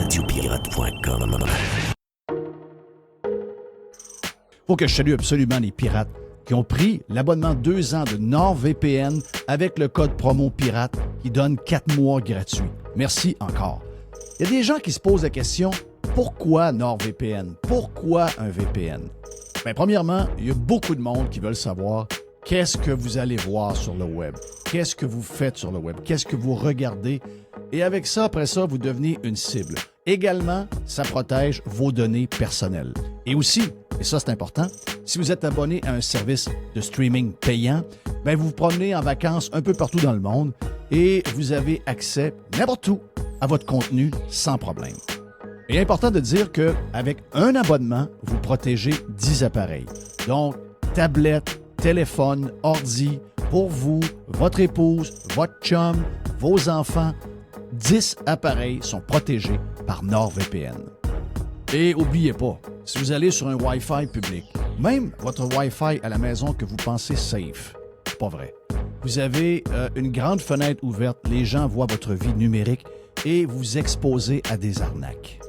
radiopirate.com. Faut que je salue absolument les pirates qui ont pris l'abonnement 2 ans de NordVPN avec le code promo PIRATE qui donne 4 mois gratuits. Merci encore. Il y a des gens qui se posent la question, pourquoi NordVPN? Pourquoi un VPN? Bien, premièrement, il y a beaucoup de monde qui veulent savoir qu'est-ce que vous allez voir sur le web, qu'est-ce que vous faites sur le web, qu'est-ce que vous regardez. Et avec ça, après ça, vous devenez une cible. Également, ça protège vos données personnelles. Et aussi, et ça c'est important, si vous êtes abonné à un service de streaming payant, bien, vous vous promenez en vacances un peu partout dans le monde et vous avez accès n'importe où à votre contenu sans problème. Il est important de dire qu'avec un abonnement, vous protégez 10 appareils. Donc, tablette, téléphone, ordi, pour vous, votre épouse, votre chum, vos enfants, 10 appareils sont protégés par NordVPN. Et n'oubliez pas, si vous allez sur un Wi-Fi public, même votre Wi-Fi à la maison que vous pensez safe, c'est pas vrai. Vous avez une grande fenêtre ouverte, les gens voient votre vie numérique et vous exposez à des arnaques.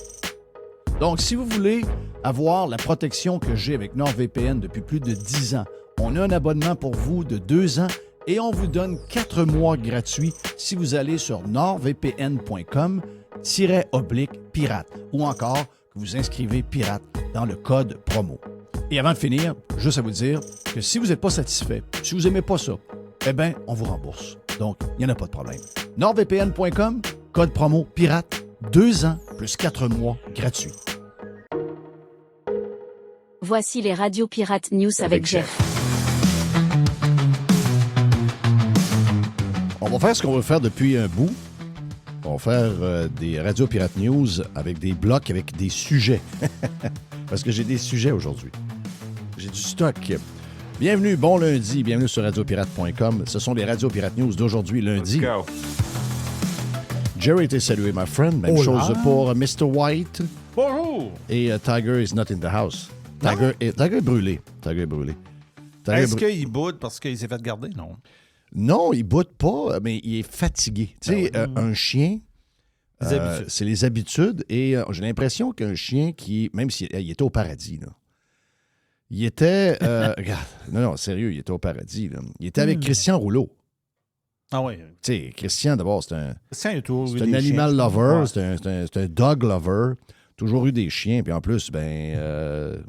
Donc, si vous voulez avoir la protection que j'ai avec NordVPN depuis plus de 10 ans, on a un abonnement pour vous de 2 ans et on vous donne 4 mois gratuits si vous allez sur nordvpn.com/pirate ou encore que vous inscrivez pirate dans le code promo. Et avant de finir, juste à vous dire que si vous n'êtes pas satisfait, si vous n'aimez pas ça, eh bien, on vous rembourse. Donc, il n'y en a pas de problème. nordvpn.com, code promo pirate, 2 ans plus 4 mois gratuits. Voici les radios Pirate News avec Jeff. On va faire ce qu'on veut faire depuis un bout. On va faire des radios Pirate News avec des blocs, avec des sujets. Parce que j'ai des sujets aujourd'hui. J'ai du stock. Bienvenue, bon lundi, bienvenue sur radiopirate.com. Ce sont les radios Pirate News d'aujourd'hui, lundi. Let's go. Jerry était salué, my friend. Même chose pour Mr. White. Bonjour. Et Tiger is not in the house. Tiger est brûlé. Tiger est brûlé. Est-ce qu'il boude parce qu'il s'est fait garder? Non. Non, il boude pas, mais il est fatigué. Tu sais, un chien, c'est les habitudes. Et j'ai l'impression qu'un chien qui, même s'il était au paradis, là, il était... regarde, non, sérieux, il était au paradis. Là. Il était avec Christian Rouleau. Ah oui. Tu sais, Christian, d'abord, c'est un animal chiens. lover, Ouais. c'est un dog lover. Toujours eu des chiens. Puis en plus,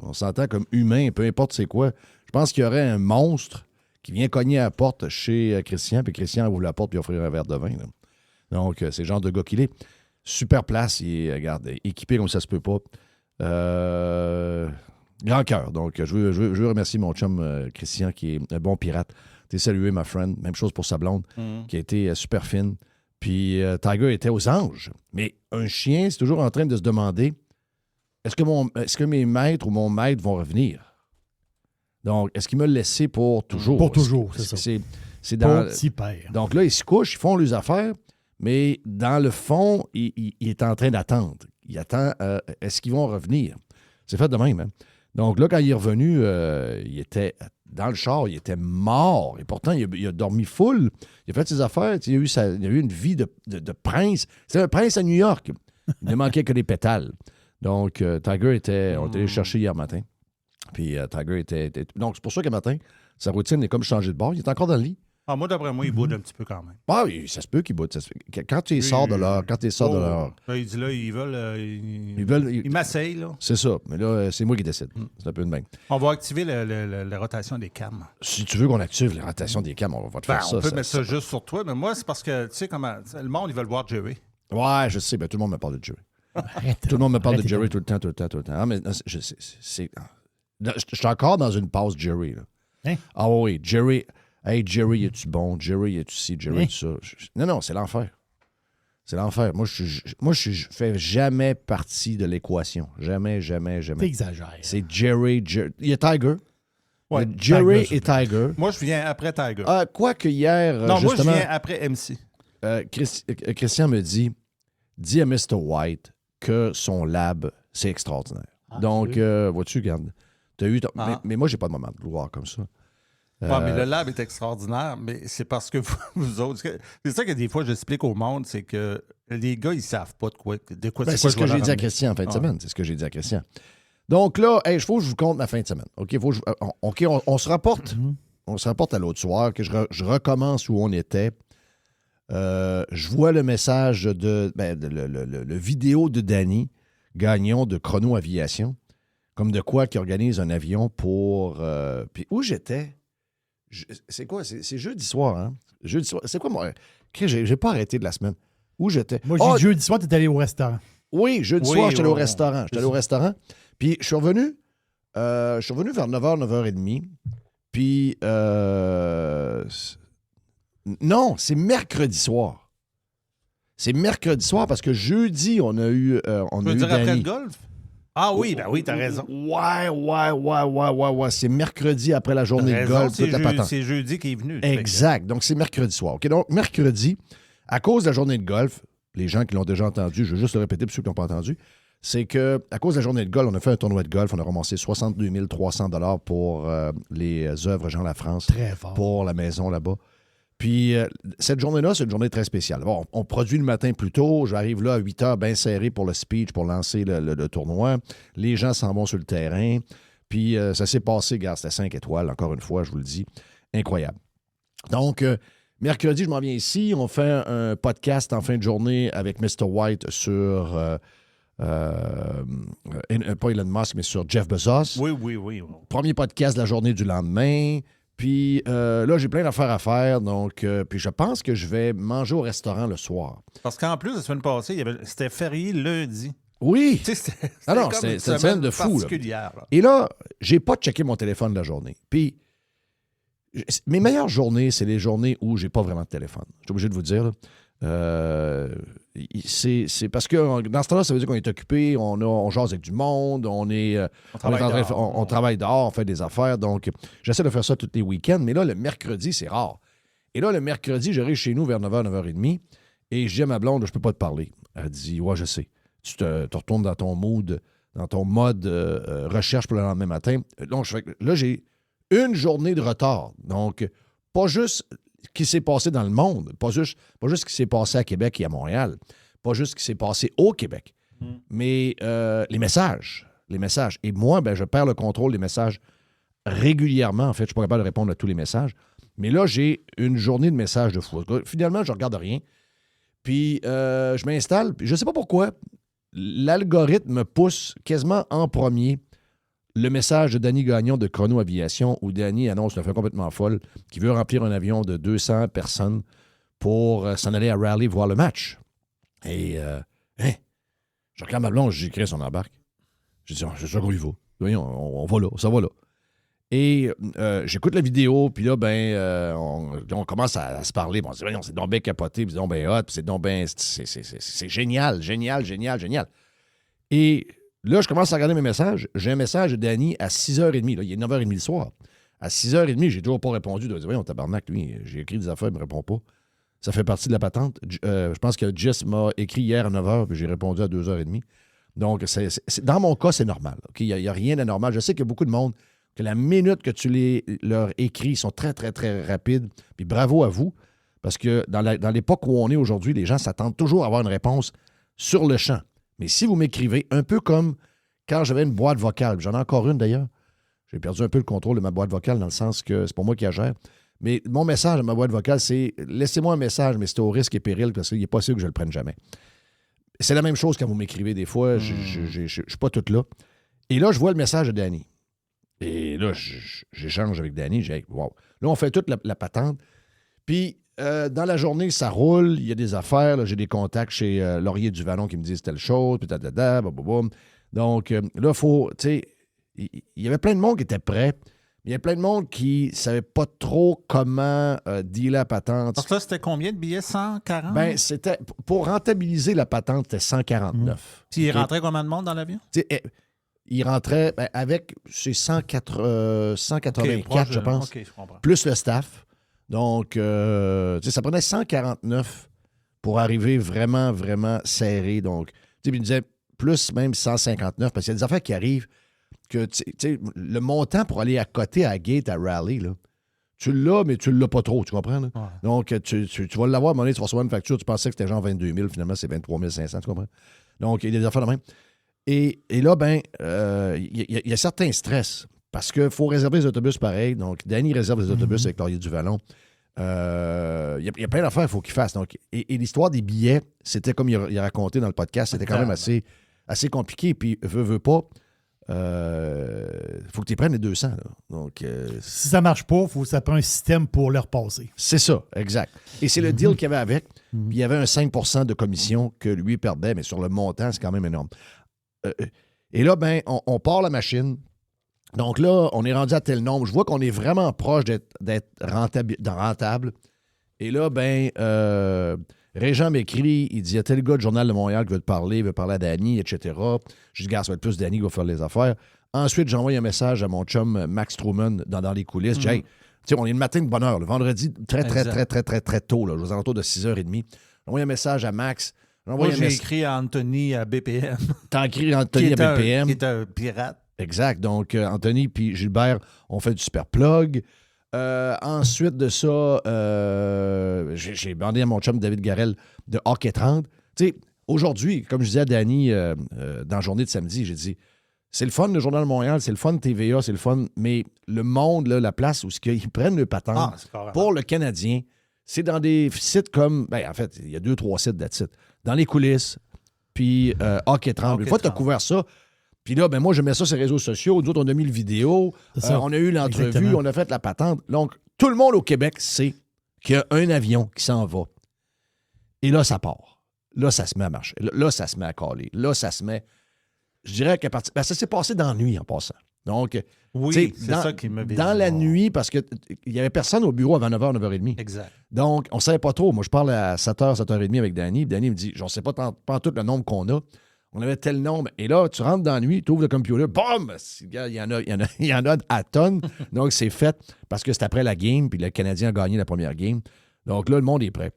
on s'entend comme humain, peu importe c'est quoi. Je pense qu'il y aurait un monstre qui vient cogner à la porte chez Christian, puis Christian ouvre la porte puis offrir un verre de vin. Là. Donc, c'est le genre de gars qu'il est. Super place, il est, regarde, équipé comme ça se peut pas. Grand cœur. Donc, je veux remercier mon chum Christian, qui est un bon pirate. T'es salué, ma friend. Même chose pour sa blonde, qui a été super fine. Puis Tiger était aux anges. Mais un chien, c'est toujours en train de se demander, est-ce que mes maîtres ou mon maître vont revenir? Donc, est-ce qu'il m'a laissé pour toujours? Pour toujours, c'est ça. C'est dans... Ton petit père. Donc là, ils se couchent, ils font leurs affaires, mais dans le fond, il est en train d'attendre. Il attend, est-ce qu'ils vont revenir? C'est fait de même. Hein? Donc là, quand il est revenu, il était dans le char, il était mort. Et pourtant, il a dormi full. Il a fait ses affaires. Il a eu une vie de prince. C'est un prince à New York. Il ne manquait que des pétales. Donc, Tiger était... On est allé le chercher hier matin. Puis Tiger était... Donc, c'est pour ça qu'un matin, sa routine est comme changée de bord. Il est encore dans le lit. Ah, moi, d'après moi, il boude un petit peu quand même. Ah oui, ça se peut qu'il boude. Quand tu sors de l'heure, Là, il dit là, ils veulent... Ils m'asseyent, là. C'est ça. Mais là, c'est moi qui décide. C'est un peu de même. On va activer la rotation des cams. Si tu veux qu'on active la rotation des cams, on va te faire ça. On peut mettre ça juste sur toi, mais moi, c'est parce que, tu sais, comment... Le monde, ils veulent voir Jerry. Ouais, je sais. Ben, tout le monde me parle de Jerry. Tout le monde me parle de Jerry tout le temps. Ah, mais je suis encore dans une pause Jerry. Là. Hein? Ah oui, Jerry... Hey, Jerry, es-tu bon? Jerry, es-tu ci? Jerry, es-tu ça? Non, c'est l'enfer. C'est l'enfer. Moi, je fais jamais partie de l'équation. Jamais. T'exagères. C'est Jerry. Il y a Tiger. Ouais, Jerry Tiger, et Tiger. Moi, je viens après Tiger. Quoique hier, non, justement... moi, je viens après MC. Christian me dit, dis à Mr. White que son lab, c'est extraordinaire. Donc, vois-tu, regarde, t'as eu... Mais moi, j'ai pas de moment de gloire comme ça. Mais le lab est extraordinaire, mais c'est parce que vous autres... C'est ça que des fois, j'explique au monde, c'est que les gars, ils savent pas de quoi c'est ce que j'ai dit à Christian en fin de semaine. C'est ce que j'ai dit à Christian. Donc là, il faut que je vous compte ma fin de semaine. OK, on se rapporte. On se rapporte à l'autre soir, que je recommence où on était. Je vois le message le vidéo de Danny Gagnon de Chrono Aviation, comme de quoi qui organise un avion pour... Puis où j'étais? C'est quoi? C'est jeudi soir, hein? Jeudi soir. C'est quoi, moi? J'ai pas arrêté de la semaine. Où j'étais? Moi, jeudi soir, tu es allé au restaurant. Oui, jeudi soir, j'étais allé au restaurant. J'étais allé au restaurant. Puis je suis revenu vers 9h, 9h30. Puis... non, c'est mercredi soir. C'est mercredi soir parce que jeudi, on a eu... tu veux dire Danny. après le golf? Ah oui, ben oui, t'as raison. Ouais. C'est mercredi après la journée de golf. C'est jeudi qui est venu. Exact. Donc, c'est mercredi soir. OK, donc, mercredi, à cause de la journée de golf, les gens qui l'ont déjà entendu, je vais juste le répéter pour ceux qui n'ont pas entendu, c'est qu'à cause de la journée de golf, on a fait un tournoi de golf, on a ramassé 62 300 $ pour les œuvres Jean Lafrance. Très fort. Pour la maison là-bas. Puis, cette journée-là, c'est une journée très spéciale. Bon, on produit le matin plus tôt. J'arrive là à 8 h, bien serré pour le speech, pour lancer le tournoi. Les gens s'en vont sur le terrain. Puis, ça s'est passé, regarde, c'était 5 étoiles, encore une fois, je vous le dis. Incroyable. Donc, mercredi, je m'en viens ici. On fait un podcast en fin de journée avec Mr. White sur... pas Elon Musk, mais sur Jeff Bezos. Oui. Premier podcast de la journée du lendemain. Puis là, j'ai plein d'affaires à faire. Donc, puis je pense que je vais manger au restaurant le soir. Parce qu'en plus, la semaine passée, c'était férié lundi. Oui! C'était c'était une semaine de fou. Particulière. Là. Et là, j'ai pas checké mon téléphone la journée. Puis, mes meilleures journées, c'est les journées où j'ai pas vraiment de téléphone. Je suis obligé de vous dire. Là. C'est parce que dans ce temps-là, ça veut dire qu'on est occupé, on jase avec du monde, on travaille dehors, on fait des affaires. Donc, j'essaie de faire ça tous les week-ends. Mais là, le mercredi, c'est rare. Et là, le mercredi, j'arrive chez nous vers 9h, 9h30 et je dis à ma blonde, je peux pas te parler. Elle dit, ouais, je sais. Tu te retournes dans ton mood, dans ton mode recherche pour le lendemain matin. Donc, là, j'ai une journée de retard. Donc, pas juste ce qui s'est passé dans le monde, pas juste ce qui s'est passé à Québec et à Montréal, pas juste ce qui s'est passé au Québec, mais les messages. Et moi, je perds le contrôle des messages régulièrement. En fait, je ne suis pas capable de répondre à tous les messages. Mais là, j'ai une journée de messages de fou. Finalement, je ne regarde rien. Puis, je m'installe. Puis je ne sais pas pourquoi, l'algorithme me pousse quasiment en premier le message de Danny Gagnon de Chrono Aviation où Danny annonce une affaire complètement folle qui veut remplir un avion de 200 personnes pour s'en aller à Raleigh voir le match. Et, je regarde ma blonde, j'écris son embarque. Je dis, c'est ça qu'on y va. Voyons, on va là, ça va là. Et j'écoute la vidéo, puis là, on commence à se parler. Bon, on se dit, voyons, c'est donc bien capoté, puis c'est donc bien hot, puis c'est donc bien... C'est génial. Et là, je commence à regarder mes messages. J'ai un message de Danny à 6h30. Là, il est 9h30 le soir. À 6h30, j'ai toujours pas répondu. Je dis, voyons, tabarnak, lui, j'ai écrit des affaires, il me répond pas. Ça fait partie de la patente. Je pense que Jess m'a écrit hier à 9h, puis j'ai répondu à 2h30. Donc, dans mon cas, c'est normal. Okay? Il n'y a rien d'anormal. Je sais qu'il y a beaucoup de monde que la minute que tu leur écris, ils sont très, très, très rapides. Puis bravo à vous, parce que dans l'époque où on est aujourd'hui, les gens s'attendent toujours à avoir une réponse sur le champ. Mais si vous m'écrivez, un peu comme quand j'avais une boîte vocale, j'en ai encore une d'ailleurs, j'ai perdu un peu le contrôle de ma boîte vocale dans le sens que c'est pas moi qui la gère. Mais mon message à ma boîte vocale, c'est « Laissez-moi un message, mais c'est au risque et péril parce qu'il n'est pas sûr que je le prenne jamais. » C'est la même chose quand vous m'écrivez des fois. Je ne suis pas tout là. Et là, je vois le message de Danny. Et là, j'échange avec Danny. J'ai dit, wow. Là, on fait toute la patente. Puis, dans la journée, ça roule. Il y a des affaires. Là, j'ai des contacts chez Laurier Duvallon qui me disent telle chose. Puis, donc, là, il faut... Tu sais, il y avait plein de monde qui était prêt. Il y a plein de monde qui ne savait pas trop comment dealer la patente. Donc là, c'était combien de billets? 140? Ben, c'était... Pour rentabiliser la patente, c'était 149. Puis il rentrait combien de monde dans l'avion? Il rentrait avec ses 184, je pense, OK, je comprends. plus le staff. Donc, ça prenait 149 pour arriver vraiment, vraiment serré. Donc, il me disait plus même 159, parce qu'il y a des affaires qui arrivent que, le montant pour aller à côté à Gate, à Raleigh, là, tu l'as, mais tu ne l'as pas trop, tu comprends? Là? Ouais. Donc, tu vas l'avoir, à un moment donné, tu vas recevoir une facture, tu pensais que c'était genre 22 000, finalement, c'est 23 500, tu comprends? Donc, il y a des affaires de même. Et là, il y a certains stress, parce qu'il faut réserver les autobus pareil. Donc, Danny réserve les autobus avec Laurier du Vallon. Il y a plein d'affaires qu'il faut qu'il fasse. Donc, et l'histoire des billets, c'était comme il a raconté dans le podcast, c'était quand même assez compliqué. Puis, veut pas, faut que tu prennes les 200. Là. Donc, Si ça marche pas, ça prend un système pour le repasser. c'est ça, exact. Et c'est le deal qu'il y avait avec. Puis il y avait un 5 de commission que lui perdait, mais sur le montant, c'est quand même énorme. Et là, on part la machine. Donc là, on est rendu à tel nombre. Je vois qu'on est vraiment proche d'être rentable. Et là, Régent m'écrit, il dit, il y a tel gars du Journal de Montréal qui veut te parler, il veut parler à Danny, etc. Je dis, gars, ça va être plus Danny qui va faire les affaires. Ensuite, j'envoie un message à mon chum Max Truman dans les coulisses. Je dis, hey, tu sais, on est le matin de bonne heure, le vendredi, très tôt, là, aux alentours de 6h30. J'envoie un message à Max. Moi, j'ai écrit à Anthony à BPM. T'as écrit Anthony à BPM. Qui est un pirate. Exact. Donc, Anthony puis Gilbert ont fait du super plug. Ensuite de ça, j'ai demandé à mon chum David Garel de Hockey 30. Tu sais, aujourd'hui, comme je disais à Danny dans la journée de samedi, j'ai dit, c'est le fun, le Journal de Montréal, c'est le fun TVA, c'est le fun, mais le monde, là, la place où ils prennent le patente pour le Canadien, c'est dans des sites comme, en fait, il y a 2-3 sites d'Atit. Dans les coulisses, puis Hockey 30. Une fois que tu as couvert ça, puis là, moi, je mets ça sur les réseaux sociaux. Nous autres, on a mis le vidéo. On a eu l'entrevue. Exactement. On a fait la patente. Donc, tout le monde au Québec sait qu'il y a un avion qui s'en va. Et là, ça part. Là, ça se met à marcher. Là, ça se met à caler. Là, ça se met... Je dirais qu'à partir... ça s'est passé dans la nuit, en passant. Donc, oui, c'est ça qui m'a dans la nuit, parce qu'il n'y avait personne au bureau avant 9h, 9h30. Exact. Donc, on ne savait pas trop. Moi, je parle à 7h, 7h30 avec Danny. Danny me dit, je ne sais pas tout le nombre qu'on a. On avait tel nombre. Et là, tu rentres dans la nuit, tu ouvres le computer, boum! Il y en a à tonnes. Donc, c'est fait parce que c'est après la game, puis le Canadien a gagné la première game. Donc là, le monde est prêt.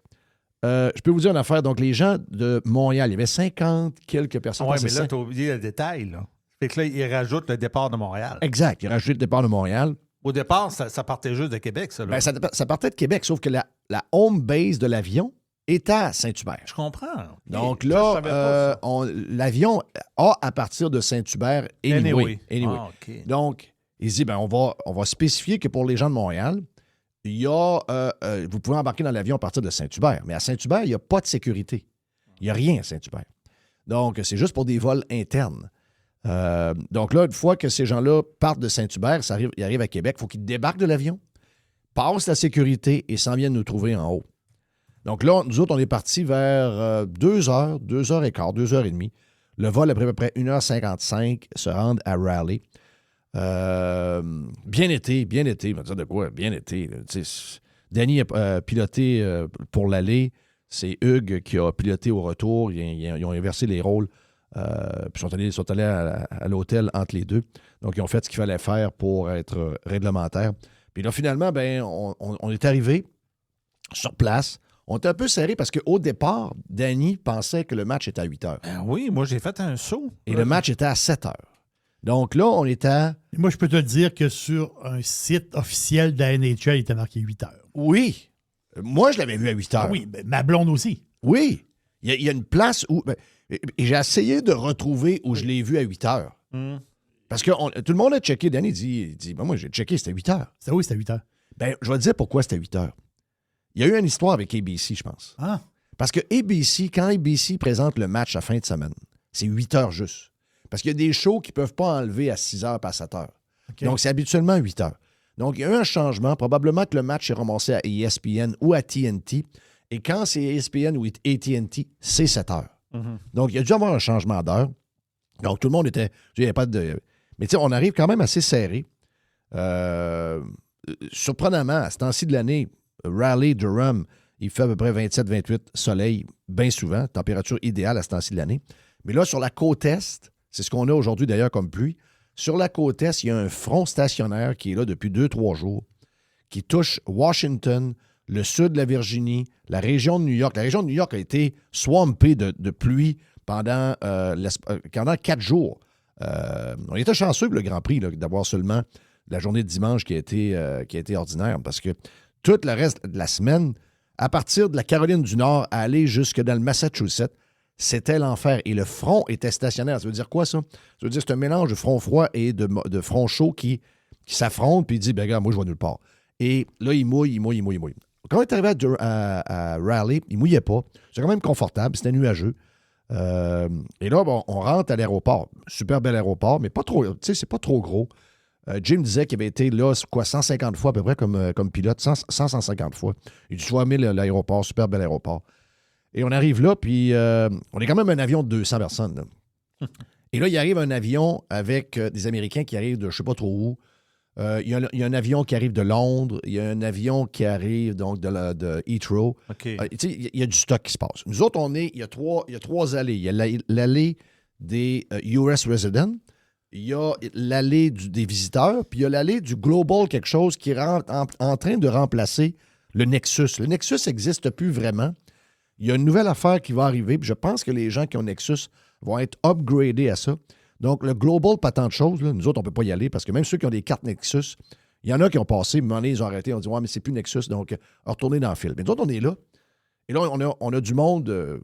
Je peux vous dire une affaire. Donc, les gens de Montréal, il y avait 50 quelques personnes. Oui, mais là, tu as oublié le détail. Là. Fait que là, ils rajoutent le départ de Montréal. Exact. Ils rajoutent le départ de Montréal. Au départ, ça partait juste de Québec, ça. Là. Ça partait de Québec, sauf que la home base de l'avion était à Saint-Hubert. Je comprends. Donc là, l'avion a à partir de Saint-Hubert anyway. Ah, okay. Donc, il se dit, on va spécifier que pour les gens de Montréal, il y a, vous pouvez embarquer dans l'avion à partir de Saint-Hubert. Mais à Saint-Hubert, il n'y a pas de sécurité. Il n'y a rien à Saint-Hubert. Donc, c'est juste pour des vols internes. Donc là, une fois que ces gens-là partent de Saint-Hubert, ils arrivent à Québec, il faut qu'ils débarquent de l'avion, passent la sécurité et s'en viennent nous trouver en haut. Donc là, nous autres, on est partis vers 2h, 2h15, 2h30. Le vol, après à peu près 1h55, se rendre à Raleigh. Bien été. Il va dire de quoi? Bien été. Danny a piloté pour l'aller. C'est Hugues qui a piloté au retour. Ils ont inversé les rôles. Puis ils sont allés à l'hôtel entre les deux. Donc, ils ont fait ce qu'il fallait faire pour être réglementaire. Puis là, finalement, on est arrivé sur place. On était un peu serré parce qu'au départ, Danny pensait que le match était à 8 heures. Oui, moi, j'ai fait un saut. Et le match était à 7 heures. Donc là, on était à... Moi, je peux te dire que sur un site officiel de la NHL, il était marqué 8 heures. Oui. Moi, je l'avais vu à 8 heures. Ah oui, ma blonde aussi. Oui. Il y a une place où... et j'ai essayé de retrouver où je l'ai vu à 8 heures. Parce que tout le monde a checké. Danny dit moi, j'ai checké, c'était 8 heures. C'était 8 heures. Je vais te dire pourquoi c'était 8 heures. Il y a eu une histoire avec ABC, je pense. Ah. Parce que ABC, quand ABC présente le match à fin de semaine, c'est 8 heures juste. Parce qu'il y a des shows qui ne peuvent pas enlever à 6 heures pas à 7 heures. Okay. Donc, c'est habituellement 8 heures. Donc, il y a eu un changement. Probablement que le match est ramassé à ESPN ou à TNT. Et quand c'est ESPN ou AT&T, c'est 7 heures. Donc, il y a dû y avoir un changement d'heure. Donc, tout le monde était... Il n'y avait pas de... Mais tu sais, on arrive quand même assez serré. Surprenamment, à ce temps-ci de l'année, Raleigh-Durham, il fait à peu près 27-28 soleil, bien souvent, température idéale à ce temps-ci de l'année. Mais là, sur la côte Est, c'est ce qu'on a aujourd'hui d'ailleurs comme pluie, sur la côte Est, il y a un front stationnaire qui est là depuis 2-3 jours, qui touche Washington, le sud de la Virginie, la région de New York. La région de New York a été swampée de pluie pendant 4 jours. On était chanceux pour le Grand Prix là, d'avoir seulement la journée de dimanche qui a été ordinaire parce que tout le reste de la semaine, à partir de la Caroline du Nord à aller jusque dans le Massachusetts, c'était l'enfer. Et le front était stationnaire. Ça veut dire quoi, ça? Ça veut dire que c'est un mélange de front froid et de front chaud qui s'affrontent, puis il dit, ben gars, moi, je vais nulle part. Et là, il mouille. Quand on est arrivé à Raleigh, il ne mouillait pas. C'est quand même confortable, c'était nuageux. Et là, bon, on rentre à l'aéroport. Super bel aéroport, mais pas trop, tu sais, c'est pas trop gros. Jim disait qu'il avait été là, 150 fois à peu près comme pilote, 150 fois. Il dit, tu vas aimer l'aéroport, super bel aéroport. Et on arrive là, puis on est quand même un avion de 200 personnes. Là. Et là, il arrive un avion avec des Américains qui arrivent de je ne sais pas trop où. Il y a un avion qui arrive de Londres. Il y a un avion qui arrive donc de Heathrow. OK. Il y a du stock qui se passe. Nous autres, il y a trois allées. Il y a l'allée des US Residents. Il y a l'allée des visiteurs. Puis il y a l'allée du Global quelque chose qui est en train de remplacer le Nexus. Le Nexus n'existe plus vraiment. Il y a une nouvelle affaire qui va arriver, puis je pense que les gens qui ont Nexus vont être upgradés à ça. Donc, le Global, pas tant de choses. Là. Nous autres, on ne peut pas y aller parce que même ceux qui ont des cartes Nexus, il y en a qui ont passé, mais ils ont arrêté. On dit, ouais, mais c'est plus Nexus, donc retournez dans le fil. Mais nous autres, on est là. Et là, on a du monde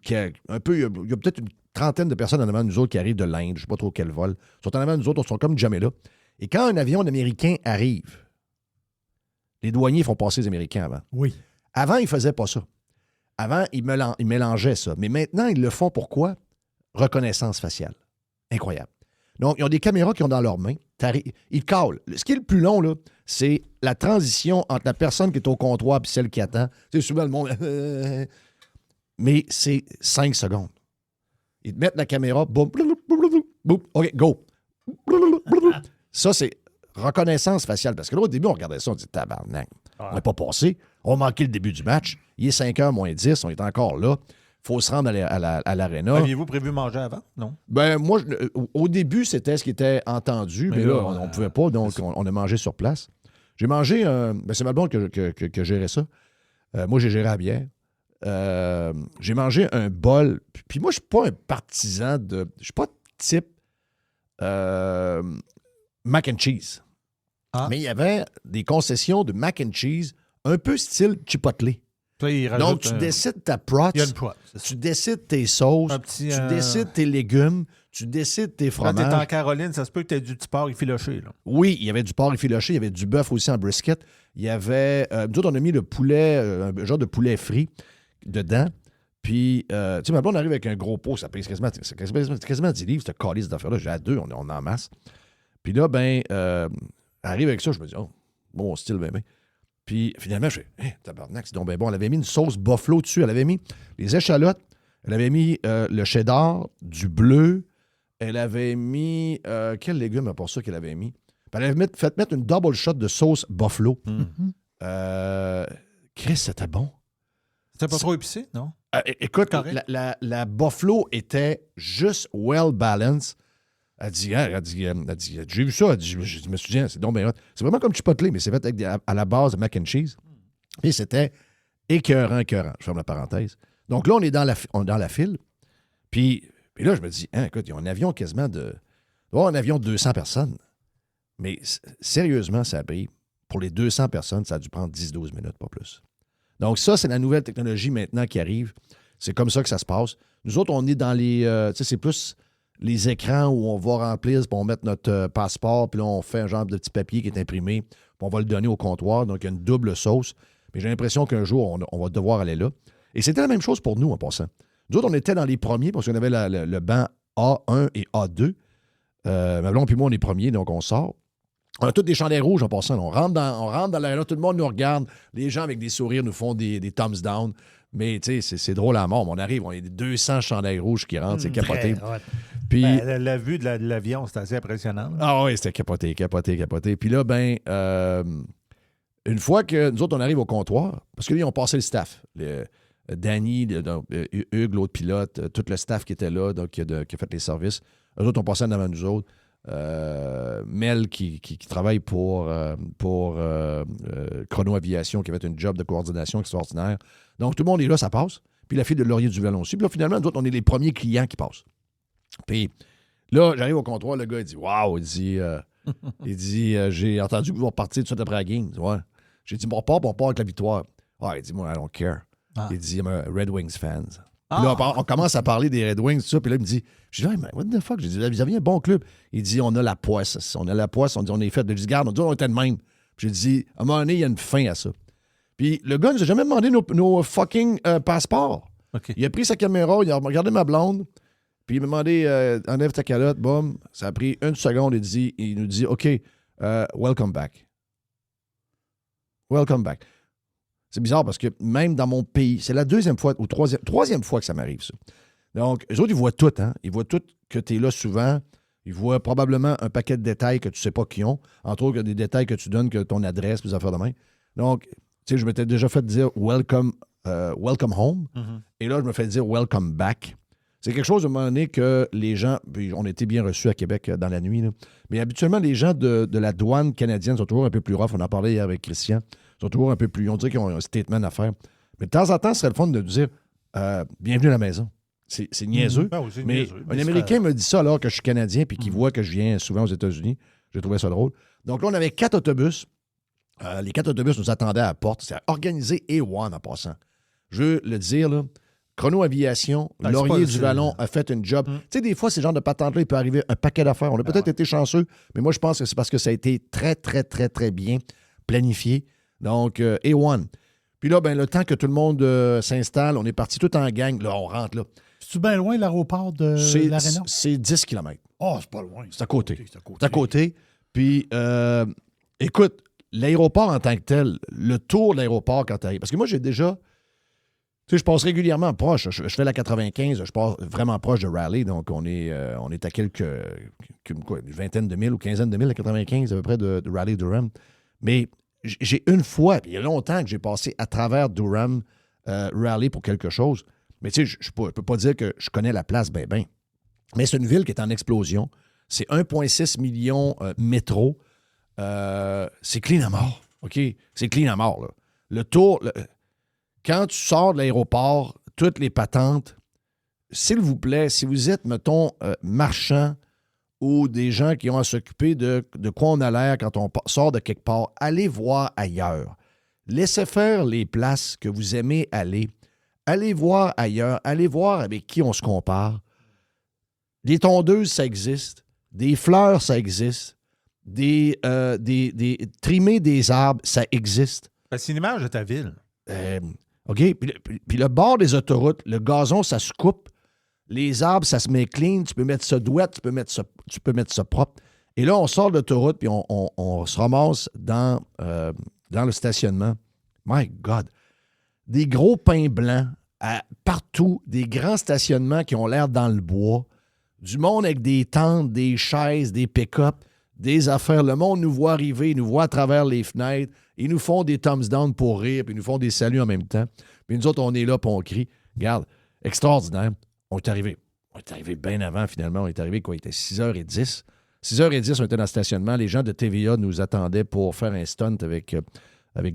qui a un peu. Il y a peut-être une trentaine de personnes en avant de nous autres qui arrivent de l'Inde, je ne sais pas trop quel vol. Ils sont en avant de nous autres, on sont comme jamais là. Et quand un avion américain arrive, les douaniers font passer les Américains avant. Oui. Avant, ils ne faisaient pas ça. Avant, ils mélangeaient ça. Mais maintenant, ils le font pourquoi? Reconnaissance faciale. Incroyable. Donc, ils ont des caméras qu'ils ont dans leurs mains. Ils calent. Ce qui est le plus long, là, c'est la transition entre la personne qui est au comptoir et celle qui attend. Tu sais, souvent, le monde... Mais c'est 5 secondes. Ils te mettent la caméra, boum, boum, OK, go. Ça, c'est reconnaissance faciale. Parce que là, au début, on regardait ça, on dit tabarnak. On n'est pas passé. On a manqué le début du match. Il est 5h moins 10. On est encore là. Il faut se rendre à l'aréna. Aviez-vous prévu manger avant? Non? Ben, moi, au début, c'était ce qui était entendu. Mais là, on ne pouvait pas. Donc, on a mangé sur place. J'ai mangé c'est ma blonde que gérait ça. Moi, j'ai géré la bière. J'ai mangé un bol. Puis moi, je ne suis pas un partisan de... Je ne suis pas type mac and cheese. Ah. Mais il y avait des concessions de mac and cheese un peu style chipotle. Donc, tu décides ta prots, il y a une prot, tu décides tes sauces, tu décides tes légumes, tu décides tes fromages. Quand tu es en Caroline, ça se peut que tu aies du petit porc effiloché. Là. Oui, il y avait du porc effiloché, il y avait du bœuf aussi en brisket. Il y avait... nous autres, on a mis le poulet, un genre de poulet frit dedans. Puis, tu sais, ma blonde arrive avec un gros pot, ça pèse quasiment 10 livres, cette calice d'affaires-là. J'ai à 2, on en masse. Puis là, ben, elle arrive avec ça, je me dis, oh, bon style, ben. Puis finalement, je fais, tabarnak, c'est donc bien bon. Elle avait mis une sauce buffalo dessus. Elle avait mis les échalotes. Elle avait mis le cheddar, du bleu. Elle avait mis... quel légume à part ça qu'elle avait mis? Puis elle avait fait mettre une double shot de sauce buffalo. Chris, c'était bon. C'était pas trop épicé, non? Écoute, la buffalo était juste well balanced. Elle dit, j'ai vu ça. Elle dit, je me souviens, c'est donc bien hot. C'est vraiment comme chipotle, mais c'est fait avec à la base de mac and cheese. Et c'était écœurant. Je ferme la parenthèse. Donc là, on est dans la file. Puis là, je me dis, écoute, il y a un avion quasiment de... Il va y avoir un avion de 200 personnes. Mais sérieusement, ça a pris, pour les 200 personnes, ça a dû prendre 10-12 minutes, pas plus. Donc ça, c'est la nouvelle technologie maintenant qui arrive. C'est comme ça que ça se passe. Nous autres, on est dans les... tu sais, c'est plus... les écrans où on va remplir, puis on met notre passeport, puis là, on fait un genre de petit papier qui est imprimé, puis on va le donner au comptoir. Donc, il y a une double sauce. Mais j'ai l'impression qu'un jour, on va devoir aller là. Et c'était la même chose pour nous, en passant. Nous autres, on était dans les premiers, parce qu'on avait le banc A1 et A2. Ma blonde puis moi, on est premiers, donc on sort. On a tous des chandails rouges en passant. On rentre dans l'aréna, tout le monde nous regarde. Les gens avec des sourires nous font des thumbs down. Mais, tu sais, c'est drôle à mort. On arrive, on a des 200 chandails rouges qui rentrent, c'est capoté. Puis, la vue de l'avion, c'est assez impressionnant. Ah oui, c'était capoté. Puis là, une fois que nous autres, on arrive au comptoir, parce que là, ils ont passé le staff. Danny, Hugues, l'autre pilote, tout le staff qui était là, donc qui a fait les services. Eux autres ont passé en avant nous autres. Mel qui travaille pour Chrono Aviation, qui avait une job de coordination extraordinaire. Donc, tout le monde est là, ça passe. Puis la fille de Laurier du Vallon aussi. Puis là, finalement, nous autres, on est les premiers clients qui passent. Puis là, j'arrive au comptoir, le gars, il dit « Wow! » Il dit Il dit, j'ai entendu que vous repartir tout de suite après la game. Ouais. J'ai dit, on part avec la victoire. Ouais, il dit, moi, I don't care. Il dit, I'm a Red Wings fan. Puis là, on commence à parler des Red Wings, tout ça. Puis là, il me dit, je dis, hey, what the fuck? J'ai dit, vous avez un bon club. Il dit, on a la poisse. On a la poisse. On dit, on est fait. Je dis, regarde, on était de même. Puis j'ai dit, à un moment donné, il y a une fin à ça. Puis le gars ne nous a jamais demandé nos fucking passeports. Okay. Il a pris sa caméra, il a regardé ma blonde, puis il m'a demandé, enlève ta calotte, boum. Ça a pris une seconde. Il nous dit, OK, welcome back. Welcome back. C'est bizarre parce que même dans mon pays, c'est la deuxième fois ou troisième fois que ça m'arrive, ça. Donc, eux autres, ils voient tout, hein. Ils voient tout que tu es là souvent. Ils voient probablement un paquet de détails que tu ne sais pas qui ont. Entre autres, des détails que tu donnes, que ton adresse, des affaires de main. Donc, tu sais, je m'étais déjà fait dire welcome home. Mm-hmm. Et là, je me fais dire welcome back. C'est quelque chose, à un moment donné, que les gens... Puis on était bien reçus à Québec dans la nuit, là. Mais habituellement, les gens de la douane canadienne sont toujours un peu plus rough. On en parlait hier avec Christian. Ils sont toujours un peu plus... On dirait qu'ils ont un statement à faire. Mais de temps en temps, ce serait le fun de dire bienvenue à la maison. C'est niaiseux. Ah oui, c'est mais niaiseux. Un Américain me dit ça alors que je suis Canadien puis qu'il voit que je viens souvent aux États-Unis. J'ai trouvé ça drôle. Donc là, on avait 4 autobus. Les 4 autobus nous attendaient à la porte. C'est organisé A1 en passant. Je veux le dire, là. Chrono Aviation, Laurier du Vallon a fait une job. Tu sais, des fois, ces genres de patentes-là, il peut arriver un paquet d'affaires. On a peut-être été chanceux, mais moi, je pense que c'est parce que ça a été très, très, très, très bien planifié. Donc, A1. Puis là, ben, le temps que tout le monde s'installe, on est parti tout en gang. Là, on rentre, là. C'est-tu bien loin, l'aéroport de l'Arena? C'est 10 km. Oh, c'est pas loin. C'est à côté. C'est à côté. Puis, écoute, l'aéroport en tant que tel, le tour de l'aéroport quand tu arrives. Parce que moi, j'ai déjà... Tu sais, je passe régulièrement proche. Je fais la 95, je passe vraiment proche de Raleigh. Donc, on est à une vingtaine de mille ou quinzaine de mille à 95, à peu près, de Raleigh-Durham. Mais j'ai une fois, puis il y a longtemps que j'ai passé à travers Durham, Raleigh pour quelque chose. Mais tu sais, je ne peux pas dire que je connais la place ben. Mais c'est une ville qui est en explosion. C'est 1,6 million métro. C'est clean à mort. OK? C'est clean à mort, là. Le tour... Quand tu sors de l'aéroport, toutes les patentes, s'il vous plaît, si vous êtes, mettons, marchand ou des gens qui ont à s'occuper de quoi on a l'air quand on sort de quelque part, allez voir ailleurs. Laissez faire les places que vous aimez aller. Allez voir ailleurs. Allez voir avec qui on se compare. Des tondeuses, ça existe. Des fleurs, ça existe. Trimer des arbres, ça existe. C'est une image de ta ville. OK? Puis le bord des autoroutes, le gazon, ça se coupe. Les arbres, ça se met clean. Tu peux mettre ça douette, tu peux mettre ça propre. Et là, on sort de l'autoroute, puis on se ramasse dans le stationnement. My God! Des gros pins blancs partout, des grands stationnements qui ont l'air dans le bois, du monde avec des tentes, des chaises, des pick-up, des affaires. Le monde nous voit arriver, nous voit à travers les fenêtres. Ils nous font des thumbs down pour rire, puis ils nous font des saluts en même temps. Puis nous autres, on est là, puis on crie. Regarde, extraordinaire. On est arrivé bien avant, finalement. On est arrivé, quoi, il était 6h10. 6h10, on était dans le stationnement. Les gens de TVA nous attendaient pour faire un stunt avec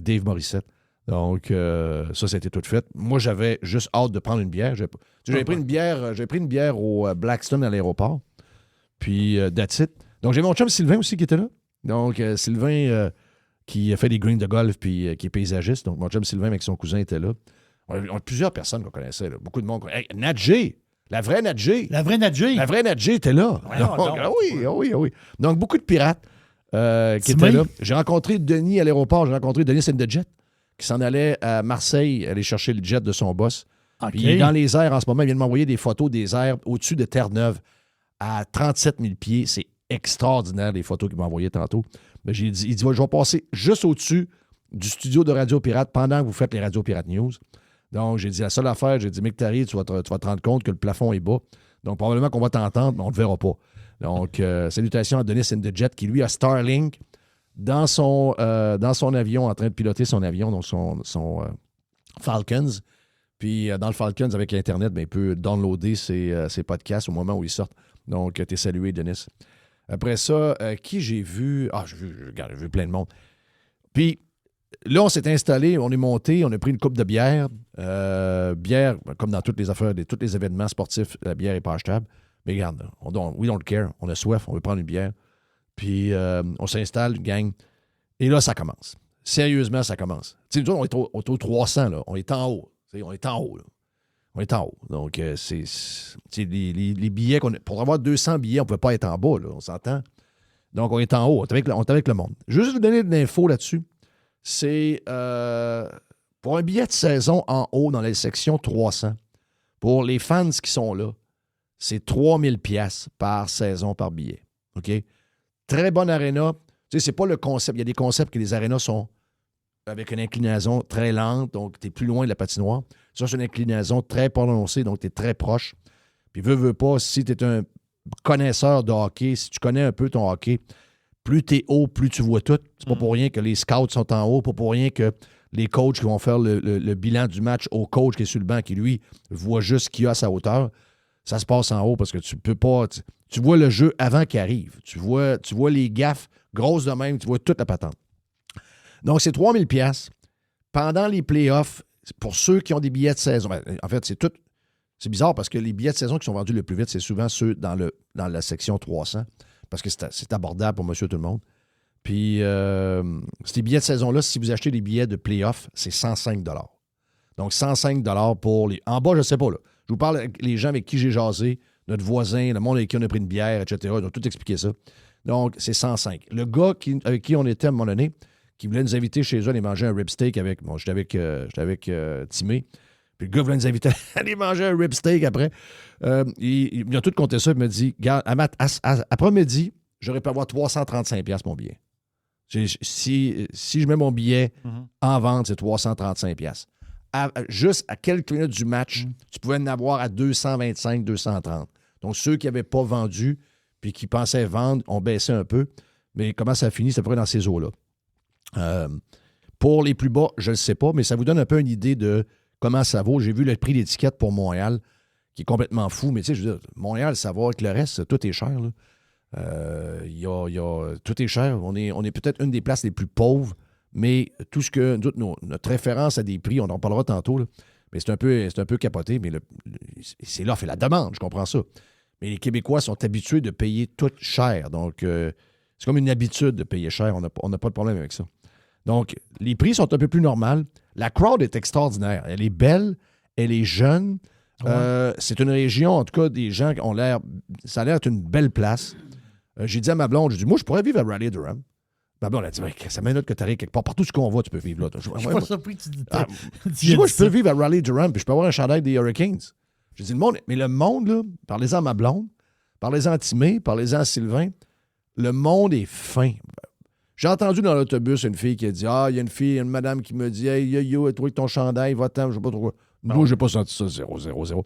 Dave Morissette. Donc, ça a été tout fait. Moi, j'avais juste hâte de prendre une bière. J'avais pris une bière au Blackstone à l'aéroport. Puis, that's it. Donc, j'ai mon chum Sylvain aussi qui était là. Donc, Sylvain... qui a fait des greens de golf puis qui est paysagiste. Donc, mon chum Sylvain avec son cousin était là. On a plusieurs personnes qu'on connaissait. Là. Beaucoup de monde. Hey, Nadjé! La vraie Nadjé! La vraie Nadjé! La vraie Nadjé était là. Oui. Donc, beaucoup de pirates qui étaient là. J'ai rencontré Denis à l'aéroport. J'ai rencontré Denis Sendejet qui s'en allait à Marseille aller chercher le jet de son boss. Okay. Puis il est dans les airs en ce moment. Il vient de m'envoyer des photos des airs au-dessus de Terre-Neuve à 37 000 pieds. C'est extraordinaire, les photos qu'il m'a envoyées tantôt. Mais il dit, je vais passer juste au-dessus du studio de Radio Pirate pendant que vous faites les Radio Pirate News. Donc, j'ai dit, la seule affaire, j'ai dit, mec, t'arrives, tu vas te rendre compte que le plafond est bas. Donc, probablement qu'on va t'entendre, mais on ne te verra pas. Donc, salutations à Denis Sendejet qui, lui, a Starlink dans son avion, en train de piloter son avion, donc son Falcons. Puis, dans le Falcons, avec Internet, il peut downloader ses podcasts au moment où ils sortent. Donc, t'es salué, Denis. Après ça, qui j'ai vu? J'ai vu plein de monde. Puis là, on s'est installé, on est monté, on a pris une coupe de bière. Bière, comme dans toutes les affaires, tous les événements sportifs, la bière n'est pas achetable. Mais regarde, we don't care, on a soif, on veut prendre une bière. Puis on s'installe, gang. Et là, ça commence. Sérieusement, ça commence. Tu sais, nous autres, on est au 300, là. On est en haut. On est en haut, là. On est en haut. Donc, c'est les billets pour avoir 200 billets, on ne peut pas être en bas, là. On s'entend? Donc, on est en haut. On est avec le monde. Juste vous donner de l'info là-dessus. C'est pour un billet de saison en haut dans la section 300, pour les fans qui sont là, c'est 3000 pièces par saison par billet. OK? Très bonne aréna. Tu sais, c'est pas le concept. Il y a des concepts que les arénas sont avec une inclinaison très lente, donc tu es plus loin de la patinoire. Ça, c'est une inclinaison très prononcée, donc tu es très proche. Puis veux pas, si tu es un connaisseur de hockey, si tu connais un peu ton hockey, plus tu es haut, plus tu vois tout. C'est pas pour rien que les scouts sont en haut, pas pour rien que les coachs qui vont faire le bilan du match au coach qui est sur le banc, qui lui voit juste ce qu'il y a à sa hauteur. Ça se passe en haut parce que tu peux pas. Tu vois le jeu avant qu'il arrive. Tu vois les gaffes grosses de même, tu vois toute la patente. Donc, c'est 3000 pièces pendant les playoffs pour ceux qui ont des billets de saison. En fait, c'est bizarre parce que les billets de saison qui sont vendus le plus vite, c'est souvent ceux dans la section 300 parce que c'est abordable pour monsieur tout le monde. Puis, ces billets de saison-là, si vous achetez des billets de playoff, c'est 105 $. Donc, 105 $ pour les... En bas, je ne sais pas, là. Je vous parle avec les gens avec qui j'ai jasé, notre voisin, le monde avec qui on a pris une bière, etc. Ils ont tout expliqué ça. Donc, c'est 105. Le gars avec qui on était à un moment donné, qui voulait nous inviter chez eux à aller manger un rib steak avec... Bon, j'étais avec Timé. Puis le gars voulait nous inviter à aller manger un rib steak après. Il a tout compté ça. Il m'a dit, regarde, après-midi, j'aurais pu avoir 335 $ mon billet. Si je mets mon billet en vente, c'est 335 $. Juste à quelques minutes du match, tu pouvais en avoir à 225, 230. Donc, ceux qui n'avaient pas vendu puis qui pensaient vendre ont baissé un peu. Mais comment ça a fini? C'est à peu près dans ces eaux-là. Pour les plus bas, je ne le sais pas, mais ça vous donne un peu une idée de comment ça vaut. J'ai vu le prix d'étiquette pour Montréal, qui est complètement fou. Mais tu sais, je veux dire, Montréal, ça va avec le reste, tout est cher, là. Tout est cher. On est peut-être une des places les plus pauvres, mais tout ce que notre référence à des prix, on en parlera tantôt, là, mais c'est un peu capoté, mais c'est l'offre et la demande, je comprends ça. Mais les Québécois sont habitués de payer tout cher. Donc, c'est comme une habitude de payer cher. On n'a pas de problème avec ça. Donc, les prix sont un peu plus normaux. La crowd est extraordinaire. Elle est belle, elle est jeune. Ouais. C'est une région, en tout cas, des gens qui ont l'air... Ça a l'air d'être une belle place. J'ai dit à ma blonde, moi, je pourrais vivre à Raleigh-Durham. Ma blonde a dit, ça m'énerve que tu arrives quelque part. Partout où on va, tu peux vivre là. Je suis pas surpris que tu dis moi, je peux vivre à Raleigh-Durham, puis je peux avoir un chandail des Hurricanes. J'ai dit, le monde, là, parlez-en à ma blonde, parlez-en à Timé, parlez-en à Sylvain, le monde est fin. J'ai entendu dans l'autobus une fille qui a dit, il y a une madame qui me dit, hey, yo, toi avec ton chandail, va-t'en, je sais pas trop. Moi, j'ai pas senti ça, 0.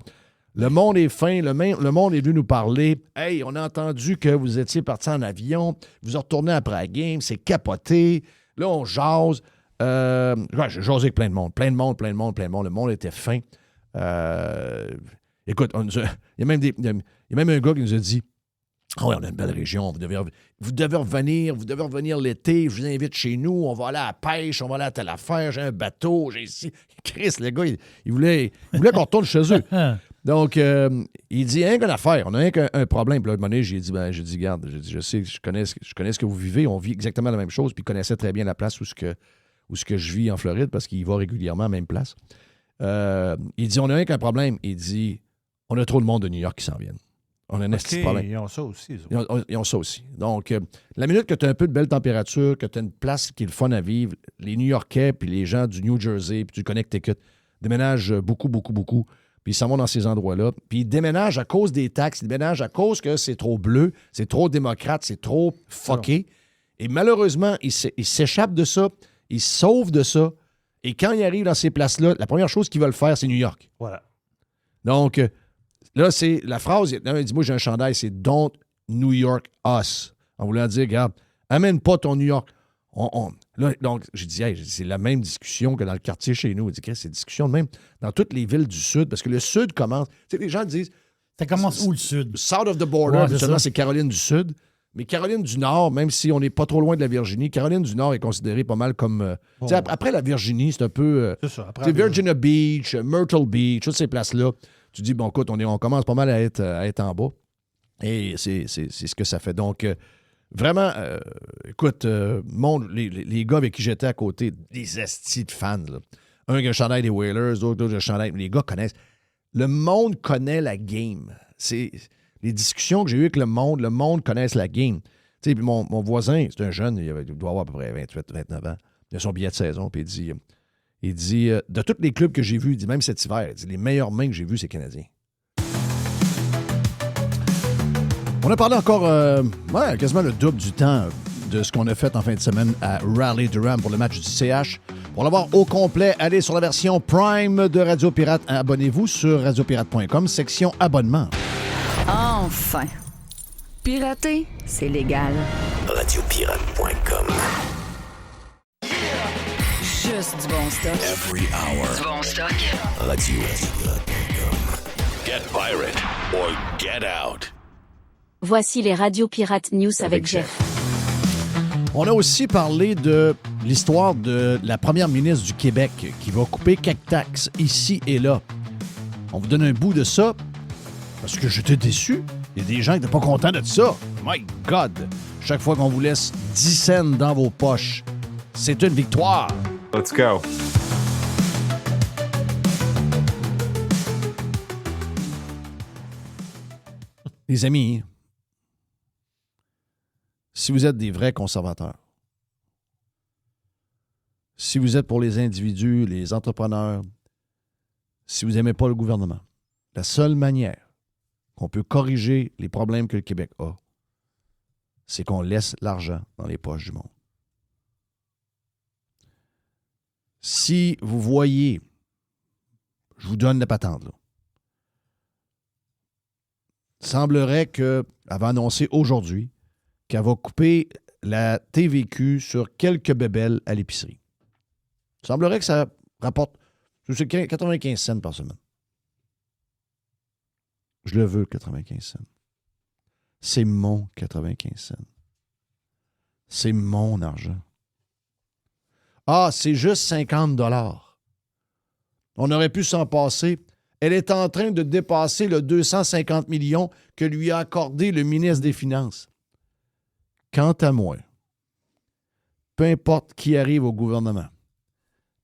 Le monde est fin, le monde est venu nous parler. Hey, on a entendu que vous étiez parti en avion, vous êtes retourné après la game, c'est capoté. Là, on jase. J'ai jasé avec plein de monde. Le monde était fin. Écoute, il y a même un gars qui nous a dit, on a une belle région, vous devez revenir l'été, je vous invite chez nous, on va aller à la pêche, on va aller à telle affaire, j'ai un bateau, j'ai ici. Chris, le gars, il voulait qu'on retourne chez eux. Donc, il dit, rien qu'une affaire, on a rien qu'un problème. Puis là, à un moment donné, j'ai dit, garde, je sais, je connais ce que vous vivez, on vit exactement la même chose, puis il connaissait très bien la place où ce que je vis en Floride, parce qu'il va régulièrement à la même place. Il dit, on a rien qu'un problème. Il dit, on a trop de monde de New York qui s'en viennent. On a un petit problème. Ils ont ça aussi. Ils ont ça aussi. Donc, la minute que tu as un peu de belle température, que tu as une place qui est le fun à vivre, les New-Yorkais puis les gens du New Jersey puis du Connecticut déménagent beaucoup, puis ils s'en vont dans ces endroits-là. Puis ils déménagent à cause des taxes, ils déménagent à cause que c'est trop bleu, c'est trop démocrate, c'est trop fucké. Et malheureusement, ils s'échappent de ça, ils se sauvent de ça. Et quand ils arrivent dans ces places-là, la première chose qu'ils veulent faire, c'est New York. Voilà. Donc... Là, c'est la phrase, il dit, moi, j'ai un chandail, c'est « Don't New York us ». En voulant dire, regarde, amène pas ton New York. Là, donc, j'ai dit, c'est la même discussion que dans le quartier chez nous. Il dit, c'est discussion de même dans toutes les villes du Sud, parce que le Sud commence... Tu sais, les gens disent... Ça commence où, le Sud? South of the border, justement, c'est Caroline du Sud. Mais Caroline du Nord, même si on n'est pas trop loin de la Virginie, Caroline du Nord est considérée pas mal comme... Après la Virginie, c'est un peu... c'est ça. Après Virginia Beach, Myrtle Beach, toutes ces places-là. Tu dis, bon, écoute, on commence pas mal à être en bas. Et c'est ce que ça fait. Donc, Vraiment, écoute, les gars avec qui j'étais à côté, des estis de fans, là. Un qui a un chandail des Whalers, d'autres qui a un chandail. Les gars connaissent. Le monde connaît la game. C'est les discussions que j'ai eues avec le monde connaît la game. Tu sais, puis mon voisin, c'est un jeune, il doit avoir à peu près 28, 29 ans. Il a son billet de saison, puis il dit de tous les clubs que j'ai vus, il dit même cet hiver, il dit les meilleures mains que j'ai vues, c'est Canadiens. On a parlé encore quasiment le double du temps de ce qu'on a fait en fin de semaine à Raleigh-Durham pour le match du CH. Pour l'avoir au complet, allez sur la version Prime de Radio Pirate. Abonnez-vous sur radiopirate.com, section abonnement. Enfin! Pirater, c'est légal. Radiopirate.com. Juste du bon stock. Every hour. Du bon stock. Radiopirate.com. Get pirate or get out. Voici les Radio Pirate News avec Jeff. On a aussi parlé de l'histoire de la première ministre du Québec qui va couper quelques taxes ici et là. On vous donne un bout de ça parce que j'étais déçu. Il y a des gens qui n'étaient pas contents de ça. My God! Chaque fois qu'on vous laisse 10 cents dans vos poches, c'est une victoire. Let's go. Les amis, si vous êtes des vrais conservateurs, si vous êtes pour les individus, les entrepreneurs, si vous n'aimez pas le gouvernement, la seule manière qu'on peut corriger les problèmes que le Québec a, c'est qu'on laisse l'argent dans les poches du monde. Si vous voyez, je vous donne la patente, là. Semblerait qu'elle va annoncer aujourd'hui qu'elle va couper la TVQ sur quelques bébelles à l'épicerie. Semblerait que ça rapporte 95 cents par semaine. Je le veux, 95 cents. C'est mon 95 cents. C'est mon argent. Ah, c'est juste 50 $. On aurait pu s'en passer. Elle est en train de dépasser le 250 millions que lui a accordé le ministre des Finances. Quant à moi, peu importe qui arrive au gouvernement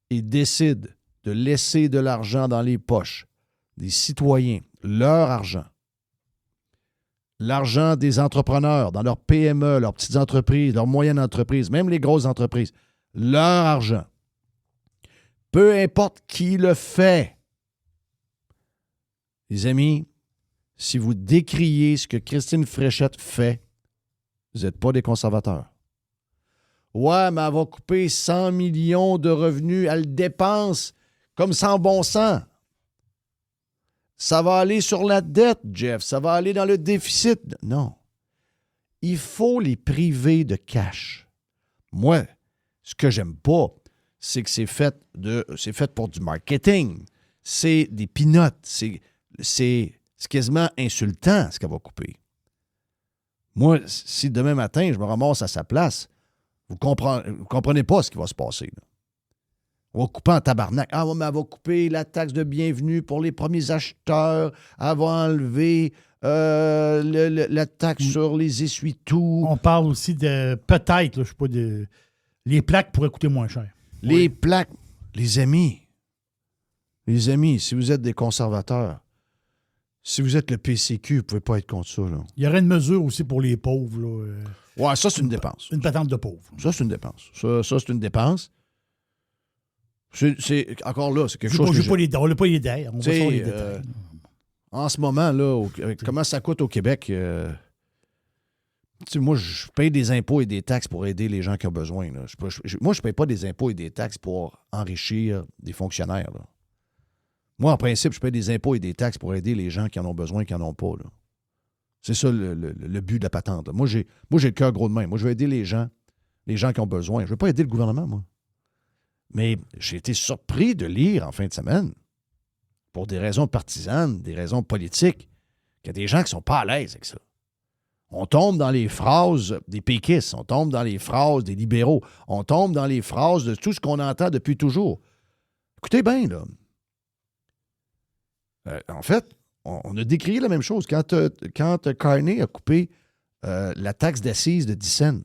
et décide de laisser de l'argent dans les poches des citoyens, leur argent, l'argent des entrepreneurs dans leurs PME, leurs petites entreprises, leurs moyennes entreprises, même les grosses entreprises, leur argent, peu importe qui le fait. Les amis, si vous décriez ce que Christine Fréchette fait, vous n'êtes pas des conservateurs. Ouais, mais elle va couper 100 millions de revenus, elle dépense comme sans bon sens. Ça va aller sur la dette, Jeff. Ça va aller dans le déficit. Non. Il faut les priver de cash. Moi, ce que j'aime pas, c'est que c'est fait pour du marketing. C'est des peanuts. C'est quasiment insultant ce qu'elle va couper. Moi, si demain matin, je me ramasse à sa place, vous comprenez pas ce qui va se passer, là. On va couper en tabarnak. Ah, mais elle va couper la taxe de bienvenue pour les premiers acheteurs. Elle va enlever la taxe sur les essuie-tout. On parle aussi de peut-être, là, je sais pas, les plaques pourraient coûter moins cher. Les plaques. Les amis, si vous êtes des conservateurs, si vous êtes le PCQ, vous ne pouvez pas être contre ça, là. Il y aurait une mesure aussi pour les pauvres, là. Ouais, ça, c'est une dépense. Une patente de pauvres. Ça, c'est une dépense. Ça, c'est une dépense. C'est encore là, c'est quelque chose que on n'a pas les détails. On va savoir les détails. En ce moment, là, avec comment ça coûte au Québec, moi, je paye des impôts et des taxes pour aider les gens qui ont besoin. Là. Moi, je ne paye pas des impôts et des taxes pour enrichir des fonctionnaires. Là. Moi, en principe, je paye des impôts et des taxes pour aider les gens qui en ont besoin et qui n'en ont pas. Là. C'est ça le but de la patente. Là. Moi, j'ai le cœur gros de main. Moi, je veux aider les gens qui ont besoin. Je ne veux pas aider le gouvernement, moi. Mais j'ai été surpris de lire en fin de semaine, pour des raisons partisanes, des raisons politiques, qu'il y a des gens qui ne sont pas à l'aise avec ça. On tombe dans les phrases des péquistes, on tombe dans les phrases des libéraux, on tombe dans les phrases de tout ce qu'on entend depuis toujours. Écoutez bien, là. En fait, on a décrié la même chose. Quand Carney a coupé la taxe d'assises de 10 cents.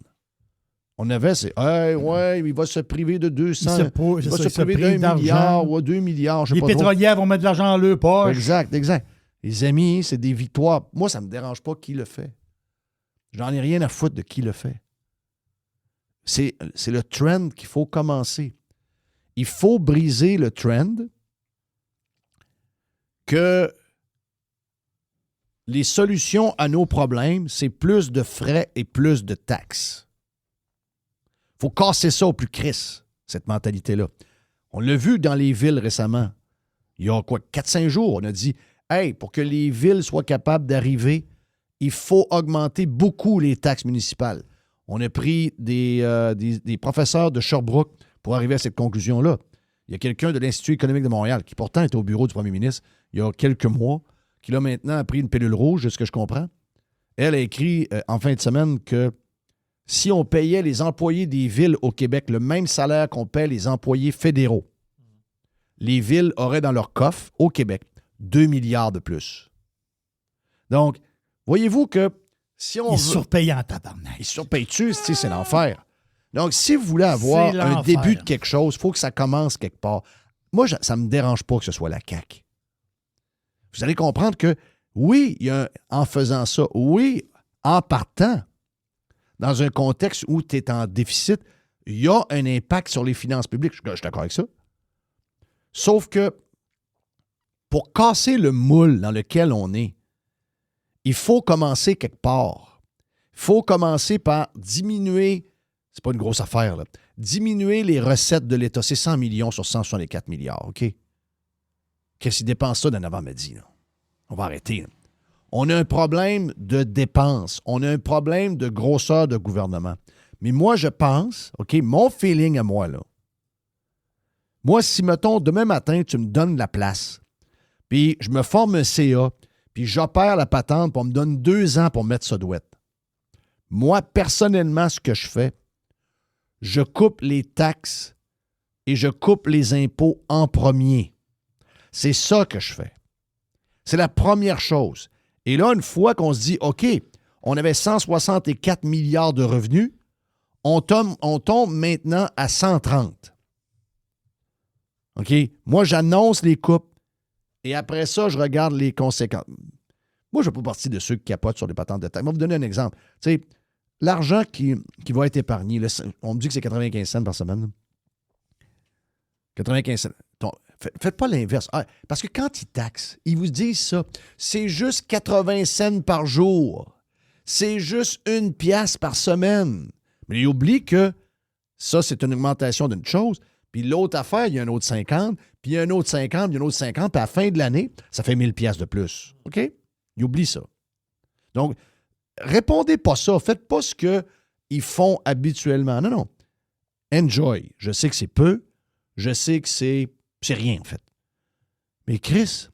On avait, il va se priver de 200. Il va se priver d'1 milliard ou 2 milliards. Je sais Les pas pétrolières vont mettre de l'argent dans leur poche. Exact. Les amis, c'est des victoires. Moi, ça ne me dérange pas qui le fait. J'en ai rien à foutre de qui le fait. C'est le trend qu'il faut commencer. Il faut briser le trend que les solutions à nos problèmes, c'est plus de frais et plus de taxes. Il faut casser ça au plus crisse, cette mentalité-là. On l'a vu dans les villes récemment. Il y a 4-5 jours, on a dit « Hey, pour que les villes soient capables d'arriver, il faut augmenter beaucoup les taxes municipales. » On a pris des professeurs de Sherbrooke pour arriver à cette conclusion-là. Il y a quelqu'un de l'Institut économique de Montréal qui pourtant était au bureau du premier ministre il y a quelques mois, qui là maintenant a pris une pilule rouge, de ce que je comprends. Elle a écrit en fin de semaine que si on payait les employés des villes au Québec le même salaire qu'on paie les employés fédéraux, les villes auraient dans leur coffre, au Québec, 2 milliards de plus. Donc, voyez-vous que si on Ils surpayent en tabarnak. Ils surpayent-tu? C'est l'enfer. Donc, si vous voulez avoir un début de quelque chose, il faut que ça commence quelque part. Moi, ça ne me dérange pas que ce soit la CAQ. Vous allez comprendre que, oui, en faisant ça, oui, en partant, dans un contexte où tu es en déficit, il y a un impact sur les finances publiques. Je suis d'accord avec ça. Sauf que pour casser le moule dans lequel on est, il faut commencer quelque part. Il faut commencer par diminuer, c'est pas une grosse affaire, là, diminuer les recettes de l'État. C'est 100 millions sur 164 milliards, OK? Qu'est-ce qu'ils dépensent ça d'un avant-midi, là? On va arrêter, là. On a un problème de dépenses. On a un problème de grosseur de gouvernement. Mais moi, je pense, OK, mon feeling à moi, là, moi, si, mettons, demain matin, tu me donnes la place, puis je me forme un CA, puis j'opère la patente, puis on me donne 2 ans pour mettre ça douette. Moi, personnellement, ce que je fais, je coupe les taxes et je coupe les impôts en premier. C'est ça que je fais. C'est la première chose. Et là, une fois qu'on se dit, OK, on avait 164 milliards de revenus, on tombe maintenant à 130. OK? Moi, j'annonce les coupes et après ça, je regarde les conséquences. Moi, je ne fais pas partie de ceux qui capotent sur les patentes de taxes. Je vais vous donner un exemple. Tu sais, l'argent qui va être épargné, on me dit que c'est 95 cents par semaine. 95 cents. Faites pas l'inverse. Parce que quand ils taxent, ils vous disent ça. C'est juste 80 cents par jour. C'est juste 1 pièce par semaine. Mais ils oublient que ça, c'est une augmentation d'une chose. Puis l'autre affaire, il y a un autre 50, puis il y a un autre 50, puis il y a un autre 50, puis à la fin de l'année, ça fait 1000 pièces de plus. OK? Ils oublient ça. Donc, répondez pas ça. Faites pas ce qu'ils font habituellement. Non, non. Enjoy. Je sais que c'est peu. Je sais que c'est rien, en fait. Mais Chris,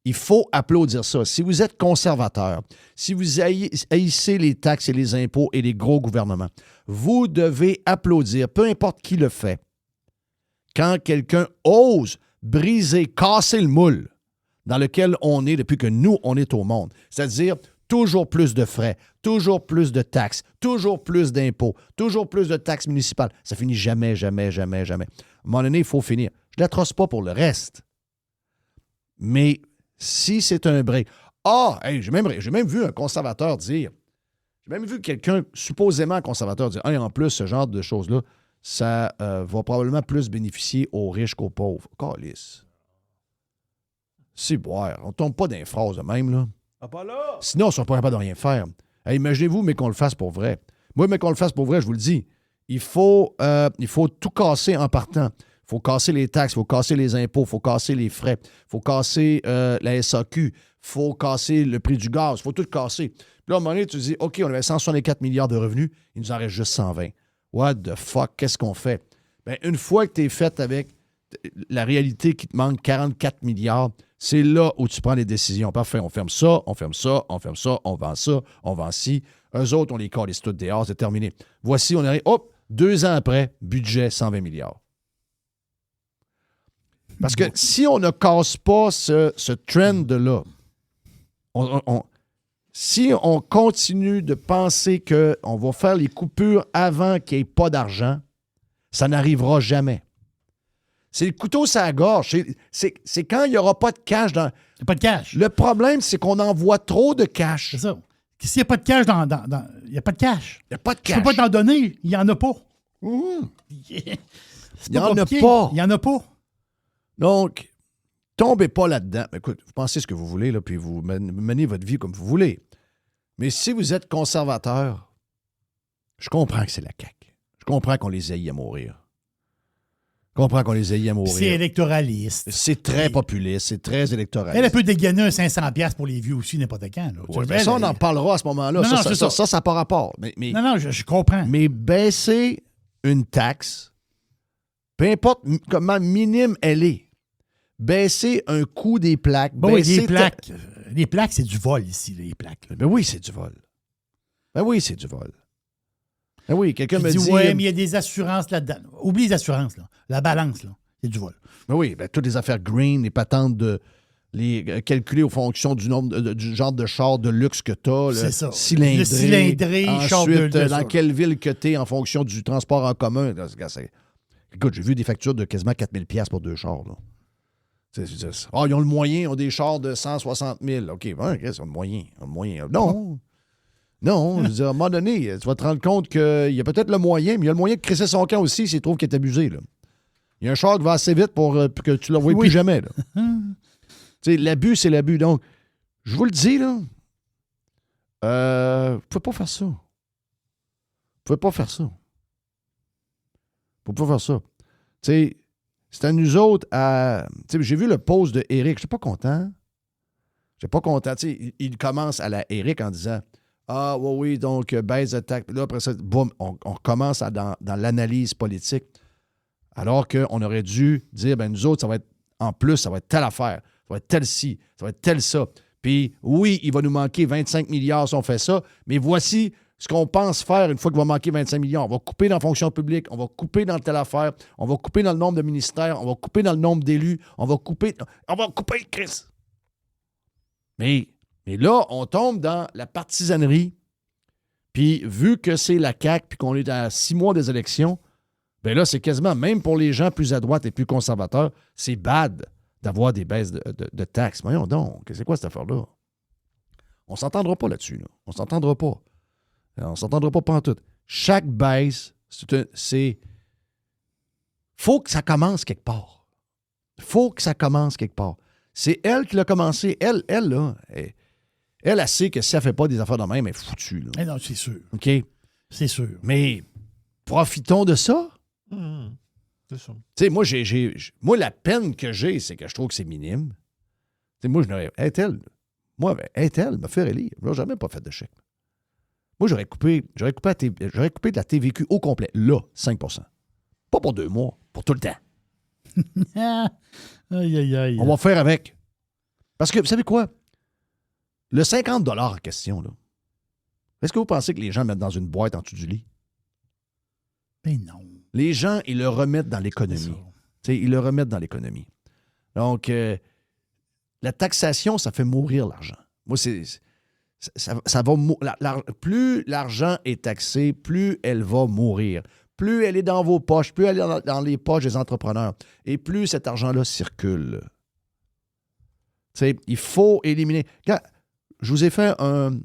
il faut applaudir ça. Si vous êtes conservateur, si vous haïssez les taxes et les impôts et les gros gouvernements, vous devez applaudir, peu importe qui le fait, quand quelqu'un ose briser, casser le moule dans lequel on est depuis que nous, on est au monde. C'est-à-dire toujours plus de frais, toujours plus de taxes, toujours plus d'impôts, toujours plus de taxes municipales. Ça finit jamais, jamais, jamais, jamais. À un moment donné, il faut finir. Je ne la trosse pas pour le reste. Mais si c'est un break... j'ai même vu un conservateur dire... J'ai même vu quelqu'un, supposément conservateur, dire « en plus, ce genre de choses-là, ça va probablement plus bénéficier aux riches qu'aux pauvres. » Calisse. C'est boire. On ne tombe pas dans les phrases de même, là. Sinon, on ne sera pas capable de rien faire. Imaginez-vous, mais qu'on le fasse pour vrai. Moi, mais qu'on le fasse pour vrai, je vous le dis, il faut tout casser en partant. Il faut casser les taxes, il faut casser les impôts, il faut casser les frais, il faut casser la SAQ, il faut casser le prix du gaz, il faut tout casser. Puis là, à un moment donné, tu te dis, OK, on avait 164 milliards de revenus, il nous en reste juste 120. What the fuck, qu'est-ce qu'on fait? Bien, une fois que tu es fait avec la réalité qui te manque 44 milliards, c'est là où tu prends les décisions. Parfait, on ferme ça, on ferme ça, on ferme ça, on vend ci. Eux autres, on les calisse tous dehors, c'est terminé. Voici, on arrive, 2 ans après, budget 120 milliards. Parce que si on ne casse pas ce trend-là, si on continue de penser qu'on va faire les coupures avant qu'il n'y ait pas d'argent, ça n'arrivera jamais. C'est le couteau sur la gorge. C'est quand il n'y aura pas de cash dans... Il n'y a pas de cash. Le problème, c'est qu'on envoie trop de cash. C'est ça. S'il n'y a pas de cash il n'y a pas de cash. Il n'y a pas de Je cash. ne peux pas t'en donner. Il n'y en a pas. Il C'est n'y en a compliqué. pas. Il n'y en a pas. Donc, tombez pas là-dedans. Écoute, vous pensez ce que vous voulez, là, puis vous menez votre vie comme vous voulez. Mais si vous êtes conservateur, je comprends que c'est la CAQ. Je comprends qu'on les haït à mourir. Je comprends qu'on les haït à mourir. C'est électoraliste. C'est très populiste, c'est très électoraliste. Elle peut dégainer un 500$ pour les vieux aussi, n'importe quand. Là. Ouais, mais ça, on en parlera à ce moment-là. Non, non, Ça n'a pas rapport. Mais, Non, je comprends. mais baisser une taxe, peu importe comment minime elle est, baisser un coût des plaques, Bon, oui, baisser les plaques, c'est du vol ici, les plaques. Là. Ben oui, c'est du vol. Ben oui, c'est du vol. Ben oui, quelqu'un me dit... Ouais, mais il y a des assurances là-dedans. Oublie les assurances, là. La balance, là. C'est du vol. Ben oui, ben toutes les affaires green, les patentes de... les calculer aux fonctions du nombre du genre de char de luxe que tu as. C'est ça. Cylindré. Le cylindré, char de Ensuite, luxe. dans quelle ville que tu es en fonction du transport en commun. Écoute, j'ai vu des factures de quasiment 4000 $ pour 2 chars. Là. Ils ont le moyen, ils ont des chars de 160 000. OK, ils ont le moyen. Non. Non, je veux dire, à un moment donné, tu vas te rendre compte qu'il y a peut-être le moyen, mais il y a le moyen de crisser son camp aussi s'il trouve qu'il est abusé. Là. Il y a un char qui va assez vite pour que tu ne le vois plus jamais. Là. L'abus, c'est l'abus. Donc, je vous le dis, là, vous ne pouvez pas faire ça. Vous ne pouvez pas faire ça. Vous ne pouvez pas faire ça. C'est à nous autres à... J'ai vu le post de Eric. Je n'étais pas content. Il commence à la Eric en disant « Ah, oui, donc, baisse de taxe. » Puis là, après ça, boum, on commence dans l'analyse politique. Alors qu'on aurait dû dire, nous autres, ça va être, en plus, ça va être telle affaire, ça va être tel ci, ça va être tel ça. Puis oui, il va nous manquer 25 milliards si on fait ça, mais voici ce qu'on pense faire une fois qu'il va manquer 25 milliards. On va couper dans la fonction publique, on va couper dans telle affaire, on va couper dans le nombre de ministères, on va couper dans le nombre d'élus, on va couper, Chris. Mais là, on tombe dans la partisanerie, puis vu que c'est la CAQ, puis qu'on est à 6 mois des élections, bien là, c'est quasiment, même pour les gens plus à droite et plus conservateurs, c'est bad d'avoir des baisses de taxes. Voyons donc, c'est quoi cette affaire-là? On ne s'entendra pas là-dessus. Là. On ne s'entendra pas. On ne s'entendra pas pantoute. Chaque baisse, c'est... faut que ça commence quelque part. Faut que ça commence quelque part. C'est elle qui l'a commencé. Elle, là, elle sait que si elle ne fait pas des affaires de même, elle est foutue. Là. Mais non, c'est sûr. OK? C'est sûr. Mais profitons de ça. C'est ça. Tu sais, moi, la peine que j'ai, c'est que je trouve que c'est minime. Tu sais, moi, je n'aurais... Est-elle m'a fait élire. Je n'aurais jamais pas fait de chèque. Moi, j'aurais coupé de la TVQ au complet. Là, 5 %. Pas pour 2 mois, pour tout le temps. Aïe, aïe, aïe. On va faire avec. Parce que, vous savez quoi? Le 50 $ en question, là, est-ce que vous pensez que les gens mettent dans une boîte en dessous du lit? Mais non. Les gens, ils le remettent dans l'économie. Ils le remettent dans l'économie. Donc, la taxation, ça fait mourir l'argent. Moi, ça va plus l'argent est taxé, plus elle va mourir. Plus elle est dans vos poches, plus elle est dans les poches des entrepreneurs. Et plus cet argent-là circule. Il faut éliminer. Quand je vous ai fait un...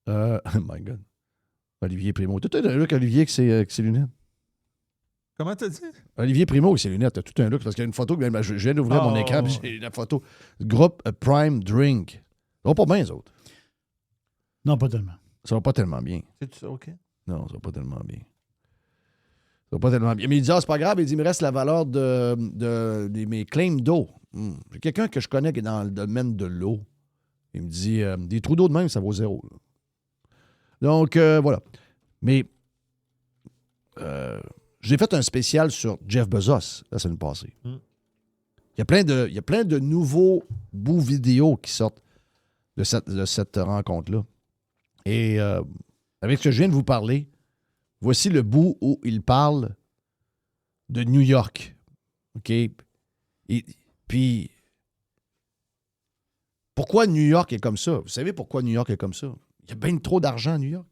oh my God. Olivier Primo. Tout un look, Olivier, avec ses lunettes. Comment t'as dit? Olivier Primo avec ses lunettes. T'as tout un look. Parce qu'il y a une photo. Je viens d'ouvrir mon écran. Puis j'ai la photo. Groupe Prime Drink. Ça va pas bien, les autres. Non, pas tellement. Ça va pas tellement bien. C'est ça, OK. Non, ça va pas tellement bien. Ça va pas tellement bien. Mais il dit, c'est pas grave. Il dit, il me reste la valeur de mes claims d'eau. J'ai quelqu'un que je connais qui est dans le domaine de l'eau. Il me dit, des trous d'eau de même, ça vaut 0. Là. Donc, voilà. Mais j'ai fait un spécial sur Jeff Bezos la semaine passée. Il y a plein de nouveaux bouts vidéo qui sortent de cette rencontre-là. Et avec ce que je viens de vous parler, voici le bout où il parle de New York. OK? Et puis, Pourquoi New York est comme ça? Vous savez pourquoi New York est comme ça? Il y a bien trop d'argent à New York.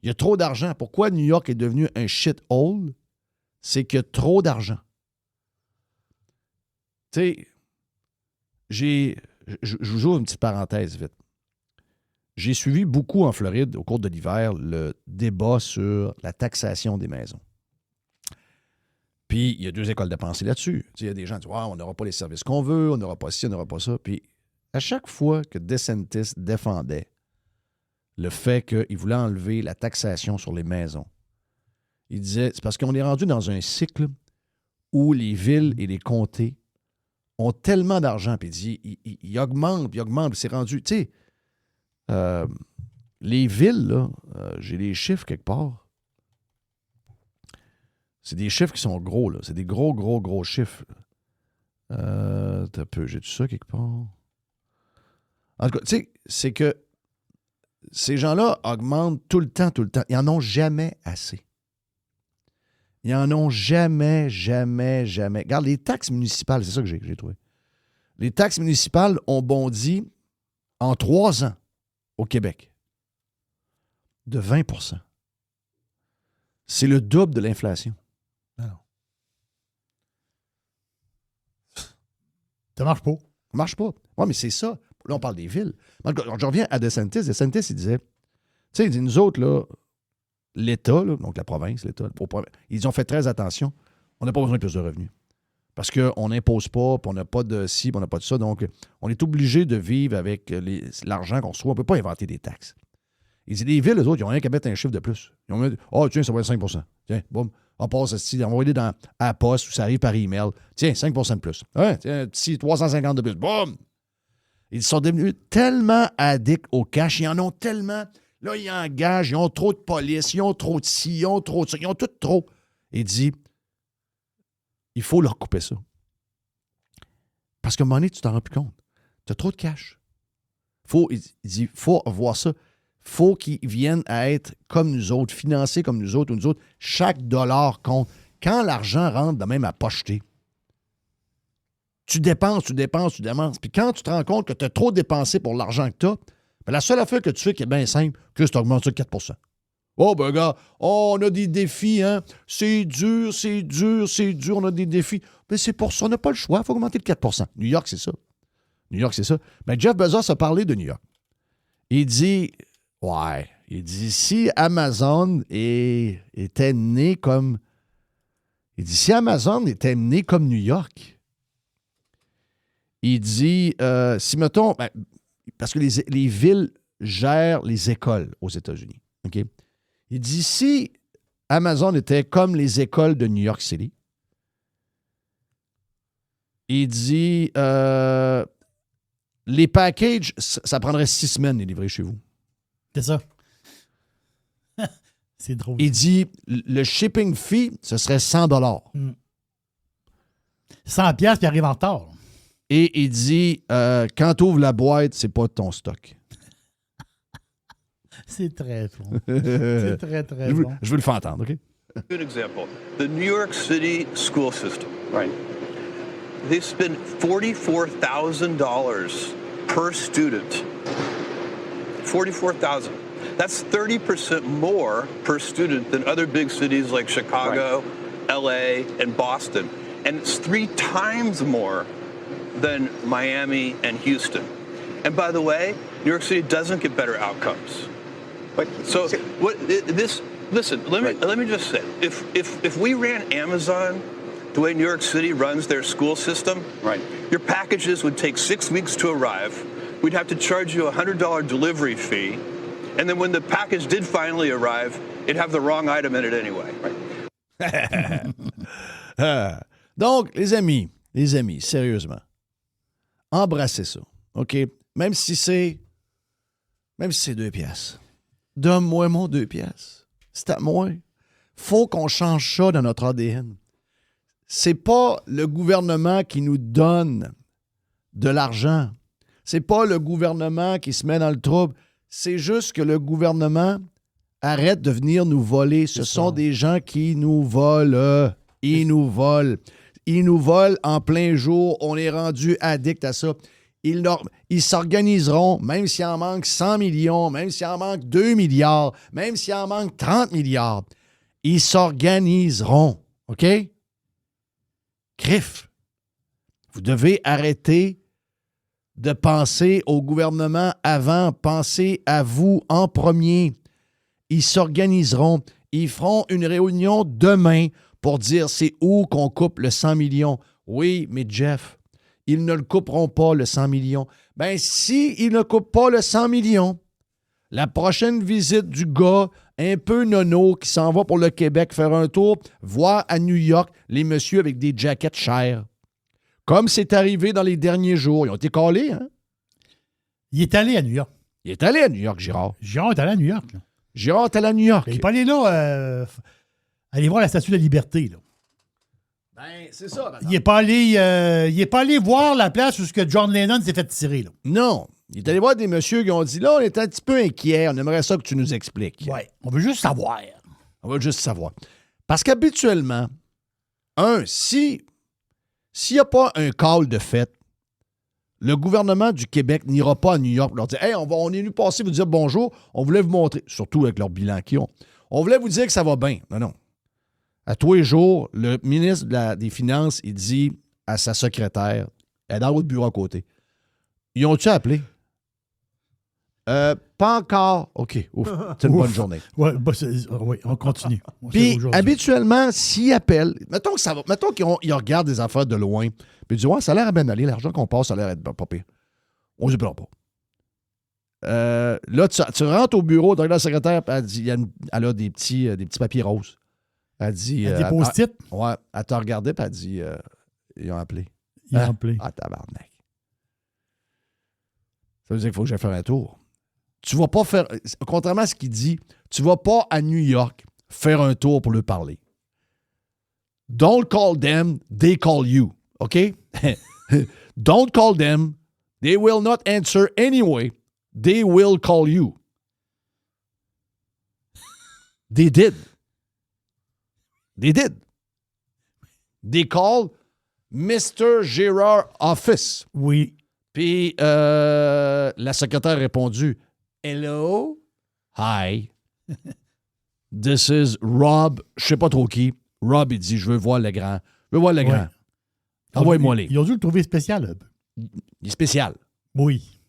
Il y a trop d'argent. Pourquoi New York est devenu un shithole? C'est qu'il y a trop d'argent. Tu sais, je vous ouvre une petite parenthèse vite. J'ai suivi beaucoup en Floride, au cours de l'hiver, le débat sur la taxation des maisons. Puis, il y a 2 écoles de pensée là-dessus. Il y a des gens qui disent on n'aura pas les services qu'on veut, on n'aura pas ci, on n'aura pas ça. Puis, à chaque fois que DeSantis défendait le fait qu'il voulait enlever la taxation sur les maisons, il disait c'est parce qu'on est rendu dans un cycle où les villes et les comtés ont tellement d'argent, puis il dit ils augmentent, puis ils augmentent, puis c'est rendu. Tu sais, les villes, là, j'ai les chiffres quelque part. C'est des chiffres qui sont gros, là. C'est des gros chiffres. T'as peu, j'ai tout ça quelque part. En tout cas, tu sais, c'est que ces gens-là augmentent tout le temps. Ils n'en ont jamais assez. Ils n'en ont jamais. Regarde, les taxes municipales, c'est ça que j'ai trouvé. Les taxes municipales ont bondi en 3 ans au Québec de 20 %. C'est le double de l'inflation. Ça marche pas. Ça marche pas. Oui, mais c'est ça. Là, on parle des villes. Je reviens à DeSantis. DeSantis, il disait, tu sais, il dit, nous autres, là, l'État, là, donc la province, l'État, ils ont fait très attention. On n'a pas besoin de plus de revenus. Parce qu'on n'impose pas, puis on n'a pas de ci, puis on n'a pas de ça. Donc, on est obligé de vivre avec l'argent qu'on reçoit. On ne peut pas inventer des taxes. Il dit, les villes, eux autres, ils n'ont rien qu'à mettre un chiffre de plus. Ils ont mis, tiens, ça va être 5 %. Tiens, boum. On passe ici, on va aller à la poste ou ça arrive par email. Tiens, 5 % de plus. Ouais, tiens, petit 350 de plus. Boum! Ils sont devenus tellement addicts au cash. Ils en ont tellement. Là, ils engagent. Ils ont trop de police. Ils ont trop de ci. Ils ont trop de ça. Ils ont tout trop. Il dit, il faut leur couper ça. Parce qu'à un moment donné, tu t'en rends plus compte. Tu as trop de cash. Il dit, faut voir ça. Faut qu'ils viennent à être comme nous autres, financés comme nous autres ou nous autres. Chaque dollar compte. Quand l'argent rentre de même à pocheter, tu dépenses. Puis quand tu te rends compte que tu as trop dépensé pour l'argent que tu as, ben la seule affaire que tu fais qui est bien simple, que tu augmentes ça de 4 %. Oh, ben gars, on a des défis, hein? C'est dur, on a des défis. Mais c'est pour ça, on n'a pas le choix, il faut augmenter de 4 %. New York, c'est ça. Mais Jeff Bezos a parlé de New York. Il dit, si Amazon était né comme... Il dit, si Amazon était né comme New York, il dit, si mettons, parce que les villes gèrent les écoles aux États-Unis, OK? Il dit, si Amazon était comme les écoles de New York City, il dit, les packages, ça prendrait 6 semaines les livrer chez vous. C'est ça. C'est drôle. Il dit, le shipping fee, ce serait 100 $. 100 piastres, puis il arrive en retard. Et il dit, quand tu ouvres la boîte, c'est pas de ton stock. C'est très bon. C'est très, très bon. Je veux le faire entendre, OK? Good example. The New York City school system. Right. They spend $44,000 per student. $44,000. That's 30% more per student than other big cities like Chicago, LA, and Boston. And it's 3 times more than Miami and Houston. And by the way, New York City doesn't get better outcomes. So listen, let me just say, if we ran Amazon the way New York City runs their school system, your packages would take 6 weeks to arrive. We'd have to charge you a $100 delivery fee. And then when the package did finally arrive, it'd have the wrong item in it anyway. Donc, les amis, sérieusement, embrassez ça, OK? Même si c'est 2 piastres. Donne-moi mon 2 piastres. C'est à moi. Faut qu'on change ça dans notre ADN. C'est pas le gouvernement qui nous donne de l'argent. C'est pas le gouvernement qui se met dans le trouble. C'est juste que le gouvernement arrête de venir nous voler. Ce sont des gens qui nous volent. Ils nous volent. Ils nous volent en plein jour. On est rendu addict à ça. Ils s'organiseront, même s'il en manque 100 millions, même s'il en manque 2 milliards, même s'il en manque 30 milliards. Ils s'organiseront. OK? Criff. Vous devez arrêter de penser au gouvernement avant. Pensez à vous en premier. Ils s'organiseront. Ils feront une réunion demain pour dire c'est où qu'on coupe le 100 millions. Oui, mais Jeff, ils ne le couperont pas, le 100 millions. Ben, si ils ne coupent pas le 100 millions, la prochaine visite du gars un peu nono qui s'en va pour le Québec faire un tour, voir à New York les messieurs avec des jackets chers. Comme c'est arrivé dans les derniers jours. Ils ont été collés, hein? Il est allé à New York. Il est allé à New York, Girard. Girard est allé à New York. Là. Girard est allé à New York. Il n'est pas allé là, aller voir la Statue de la Liberté. Là. Ben, c'est ça. Il n'est pas allé voir la place où John Lennon s'est fait tirer. Là. Non. Il est allé voir des messieurs qui ont dit, là, on est un petit peu inquiets, on aimerait ça que tu nous expliques. Oui, on veut juste savoir. On veut juste savoir. Parce qu'habituellement, s'il n'y a pas un call de fête, le gouvernement du Québec n'ira pas à New York pour leur dire « Hey, on est venu passer vous dire bonjour, on voulait vous montrer, surtout avec leur bilan qu'ils ont, on voulait vous dire que ça va bien. » Non. À tous les jours, le ministre des Finances, il dit à sa secrétaire, elle est dans votre bureau à côté, « Ils ont-tu appelé? » Pas encore. OK. Ouf. C'est une bonne journée. Oui, on continue. Puis, habituellement, s'ils appellent, mettons qu'ils regardent des affaires de loin, puis ils disent, ouais, ça a l'air à bien aller, l'argent qu'on passe, ça a l'air d'être pas pire. On ne se plaint pas. Là, tu rentres au bureau, tu regardes la secrétaire, puis elle dit, elle a des petits papiers roses. Elle dit. Des post-it? Ouais. Elle t'a regardé, puis elle dit, ils ont appelé. Ils ont appelé. Ah, tabarnak. Ça veut dire qu'il faut que j'aille faire un tour. Tu vas pas faire, contrairement à ce qu'il dit, tu vas pas à New York faire un tour pour lui parler. Don't call them, they call you. OK? Don't call them, they will not answer anyway. They will call you. They did. They did. They call Mr. Girard office. Oui. Puis la secrétaire a répondu, Hello? Hi. This is Rob. Je sais pas trop qui. Rob, il dit, je veux voir le grand. Je veux voir le grand. Envoie-moi les. Ils ont dû le trouver spécial. Il est spécial. Oui.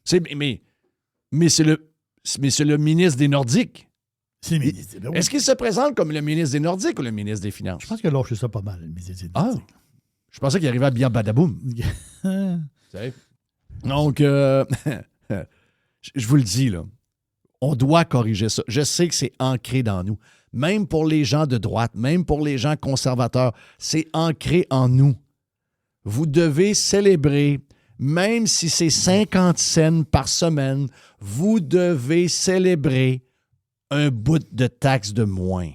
Mais c'est le ministre des Nordiques. C'est le ministre. Ben oui. Est-ce qu'il se présente comme le ministre des Nordiques ou le ministre des Finances? Je pense qu'il a lâché ça pas mal, le ministre des Nordiques. Je pensais qu'il arrivait à bien badaboum. Donc, je vous le dis, là. On doit corriger ça. Je sais que c'est ancré dans nous. Même pour les gens de droite, même pour les gens conservateurs, c'est ancré en nous. Vous devez célébrer, même si c'est 50 cents par semaine, vous devez célébrer un bout de taxe de moins.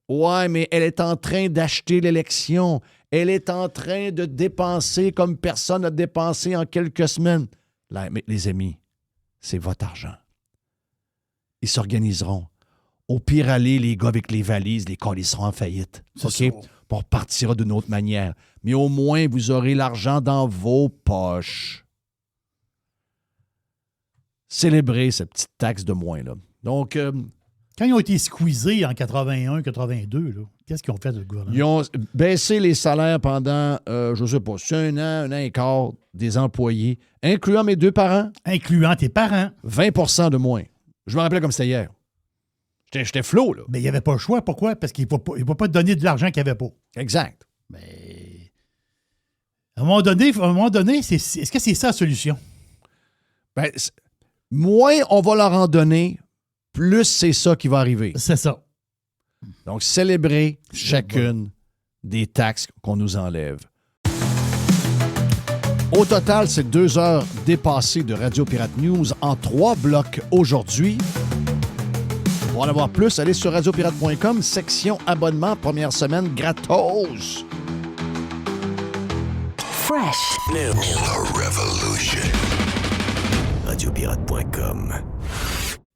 Ouais, mais elle est en train d'acheter l'élection. Elle est en train de dépenser comme personne n'a dépensé en quelques semaines. Là, mais les amis, c'est votre argent. Ils s'organiseront. Au pire aller, les gars avec les valises, les colisseront en faillite. OK? On repartira d'une autre manière. Mais au moins, vous aurez l'argent dans vos poches. Célébrez cette petite taxe de moins, là. Donc, quand ils ont été squeezés en 81, 82, qu'est-ce qu'ils ont fait, le gouvernement? Ils ont baissé les salaires pendant, je ne sais pas, c'est un an et quart des employés, incluant mes 2 parents. Incluant tes parents. 20 de moins. Je me rappelais comme c'était hier. J'étais flot, là. Mais il n'y avait pas le choix. Pourquoi? Parce qu'il ne va pas te donner de l'argent qu'il n'y avait pas. Exact. Mais à un moment donné, est-ce que c'est ça la solution? Ben, moins on va leur en donner, plus c'est ça qui va arriver. C'est ça. Donc, célébrer chacune des taxes qu'on nous enlève. Au total, c'est 2 heures dépassées de Radio Pirate News en 3 blocs aujourd'hui. Pour en avoir plus, allez sur radiopirate.com, section abonnement, première semaine gratos. Fresh. New. The Revolution. Radiopirate.com.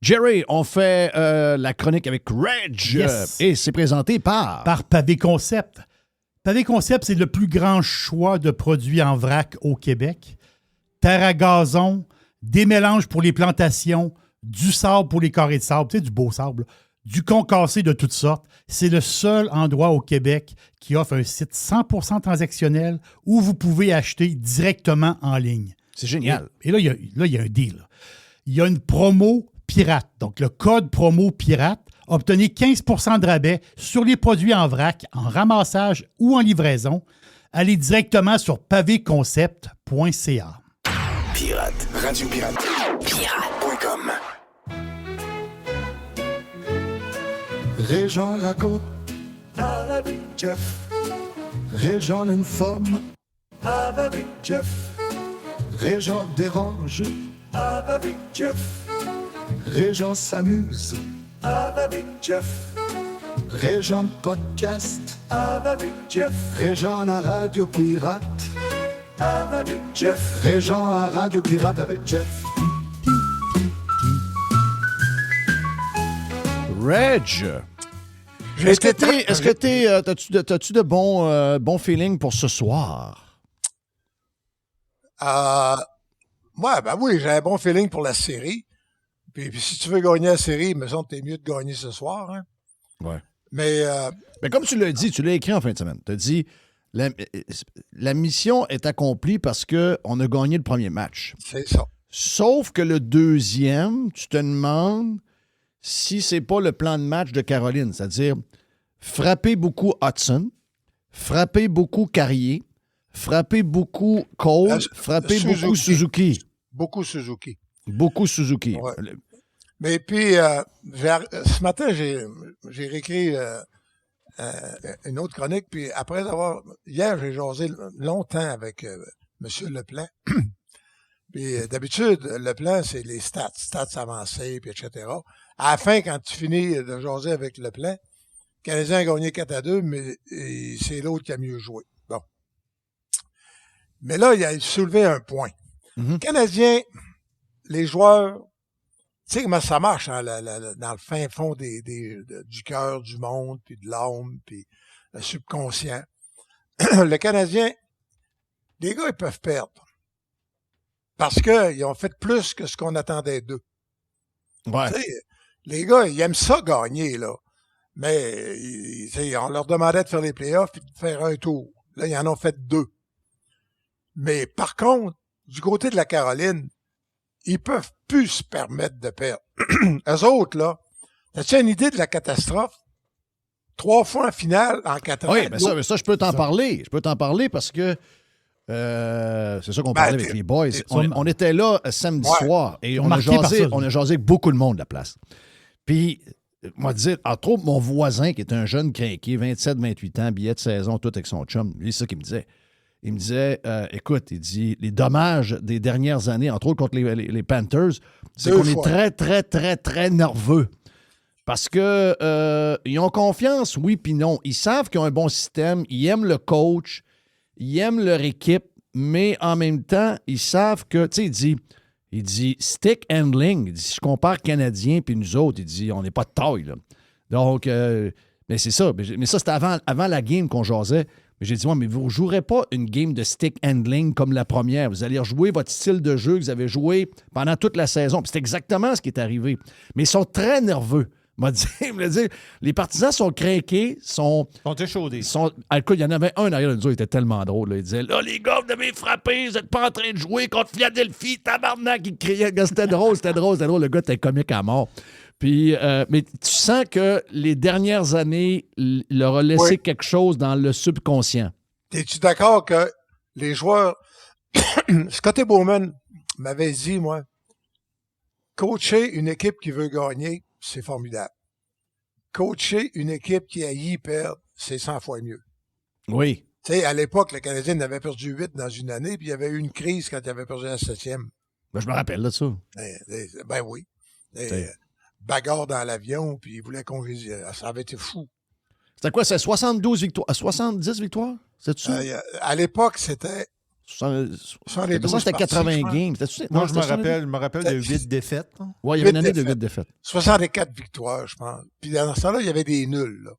Jerry, on fait la chronique avec Reg. Yes. Et c'est présenté par... Par Pavé Concept. Pavé Concept, c'est le plus grand choix de produits en vrac au Québec. Terre à gazon, des mélanges pour les plantations, du sable pour les carrés de sable, tu sais, du beau sable, du concassé de toutes sortes. C'est le seul endroit au Québec qui offre un site 100% transactionnel où vous pouvez acheter directement en ligne. C'est génial. Et là, il y a un deal. Il y a une promo pirate. Donc, le code promo pirate, obtenez 15% de rabais sur les produits en vrac, en ramassage ou en livraison. Allez directement sur pavéconcept.ca. Pirate. Radio Pirate. Pirate.com. Régent Laco, avec Jeff. Régent l'informe, avec Jeff. Régent dérange, avec Jeff. Régent s'amuse, avec Jeff. Régent podcast, avec Jeff. Régent à Radio Pirate, avec Jeff. Régent à Radio Pirate avec Jeff. Reg, est-ce que t'as-tu de bons feelings pour ce soir? Ouais, ben oui, j'ai un bon feeling pour la série. Puis si tu veux gagner la série, il me semble que t'es mieux de gagner ce soir. Hein? Ouais. Mais comme tu l'as dit, tu l'as écrit en fin de semaine. Tu as dit la mission est accomplie parce qu'on a gagné le premier match. C'est ça. Sauf que le deuxième, tu te demandes si c'est pas le plan de match de Caroline, c'est-à-dire frapper beaucoup Hudson, frapper beaucoup Carrier, frapper beaucoup Cole, frapper beaucoup Suzuki. Beaucoup Suzuki. Beaucoup Suzuki. Ouais. Mais puis, ce matin, j'ai réécrit une autre chronique, puis après hier, j'ai jasé longtemps avec M. Leplan. Puis d'habitude, Leplan, c'est les stats avancées, puis etc. À la fin, quand tu finis de jaser avec Leplan, le Canadien a gagné 4-2, mais c'est l'autre qui a mieux joué. Bon. Mais là, il a soulevé un point. Mm-hmm. Canadien, les joueurs, tu sais comment ça marche hein, dans le fin fond du cœur du monde, puis de l'âme, puis le subconscient. Le Canadien, les gars, ils peuvent perdre. Parce qu'ils ont fait plus que ce qu'on attendait d'eux. Ouais. Les gars, ils aiment ça gagner, là. Mais on leur demandait de faire les playoffs et de faire un tour. Là, ils en ont fait 2. Mais par contre, du côté de la Caroline, ils peuvent plus se permettre de perdre. Eux autres, là, as-tu une idée de la catastrophe? 3 fois en finale en 4 ans. Oui, mais ça, je peux t'en parler. Je peux t'en parler parce que c'est ça qu'on parlait avec les boys. On était là samedi soir et on a jasé avec beaucoup de monde de la place. Puis, moi, dire, entre autres, mon voisin qui est un jeune crinqué, 27-28 ans, billet de saison, tout avec son chum, lui, c'est ça qu'il me disait. Il me disait, écoute, il dit, les dommages des dernières années, entre autres contre les Panthers, c'est qu'on est très, très, très, très nerveux. Parce que ils ont confiance, oui, puis non. Ils savent qu'ils ont un bon système, ils aiment le coach, ils aiment leur équipe, mais en même temps, ils savent que, tu sais, il dit stick handling. Il dit, si je compare Canadiens puis nous autres, il dit, on n'est pas de taille, là. Donc, mais c'est ça. Mais ça, c'était avant la game qu'on jasait. Mais j'ai dit, ouais, mais vous ne jouerez pas une game de stick handling comme la première. Vous allez rejouer votre style de jeu que vous avez joué pendant toute la saison. Puis c'est exactement ce qui est arrivé. Mais ils sont très nerveux. Il m'a dit, les partisans sont craqués, sont échaudés. Il y en avait un derrière nous, il était tellement drôle. Là. Il disait, là, les gars, vous devez frapper, vous n'êtes pas en train de jouer contre Philadelphie, tabarnak, il criait. C'était drôle. Le gars était comique à mort. Puis, mais tu sens que les dernières années leur a laissé quelque chose dans le subconscient. Es-tu d'accord que les joueurs... Scotty Bowman m'avait dit, moi, coacher une équipe qui veut gagner, c'est formidable. Coacher une équipe qui haït perdre, c'est 100 fois mieux. Oui. Tu sais, à l'époque, le Canadien avait perdu 8 dans une année, puis il y avait eu une crise quand il avait perdu la 7e. Ben, je me rappelle de ça. Ben oui. Bagarre dans l'avion, puis il voulait congédier. Ça avait été fou. C'était quoi, c'est 72 victoires? 70 victoires? C'est ça? À l'époque, c'était... 72 c'était 80 games. Moi, je me rappelle de 8 défaites. Oui, il y avait une année de 8 défaites. 64 victoires, je pense. Puis dans ce temps-là, il y avait des nuls. Là.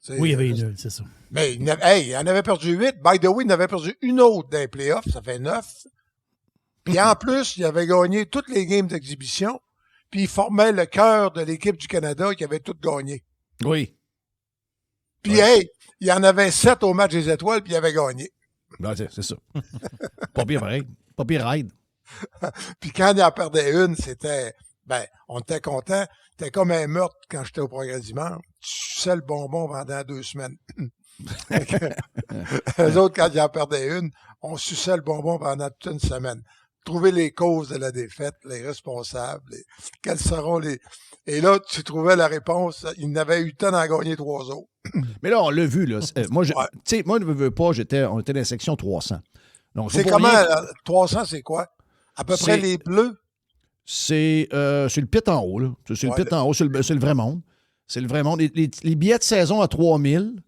Oui, il y avait une, c'est ça. Mais il en avait perdu 8. By the way, il en avait perdu une autre dans les playoffs. Ça fait 9. Puis en plus, il avait gagné toutes les games d'exhibition. Puis il formait le cœur de l'équipe du Canada qui avait toutes gagné. Oui. Puis il y en avait 7 au match des étoiles, puis il avait gagné. Ben, c'est ça. Pas pire pareil. Pas pire ride. Puis quand il en perdait une, c'était... Ben, on était contents. C'était comme un meurtre quand j'étais au Progrès Dimanche. Tu suçais le bonbon pendant 2 semaines. Les autres, quand ils en perdaient une, on suçait le bonbon pendant toute une semaine. Trouver les causes de la défaite, les responsables, quels seront les... Et là, tu trouvais la réponse. Il n'avait eu le temps d'en gagner 3 autres. Mais là, on l'a vu. Là. Moi, tu sais, moi, je ne veux pas, on était dans la section 300. Donc, c'est comment, 300, c'est quoi? À peu près les bleus? C'est le pit en haut. Là. C'est le pit en haut, c'est le vrai monde. C'est le vrai monde. Les billets de saison à 3000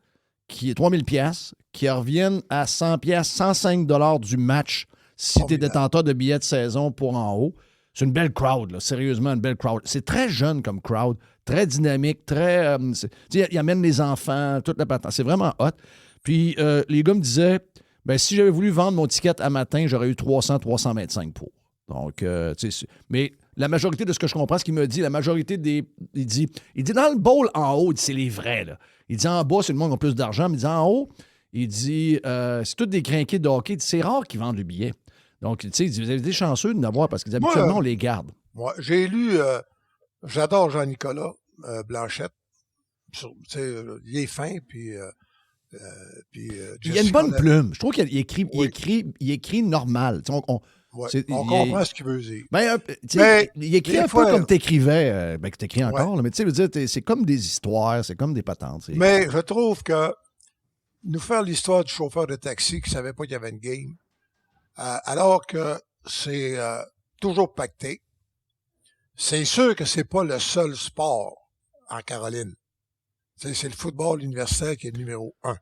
piastres, qui reviennent à 100 piastres, 105 $ du match si tu es détenteur de billets de saison pour en haut. C'est une belle crowd, là. Sérieusement, une belle crowd. C'est très jeune comme crowd, très dynamique, très... il amène les enfants, toute la patente. C'est vraiment hot. Puis les gars me disaient, ben, si j'avais voulu vendre mon ticket à matin, j'aurais eu 300-325 pour. Donc, mais la majorité de ce que je comprends, ce qu'il me dit, la majorité des... Il dit dans le bowl en haut, c'est les vrais, là. Il dit en bas, c'est le monde qui a plus d'argent, mais il dit en haut, il dit, c'est tous des crinqués de hockey. C'est rare qu'ils vendent le billet. Donc, tu sais, vous avez été chanceux de l'avoir parce qu'habituellement, on les garde. Moi, j'ai lu, j'adore Jean-Nicolas Blanchette. Il est fin, puis il a une bonne plume. Je trouve qu'il écrit normal. On comprend ce qu'il veut dire. Il écrit un peu comme t'écrivais, que t'écris encore, là, mais tu sais, c'est comme des histoires, c'est comme des patentes. Mais je trouve que nous faire l'histoire du chauffeur de taxi qui ne savait pas qu'il y avait une game, alors que c'est toujours pacté, c'est sûr que c'est pas le seul sport en Caroline. C'est le football universitaire qui est le numéro 1.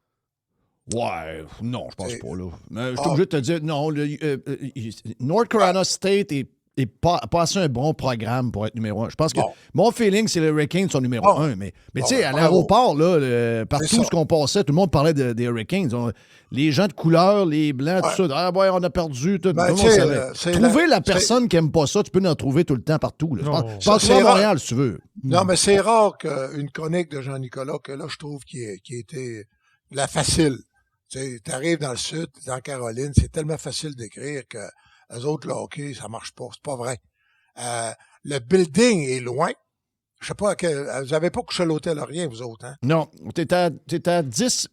Ouais, non, je pense pas, là. Mais je suis obligé de te dire, non, North Carolina State est pas assez un bon programme pour être numéro 1. Je pense que mon feeling, c'est les Hurricanes sont numéro 1. Mais tu sais, à l'aéroport, là, partout où on passait, tout le monde parlait des Hurricanes. Les gens de couleur, les blancs, tout ça. Ah, ouais, on a perdu. Tout le monde savait. Trouver la personne qui n'aime pas ça, tu peux en trouver tout le temps partout. Là. Je pense que à Montréal, si tu veux. Non, mais c'est rare qu'une chronique de Jean-Nicolas, que là, je trouve qui était la facile. Tu arrives dans le sud, tu es en Caroline, c'est tellement facile d'écrire que les autres, le hockey, ça marche pas. C'est pas vrai. Le building est loin. Je sais pas, vous n'avez pas couché à l'hôtel rien, vous autres, hein? Non, t'es à 10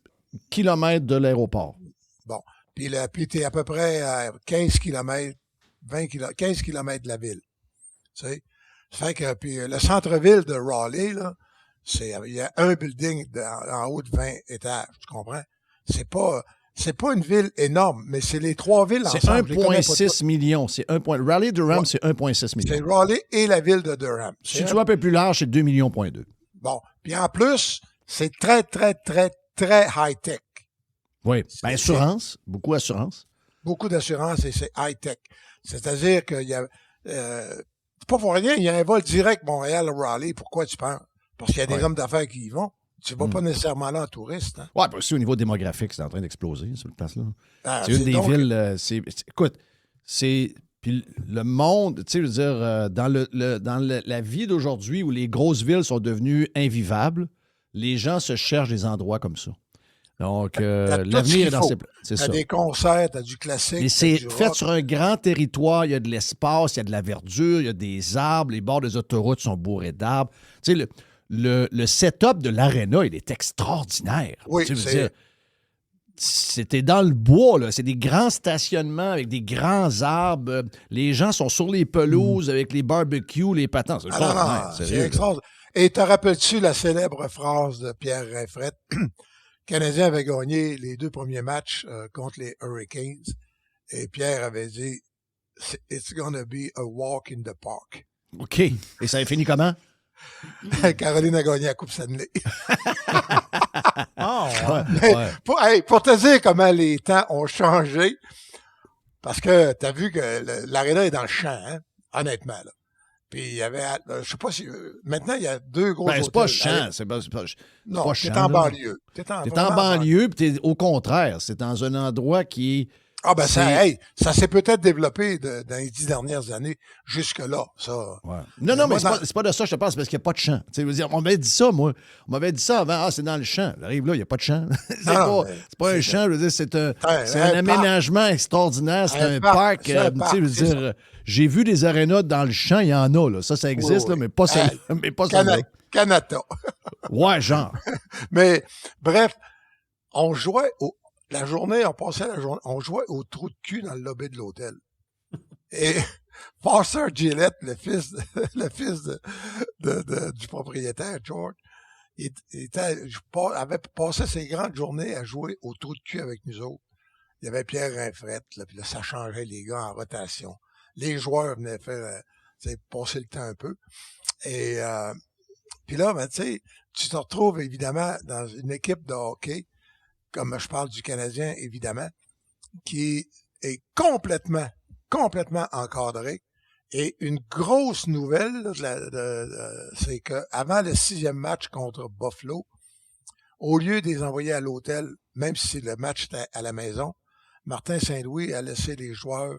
km de l'aéroport. Bon. Puis t'es à peu près à 15 km, 15 km de la ville. Tu sais? Ça fait que, puis le centre-ville de Raleigh, là, il y a un building en haut de 20 étages, tu comprends? C'est pas une ville énorme, mais c'est les 3 villes ensemble. C'est 1,6 million. Raleigh-Durham, c'est 1,6 million. C'est Raleigh et la ville de Durham. Si tu vas un peu plus large, c'est 2,2 millions. Bon. Puis en plus, c'est très, très, très, très high-tech. Oui. Ben, assurance. Beaucoup d'assurance. Beaucoup d'assurance et c'est high-tech. C'est-à-dire qu'il y a... c'est pas pour rien, il y a un vol direct Montréal-Raleigh. Pourquoi tu penses? Parce qu'il y a des hommes d'affaires qui y vont. Tu ne vas pas nécessairement là en touriste. Hein? Oui, aussi au niveau démographique, c'est en train d'exploser, cette place-là. C'est une des villes... écoute, c'est... Puis le monde, tu sais, je veux dire, dans la vie d'aujourd'hui où les grosses villes sont devenues invivables, les gens se cherchent des endroits comme ça. Donc, l'avenir est dans ces places. C'est ça. T'as des concerts, t'as du classique. Et c'est fait sur un grand territoire. Il y a de l'espace, il y a de la verdure, il y a des arbres. Les bords des autoroutes sont bourrés d'arbres. Tu sais, le setup de l'aréna, il est extraordinaire. Oui, tu veux dire, c'était dans le bois, là. C'est des grands stationnements avec des grands arbres. Les gens sont sur les pelouses avec les barbecues, les patins. C'est extraordinaire. C'est extraordinaire. Et te rappelles-tu la célèbre phrase de Pierre Rinfrette? Le Canadien avait gagné les 2 premiers matchs contre les Hurricanes. Et Pierre avait dit « It's gonna be a walk in the park ». OK. Et ça a fini comment? Caroline a gagné la Coupe Stanley. Pour te dire comment les temps ont changé, parce que tu as vu que l'aréna est dans le champ, hein? Honnêtement. Là. Puis il y avait, je sais pas si, maintenant il y a 2 gros hôtels. C'est pas chiant. Non, pas t'es chiant, en là. banlieue. T'es en banlieue, puis t'es au contraire. C'est dans un endroit qui est... Ah ben ça s'est peut-être développé dans les 10 dernières années jusque-là, ça. Ouais. Non, mais c'est pas de ça que je te parle, c'est parce qu'il n'y a pas de champ. Tu sais, on m'avait dit ça, moi. On m'avait dit ça avant. Ah, c'est dans le champ. J'arrive là, il n'y a pas de champ. c'est pas un champ, je veux dire, c'est un aménagement extraordinaire. C'est un parc. Tu sais, je veux dire, j'ai vu des arénas dans le champ, il y en a, là. Ça existe, là, mais pas ça. Mais pas ça. Canada. Ouais, genre. Mais bref, on jouait la journée, on jouait au trou de cul dans le lobby de l'hôtel. Et Foster Gillette, le fils du propriétaire, George, avait passé ses grandes journées à jouer au trou de cul avec nous autres. Il y avait Pierre Rinfrette, puis là, ça changeait les gars en rotation. Les joueurs venaient faire, passer le temps un peu. Et puis là, ben, tu te retrouves évidemment dans une équipe de hockey, comme je parle du Canadien, évidemment, qui est complètement encadré. Et une grosse nouvelle, c'est qu'avant le 6e match contre Buffalo, au lieu de les envoyer à l'hôtel, même si le match était à la maison, Martin Saint-Louis a laissé les joueurs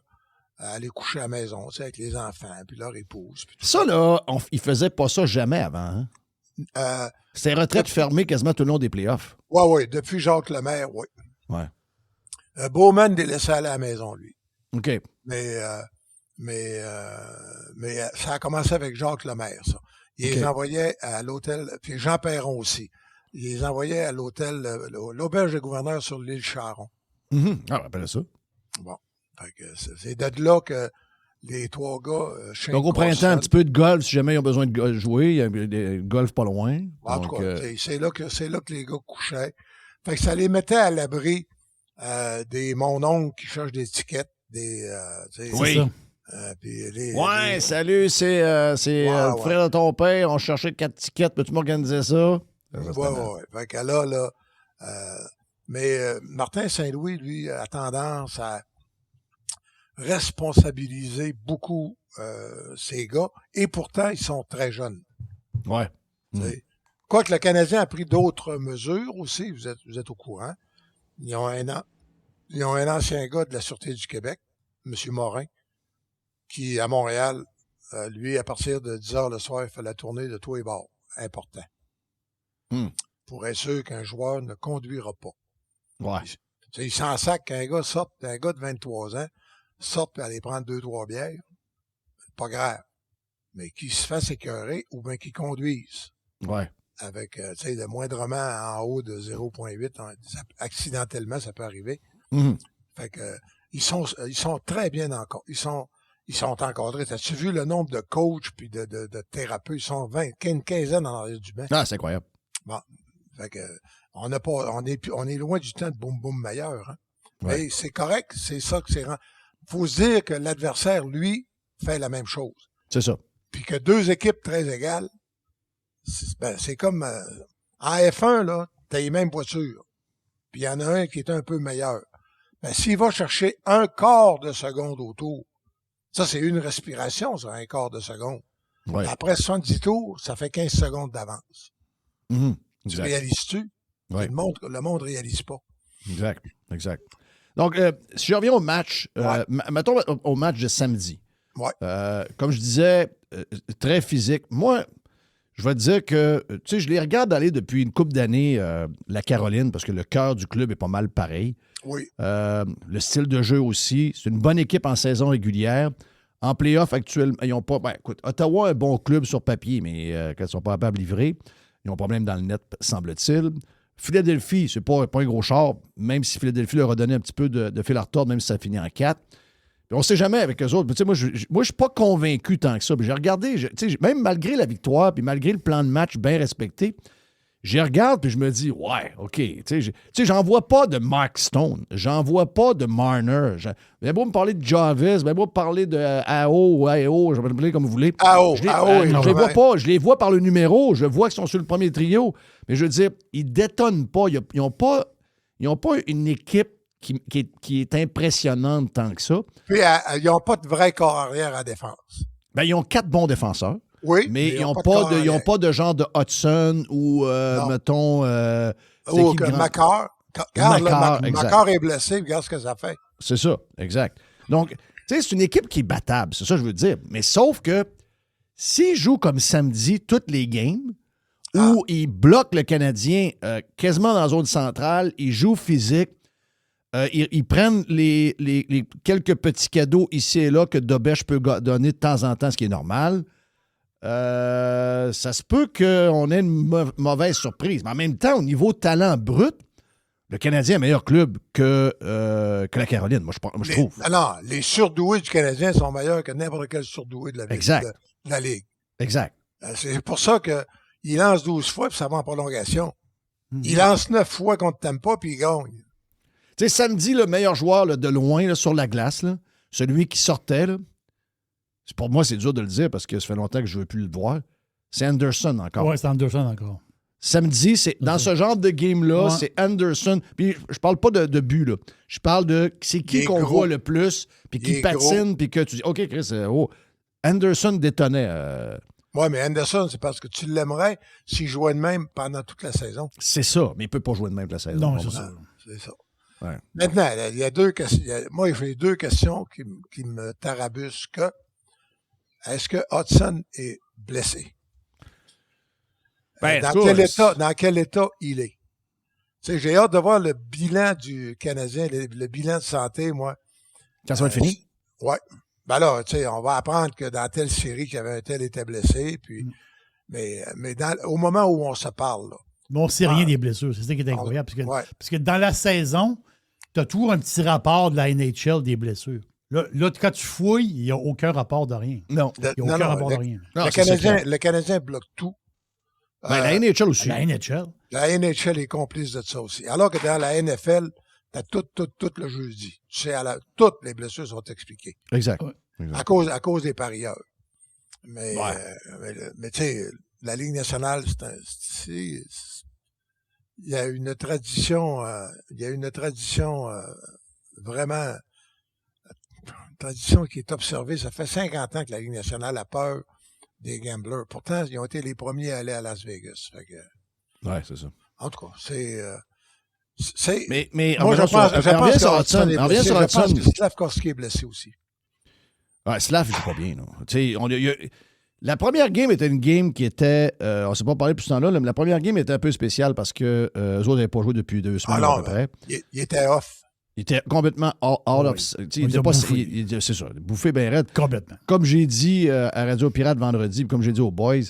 aller coucher à la maison, avec les enfants, puis leur épouse. Puis ça, là, il faisait pas ça jamais avant, hein? C'est retraite fermée quasiment tout le long des playoffs. Oui, depuis Jacques Lemaire, oui. Ouais. Bowman les laissait aller à la maison, lui. OK. Mais ça a commencé avec Jacques Lemaire, ça. Il les envoyait à l'hôtel, puis Jean Perron aussi. Il les envoyait à l'hôtel, l'auberge de gouverneur sur l'île Charon. Mm-hmm. Ah, rappelle ça. Bon. Fait que c'est de là que les 3 gars... Donc, au printemps, un petit peu de golf, si jamais ils ont besoin de jouer. Il y a des golf pas loin. En tout cas, c'est là que les gars couchaient. Fait que ça les mettait à l'abri des mon oncle qui cherche des tickets. Oui. Salut, c'est le frère de ton père. On cherchait 4 tickets. Peux-tu m'organiser ça? Oui. Fait que là, mais Martin Saint-Louis, lui, a tendance à responsabiliser beaucoup ces gars. Et pourtant, ils sont très jeunes. Ouais. Quoique le Canadien a pris d'autres mesures aussi, vous êtes au courant. Ils ont un ancien gars de la Sûreté du Québec, M. Morin, qui, à Montréal, lui, à partir de 10 heures le soir, il fait la tournée de tous les bars. Important. Pour être sûr qu'un joueur ne conduira pas. Ouais. Il s'en sac qu'un gars sorte, un gars de 23 ans, sorte et aller prendre 2-3 bières. C'est pas grave. Mais qu'il se fasse écœurer ou bien qu'il conduise. Ouais. Avec, le moindrement en haut de 0,8, accidentellement, ça peut arriver. Mm-hmm. Fait que, ils sont très bien encore. Ils sont encadrés. As-tu vu le nombre de coachs puis de thérapeutes? Ils sont une quinzaine dans l'arrière du banc. Ah, c'est incroyable. Bon. Fait que, on est loin du temps de boum boum meilleur, hein. Ouais. Mais c'est correct. C'est ça que c'est. Faut se dire que l'adversaire, lui, fait la même chose. C'est ça. Puis que 2 équipes très égales, c'est comme en F1, là, t'as les mêmes voitures. Puis il y en a un qui est un peu meilleur. S'il va chercher 1/4 de seconde au tour, ça, c'est une respiration, ça, 1/4 de seconde. Ouais. Après 70 tours, ça fait 15 secondes d'avance. Mm-hmm. Tu réalises-tu? Ouais. Le monde ne réalise pas. Exact. Donc, si je reviens au match, mettons au match de samedi. Ouais. Comme je disais, très physique. Moi, je vais te dire que, tu sais, je les regarde aller depuis une couple d'années, la Caroline, parce que le cœur du club est pas mal pareil. Oui. Le style de jeu aussi. C'est une bonne équipe en saison régulière. En play-off, actuellement, ils n'ont pas... écoute, Ottawa est un bon club sur papier, mais quand ils ne sont pas capables de livrer, ils ont un problème dans le net, semble-t-il. Philadelphie, c'est pas un gros char, même si Philadelphie leur a donné un petit peu de fil à retordre, même si ça finit en 4. Puis on ne sait jamais avec eux autres. Moi, je ne suis pas convaincu tant que ça. Puis j'ai regardé, même malgré la victoire, puis malgré le plan de match bien respecté, j'y regarde, puis je me dis, ouais, OK. J'en vois pas de Mark Stone. J'en vois pas de Marner. Bien beau me parler de Jarvis, bien beau me parler de AO ou AO, je vais l'appeler comme vous voulez. Je les vois par le numéro. Je vois qu'ils sont sur le premier trio. Mais je veux dire, ils détonnent pas. Ils n'ont pas une équipe qui est impressionnante tant que ça. Puis, ils n'ont pas de vrai corps arrière à défense. Ben, ils ont 4 bons défenseurs. Oui, mais ils n'ont pas de genre de Hudson ou, mettons... Makar. Makar est blessé, regarde ce que ça fait. C'est ça, exact. Donc, tu sais, c'est une équipe qui est battable, c'est ça que je veux dire. Mais sauf que s'ils jouent comme samedi toutes les games, où ils bloquent le Canadien quasiment dans la zone centrale, ils jouent physique, ils prennent les quelques petits cadeaux ici et là que Dobèche peut donner de temps en temps, ce qui est normal, ça se peut qu'on ait une mauvaise surprise. Mais en même temps, au niveau talent brut, le Canadien est un meilleur club que la Caroline, moi je trouve. Non, les surdoués du Canadien sont meilleurs que n'importe quel surdoué de la Ligue. Exact. C'est pour ça qu'il lance 12 fois puis ça va en prolongation. Il lance 9 fois contre Tampa puis il gagne. Tu sais, samedi, le meilleur joueur là, de loin là, sur la glace, là, celui qui sortait, là, pour moi, c'est dur de le dire parce que ça fait longtemps que je ne veux plus le voir. C'est Anderson encore. Oui, c'est Anderson encore. Samedi, c'est dans ce genre de game-là, c'est Anderson. Puis je parle pas de but, là. Je parle de c'est qui qu'on voit le plus, puis qui patine, puis que tu dis, OK, Chris, Anderson détonnait. Oui, mais Anderson, c'est parce que tu l'aimerais s'il jouait de même pendant toute la saison. C'est ça, mais il ne peut pas jouer de même la saison. Non, c'est ça. C'est ça. Ouais. Maintenant, il y a 2 questions. Moi, j'ai 2 questions qui me tarabusquent. Est-ce que Hudson est blessé? Ben, dans quel état il est? Tu sais, j'ai hâte de voir le bilan du Canadien, le bilan de santé, moi. Quand ça va être fini? Oui. Ben là, tu sais, on va apprendre que dans telle série qu'il y avait un tel était blessé, puis mais au moment où on se parle, là. Mais on ne sait rien des blessures. C'est ça qui est incroyable. Parce que dans la saison, tu as toujours un petit rapport de la NHL des blessures. Là, quand tu fouilles, il n'y a aucun rapport de rien. Non. Il n'y a aucun rapport de rien. Non, le Canadien bloque tout. La NHL aussi. La NHL. La NHL est complice de ça aussi. Alors que dans la NFL, tu as tout le jeudi. Tu sais, toutes les blessures sont expliquées. Exact. Ouais. À cause des parieurs. Mais tu sais, la Ligue nationale, il y a une tradition, vraiment, une tradition qui est observée. Ça fait 50 ans que la Ligue nationale a peur des gamblers. Pourtant, ils ont été les premiers à aller à Las Vegas. Oui, c'est ça. En tout cas, Mais moi, je pense que Hudson est blessé. Je pense que Slavkovski est blessé aussi. Ouais, Slav, il joue pas bien. La première game était une game qui était... on ne s'est pas parlé depuis ce temps-là, mais la première game était un peu spéciale parce que eux autres n'avaient pas joué depuis 2 semaines à peu près. Il était off. Il était complètement out of... C'est ça, bouffé bien raide. Complètement. Comme j'ai dit à Radio Pirate vendredi, comme j'ai dit aux boys,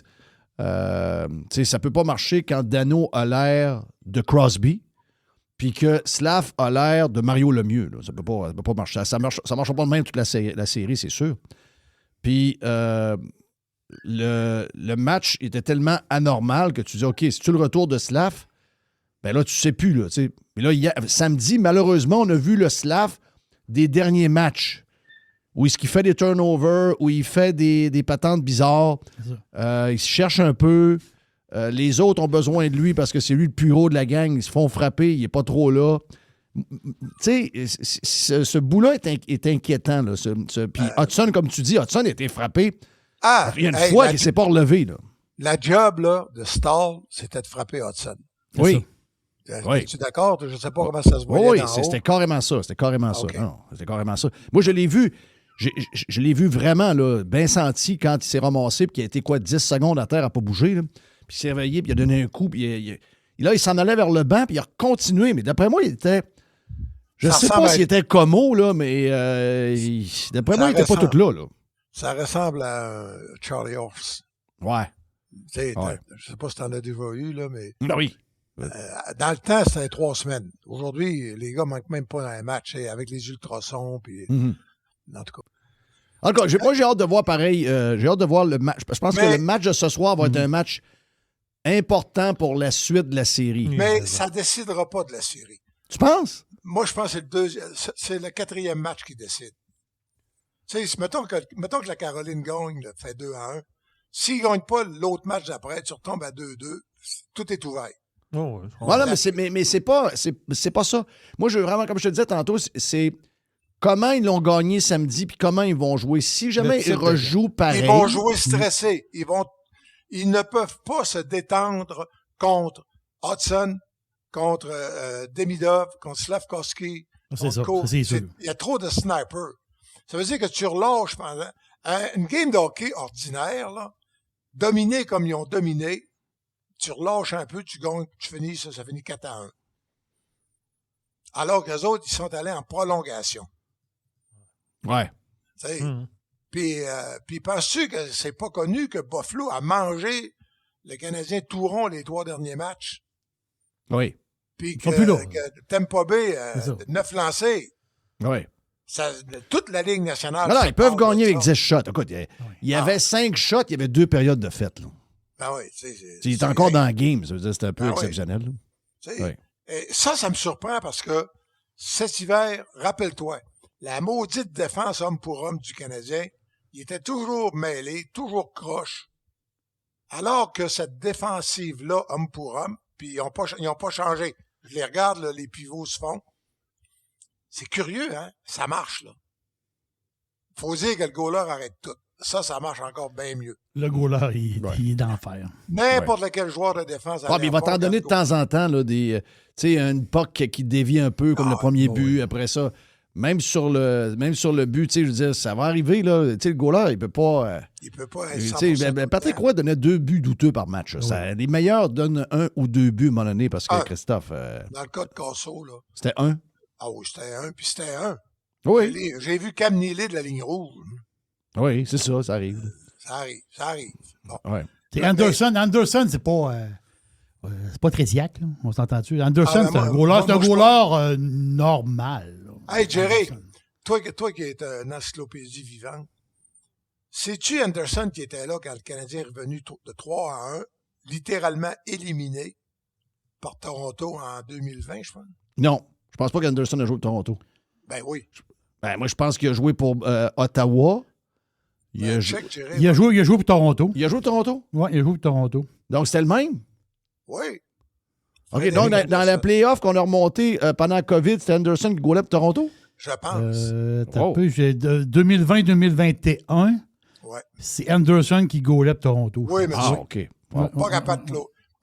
ça ne peut pas marcher quand Dano a l'air de Crosby puis que Slav a l'air de Mario Lemieux. Là. Ça ne peut pas marcher. Ça marchera pas de même toute la série, c'est sûr. Puis le match était tellement anormal que tu dis, OK, si tu le retour de Slav, ben là, tu sais plus. Là, mais là, samedi, malheureusement, on a vu le Slav des derniers matchs où il fait des turnovers, où il fait des patentes bizarres. Il se cherche un peu. Les autres ont besoin de lui parce que c'est lui le plus gros de la gang. Ils se font frapper, il n'est pas trop là. Tu sais, ce bout-là est inquiétant. Là, puis Hudson, comme tu dis, Hudson a été frappé. Il y a une fois qu'il ne s'est pas relevé. Là. La job là, de Stahl, c'était de frapper Hudson. Oui. Es-tu d'accord? Je ne sais pas comment ça se voyait. Oui, c'était carrément ça. C'était carrément ça. Non, c'était carrément ça. Moi, je l'ai vu. Je l'ai vu vraiment là, bien senti quand il s'est ramassé puis qu'il a été 10 secondes à terre à ne pas bouger. Là. Puis il s'est réveillé, puis il a donné un coup, puis là, il s'en allait vers le banc, puis il a continué. Mais d'après moi, il était... Je ne sais pas s'il était como, là, mais d'après moi, il n'était pas tout là. Ça ressemble à Charlie Horse. Ouais. Je ne sais pas si tu en as déjà eu, là, mais... Oui. Dans le temps, c'était 3 semaines. Aujourd'hui, les gars ne manquent même pas un match avec les ultrasons, puis... En tout cas. Encore, moi, j'ai hâte de voir pareil. J'ai hâte de voir le match. Je pense que le match de ce soir va être un match important pour la suite de la série. Mais ça ne décidera pas de la série. Tu penses? Moi, je pense que c'est le 4e match qui décide. Tu sais, mettons que la Caroline gagne, là, fait 2-1. S'ils ne gagnent pas l'autre match d'après, tu retombes à 2-2. Tout est ouvert. Voilà, mais c'est pas ça. Moi, je veux vraiment, comme je te disais tantôt, c'est comment ils l'ont gagné samedi puis comment ils vont jouer. Si jamais ils rejouent pareil... Ils vont jouer stressés. Ils ne peuvent pas se détendre contre Hudson, contre Demidov, contre Slavkovski. C'est ça, c'est sûr. Il y a trop de snipers. Ça veut dire que tu relâches pendant... Une game de hockey ordinaire, là, dominée comme ils ont dominé, tu relâches un peu, tu gagnes, tu finis, ça finit 4-1. Alors que les autres, ils sont allés en prolongation. Ouais. Puis penses-tu que c'est pas connu que Buffalo a mangé le Canadien tout rond les 3 derniers matchs? Oui. Puis que Tampa Bay, 9 lancés. Oui. Toute la Ligue nationale. Alors, ils peuvent gagner avec 10 shots. Écoute, il y avait 5 shots, il y avait 2 périodes de fête. Là. Ben oui. Il est encore dans le game. Ça veut dire que c'est un peu exceptionnel. Oui. Et ça me surprend parce que cet hiver, rappelle-toi, la maudite défense homme pour homme du Canadien, il était toujours mêlé, toujours croche. Alors que cette défensive-là, homme pour homme, puis ils n'ont pas changé. Je les regarde, là, les pivots se font. C'est curieux, hein? Ça marche, là. Faut dire que le goaler arrête tout. Ça marche encore bien mieux. Le goaler, il est d'enfer. N'importe lequel joueur de défense... mais il va t'en donner de temps en temps là, une puck qui dévie un peu, comme le premier but. Après ça, même sur le but, je veux dire, ça va arriver. Là, le goaler, il peut pas... il peut pas être Patrick Roy donnait 2 buts douteux par match. Les meilleurs donnent 1 ou 2 buts à un moment donné parce que Christophe... Dans le cas de Casso, là... C'était 1. Ah oui, c'était 1, puis c'était 1. Oui. J'ai vu Cam Neely de la ligne rouge. Oui, c'est ça arrive. Ça arrive. Bon. Ouais. Anderson, c'est pas Trésiac, là. On s'entend-tu? Anderson, c'est un goaler normal. Là. Hey, Jerry, toi qui es une encyclopédie vivante, sais-tu Anderson qui était là quand le Canadien est revenu de 3-1, littéralement éliminé par Toronto en 2020, je pense? Non, je pense pas qu'Anderson a joué pour Toronto. Ben oui. Moi, je pense qu'il a joué pour Ottawa. Il a joué pour Toronto. Il a joué pour Toronto? Oui, il a joué pour Toronto. Donc, c'était le même? Oui. OK, donc dans la play-off qu'on a remonté pendant la COVID, c'était Anderson qui goalait pour Toronto? Je pense. J'ai 2020-2021. Ouais. C'est Anderson qui goalait pour Toronto. Oui, mais OK.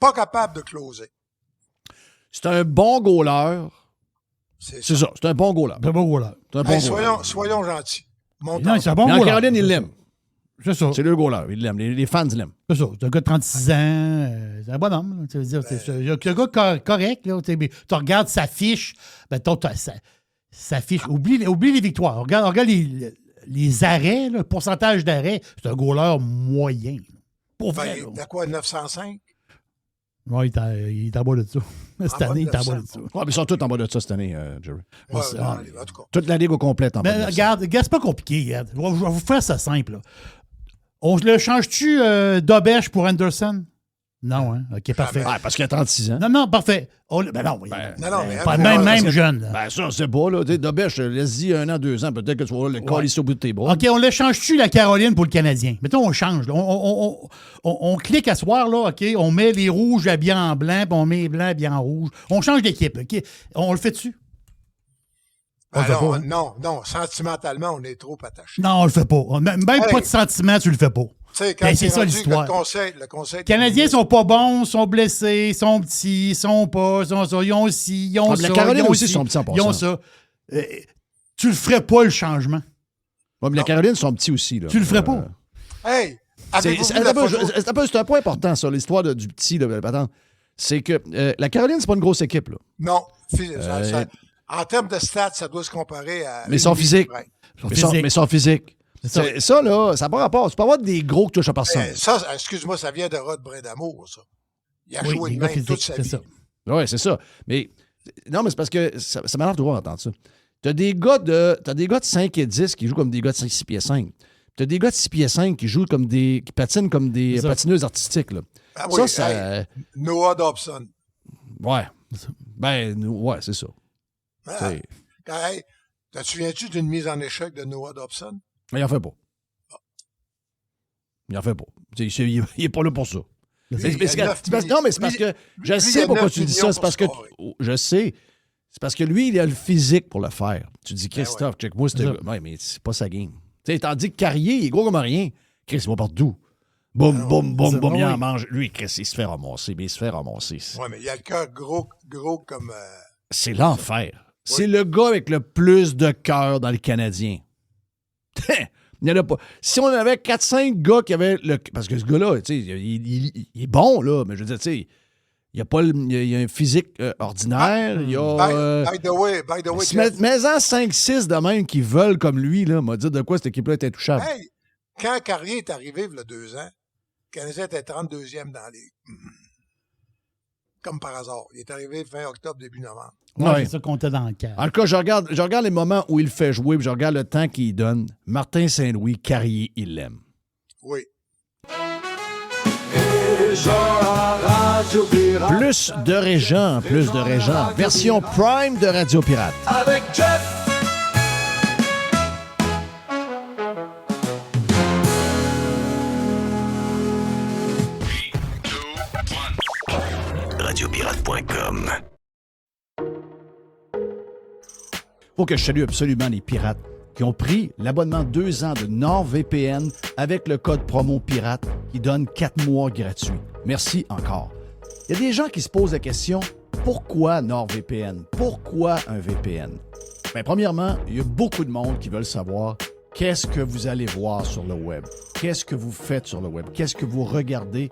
Pas capable de closer. C'est un bon goaler. C'est ça. C'est un bon goaler. C'est un bon goaler. Soyons gentils. Non, c'est un bon goaler. En goaler. Caroline, il l'aime. C'est ça. C'est le goaler. Il l'aime. Les fans l'aiment. C'est ça. C'est un gars de 36 ans. C'est un bonhomme. Là, tu veux dire, c'est un gars correct. Là, tu regardes sa fiche. Sa fiche. Oublie les victoires. Regarde les arrêts, le pourcentage d'arrêts. C'est un goaler moyen. Pour vrai. Il a quoi, 905? Oui, il est en bas de ça. Cette année, il est en bas de ça. Ouais, mais ils sont tous en bas de ça cette année, Jerry. Ouais, en tout cas. Toute la ligue au complet en bas de ça. Regarde, c'est pas compliqué. Regarde. Je vais vous faire ça simple. Là. On le change-tu d'Obèche pour Anderson? Non, hein? OK, parfait. Ah, parce qu'il a 36 ans. Non, parfait. Mais pas même jeune. Là. Ben ça, c'est pas, là. Dobèche, laisse-y 1 an, 2 ans, peut-être que tu vas le coller au bout de tes bras. OK, on le change-tu, la Caroline, pour le Canadien? Mettons, on change. Là. On clique à soir, là, OK? On met les rouges habillés en blanc, puis on met les blancs habillés en rouge. On change d'équipe, OK? On le fait dessus? Non, sentimentalement, on est trop attachés. Non, on le fait pas. Même pas de sentiment, tu le fais pas. C'est ça l'histoire. Le conseil les Canadiens sont pas bons, sont blessés, sont petits, sont pas, ils ont ci, ils ont ça. La Caroline aussi sont petits en passant. Ils ont ça. Tu le ferais pas, le changement. Ouais, mais la Caroline sont petits aussi. Là. Tu le ferais pas. Hey! C'est un point important, ça, l'histoire du petit. Là, c'est que la Caroline, c'est pas une grosse équipe. Là. Non. En termes de stats, ça doit se comparer à... Mais son physique. Mais son physique. Ça, là, ça n'a pas rapport. Tu peux avoir des gros que touchent à personne. Ça, excuse-moi, ça vient de Rod Brindamour, ça. Il a joué de même toute sa vie. Oui, c'est ça. Mais non, mais c'est parce que ça m'énerve de voir entendre ça. T'as des gars de 5 et 10 qui jouent comme des gars de 6 pieds 5. T'as des gars de 6 pieds 5 qui jouent comme qui patinent comme des patineuses artistiques. Là. Ah oui, Noah Dobson. Ouais. Ouais, c'est ça. Te souviens-tu d'une mise en échec de Noah Dobson? Mais il en fait pas. Il en fait pas. Il n'est pas là pour ça. Non, mais c'est parce que je sais pourquoi tu dis ça. C'est parce que je sais. C'est parce que lui, il a le physique pour le faire. Tu dis, Christophe, check-moi, c'est Ouais. mais c'est pas sa game. Tu sais, tandis que Carrier, il est gros comme rien. Chris, il va partout. Boum, boum, boum, boum, il en mange. Lui, Chris, il se fait ramasser, mais il se fait ramasser. Oui, mais il a le cœur gros comme. C'est l'enfer. C'est le gars avec le plus de cœur dans le Canadien. Il y en a pas. Si on avait 4-5 gars qui avaient le. Parce que ce gars-là, tu sais, il est bon, là, mais je veux dire, tu sais, il y a un physique ordinaire. Il y a. By the way, Mais en 5-6 de même qui veulent comme lui, là, m'a dit de quoi cette équipe-là était touchable. Hey, quand Carrier est arrivé, il y a 2 ans, le Canadien était 32e dans la ligue. Comme par hasard. Il est arrivé fin octobre, début novembre. Ouais, c'est ça qu'on était dans le cadre. En tout cas, je regarde les moments où il fait jouer, puis je regarde le temps qu'il donne. Martin Saint-Louis, Carrier, il l'aime. Oui. Plus de Régent. Version Prime de Radio Pirate. Avec Jeff. Radiopirate.com. Faut que je salue absolument les pirates qui ont pris l'abonnement 2 ans de NordVPN avec le code promo pirate qui donne 4 mois gratuits. Merci encore. Il y a des gens qui se posent la question, pourquoi NordVPN? Pourquoi un VPN? Bien, premièrement, il y a beaucoup de monde qui veulent savoir qu'est-ce que vous allez voir sur le web, qu'est-ce que vous faites sur le web, qu'est-ce que vous regardez.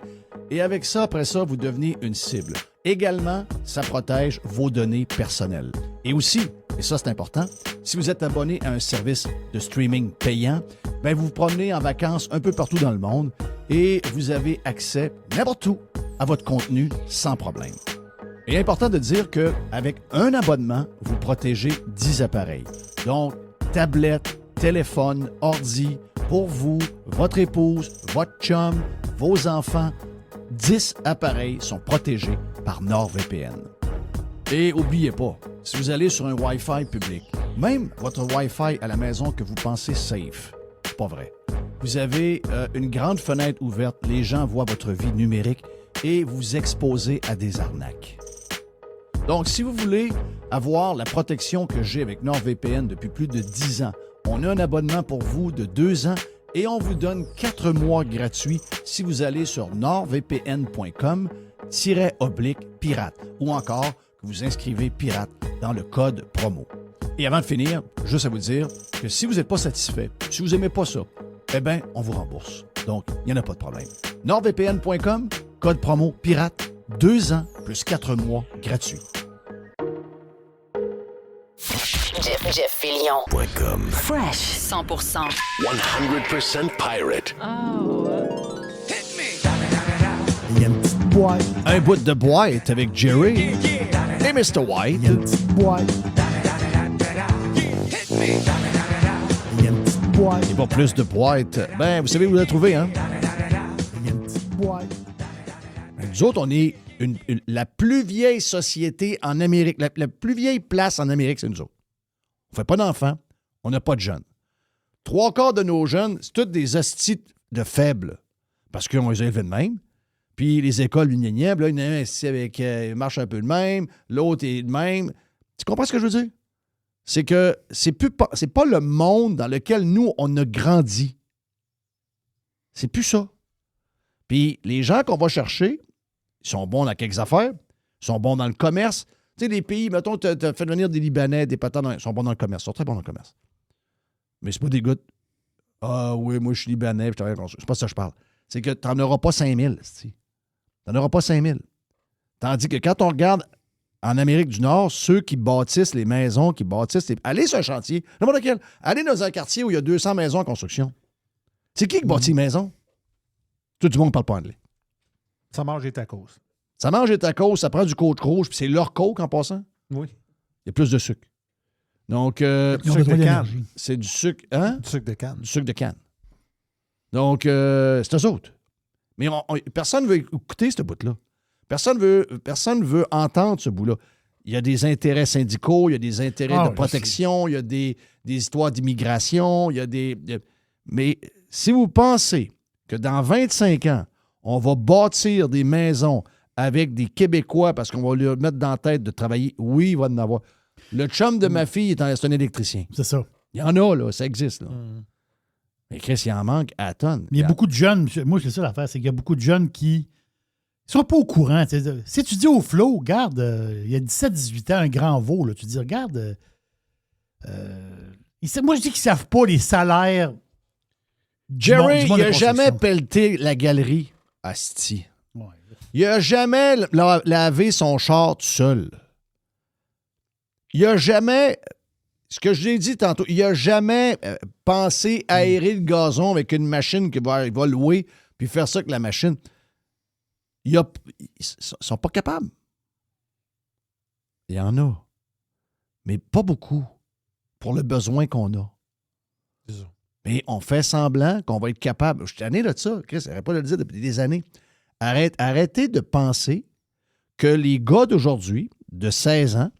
Et avec ça, après ça, vous devenez une cible. Également, ça protège vos données personnelles. Et aussi, et ça c'est important, si vous êtes abonné à un service de streaming payant, bien, vous vous promenez en vacances un peu partout dans le monde et vous avez accès n'importe où à votre contenu sans problème. Il est important de dire qu'avec un abonnement, vous protégez 10 appareils. Donc, tablette, téléphone, ordi, pour vous, votre épouse, votre chum, vos enfants, 10 appareils sont protégés par NordVPN. Et n'oubliez pas, si vous allez sur un Wi-Fi public, même votre Wi-Fi à la maison que vous pensez safe, c'est pas vrai. Vous avez une grande fenêtre ouverte, les gens voient votre vie numérique et vous exposez à des arnaques. Donc, si vous voulez avoir la protection que j'ai avec NordVPN depuis plus de 10 ans, on a un abonnement pour vous de 2 ans et on vous donne 4 mois gratuits si vous allez sur nordvpn.com/pirate ou encore que vous inscrivez pirate dans le code promo. Et avant de finir, juste à vous dire que si vous n'êtes pas satisfait, si vous n'aimez pas ça, eh bien, on vous rembourse. Donc, il n'y en a pas de problème. nordvpn.com, code promo pirate, 2 ans plus 4 mois gratuits. Jeff Fillion. .com. Fresh 100%. 100% pirate. Il y a une petite boîte. Un bout de boîte avec Jerry et Mr. White. Il y a une petite boîte. Il y a une petite boîte. Et pour plus de boîtes, ben, vous savez où la trouver, hein? Il y a une petite boîte. Ben, nous autres, on est la plus vieille société en Amérique, la plus vieille place en Amérique, c'est nous autres. On ne fait pas d'enfants, on n'a pas de jeunes. 3/4 de nos jeunes, c'est toutes des hosties de faibles, parce qu'on les a élevés de même. Puis les écoles, il y en a un ici avec, il marche un peu de même, l'autre est de même. Tu comprends ce que je veux dire? C'est que c'est pas le monde dans lequel nous, on a grandi. C'est plus ça. Puis les gens qu'on va chercher, ils sont bons dans quelques affaires, ils sont bons dans le commerce. Tu sais, les pays, mettons, tu as fait venir des Libanais, des patins, ils sont bons dans le commerce, ils sont très bons dans le commerce. Mais c'est pas des gars. Ah oui, moi je suis Libanais, puis je travaille comme ça. C'est pas ça que je parle. C'est que tu n'en auras pas 5000. Tu n'en auras pas 5000. Tandis que quand on regarde en Amérique du Nord, ceux qui bâtissent les maisons, qui bâtissent. Allez sur un chantier, n'importe lequel. Allez dans un quartier où il y a 200 maisons en construction. C'est qui bâtit les maisons? Tout le monde ne parle pas anglais. Ça mange des tacos. Ça mange des tacos, ça prend du coke rouge, puis c'est leur coke en passant. Oui. Il y a plus de sucre. Donc, Ils ont sucre besoin de canne. d'énergie. c'est du sucre. Hein? Du sucre de canne. Du sucre de canne. Donc, c'est eux autres. Mais personne ne veut écouter ce bout-là. Personne veut entendre ce bout-là. Il y a des intérêts syndicaux, il y a des intérêts de protection, il y a des histoires d'immigration, mais si vous pensez que dans 25 ans, on va bâtir des maisons avec des Québécois parce qu'on va leur mettre dans la tête de travailler, oui, il va en avoir. Le chum de ma fille c'est un électricien. C'est ça. Il y en a, là, ça existe. Là. Mais Chris, il en manque à tonnes. Mais il y a beaucoup de jeunes, moi, c'est ça l'affaire, c'est qu'il y a beaucoup de jeunes qui sont pas au courant. Si tu dis au Flo, regarde, il y a 17-18 ans, un grand veau, là, tu dis, regarde, moi, je dis qu'ils savent pas les salaires. Jerry, du monde il de n'a jamais construction. pelleté la galerie asti. Ouais. Il n'a jamais lavé son char tout seul. Il n'a jamais, ce que je l'ai dit tantôt, il n'a jamais pensé aérer le gazon avec une machine qu'il va louer puis faire ça avec la machine. Ils sont pas capables. Il y en a. Mais pas beaucoup pour le besoin qu'on a. C'est ça. Mais on fait semblant qu'on va être capable. Je suis tanné de ça. Chris, n'arrête pas de le dire depuis des années. Arrêtez de penser que les gars d'aujourd'hui, de 16 ans,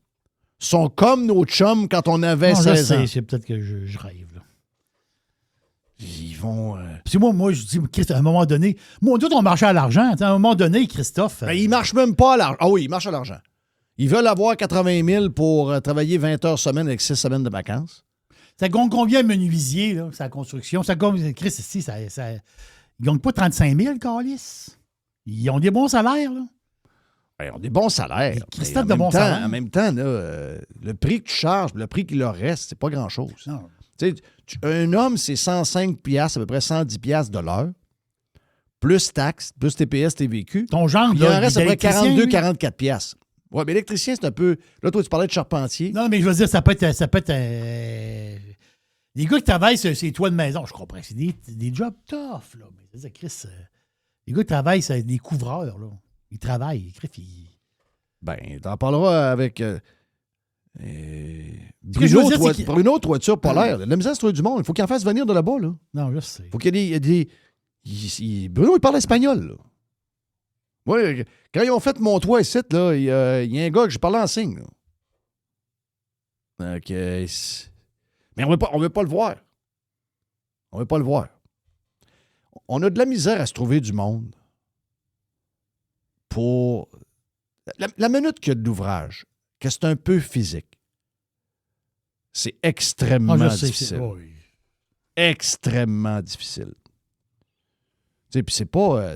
sont comme nos chums quand on avait 16 ans. C'est peut-être que je rêve. Là. Ils vont... Puis moi, je dis, Christ, à un moment donné, moi, nous, on marchait à l'argent. À un moment donné, Christophe... Ben, ils marchent même pas à l'argent. Ah oui, ils marchent à l'argent. Ils veulent avoir 80 000 pour travailler 20 heures semaine avec 6 semaines de vacances. Ça gagne combien un menuisier, là, sa construction? Ça gagne, Chris, ici, ils gagnent pas 35 000, Calis. Ils ont des bons salaires, là. Ben, ils ont des bons salaires. Christophe de bons salaires. En même temps, là, le prix que tu charges, le prix qu'il leur reste, c'est pas grand-chose. Non. Tu sais, un homme, c'est 105 $, à peu près 110 $ de l'heure, plus taxes, plus TPS, TVQ. Ton genre, il en là, reste à il peu est près électricien, 42, lui? 44 $. Ouais, mais électricien, c'est un peu... Là, toi, tu parlais de charpentier. Non, mais je veux dire, ça peut être les gars qui travaillent sur ces toits de maison, je comprends, c'est des jobs tough, là. Mais c'est Chris, les gars qui travaillent, c'est des couvreurs, là. Ils travaillent, Chris, Ben, t'en parleras avec... Ce que je veux dire, c'est qu'il- Bruno, toiture polaire. La misère, c'est trouver du monde. Il faut qu'il en fasse venir de là-bas, là. Non, je sais. Faut qu'il y ait des... Bruno, il parle espagnol, là. Moi, quand ils ont fait mon toit ici, là, il y a un gars que je parlais en signe, là. Donc, mais on veut pas le voir. On veut pas le voir. On a de la misère à se trouver du monde pour... La minute qu'il y a de l'ouvrage, que c'est un peu physique, c'est extrêmement difficile. Extrêmement difficile. Tu sais, puis c'est pas...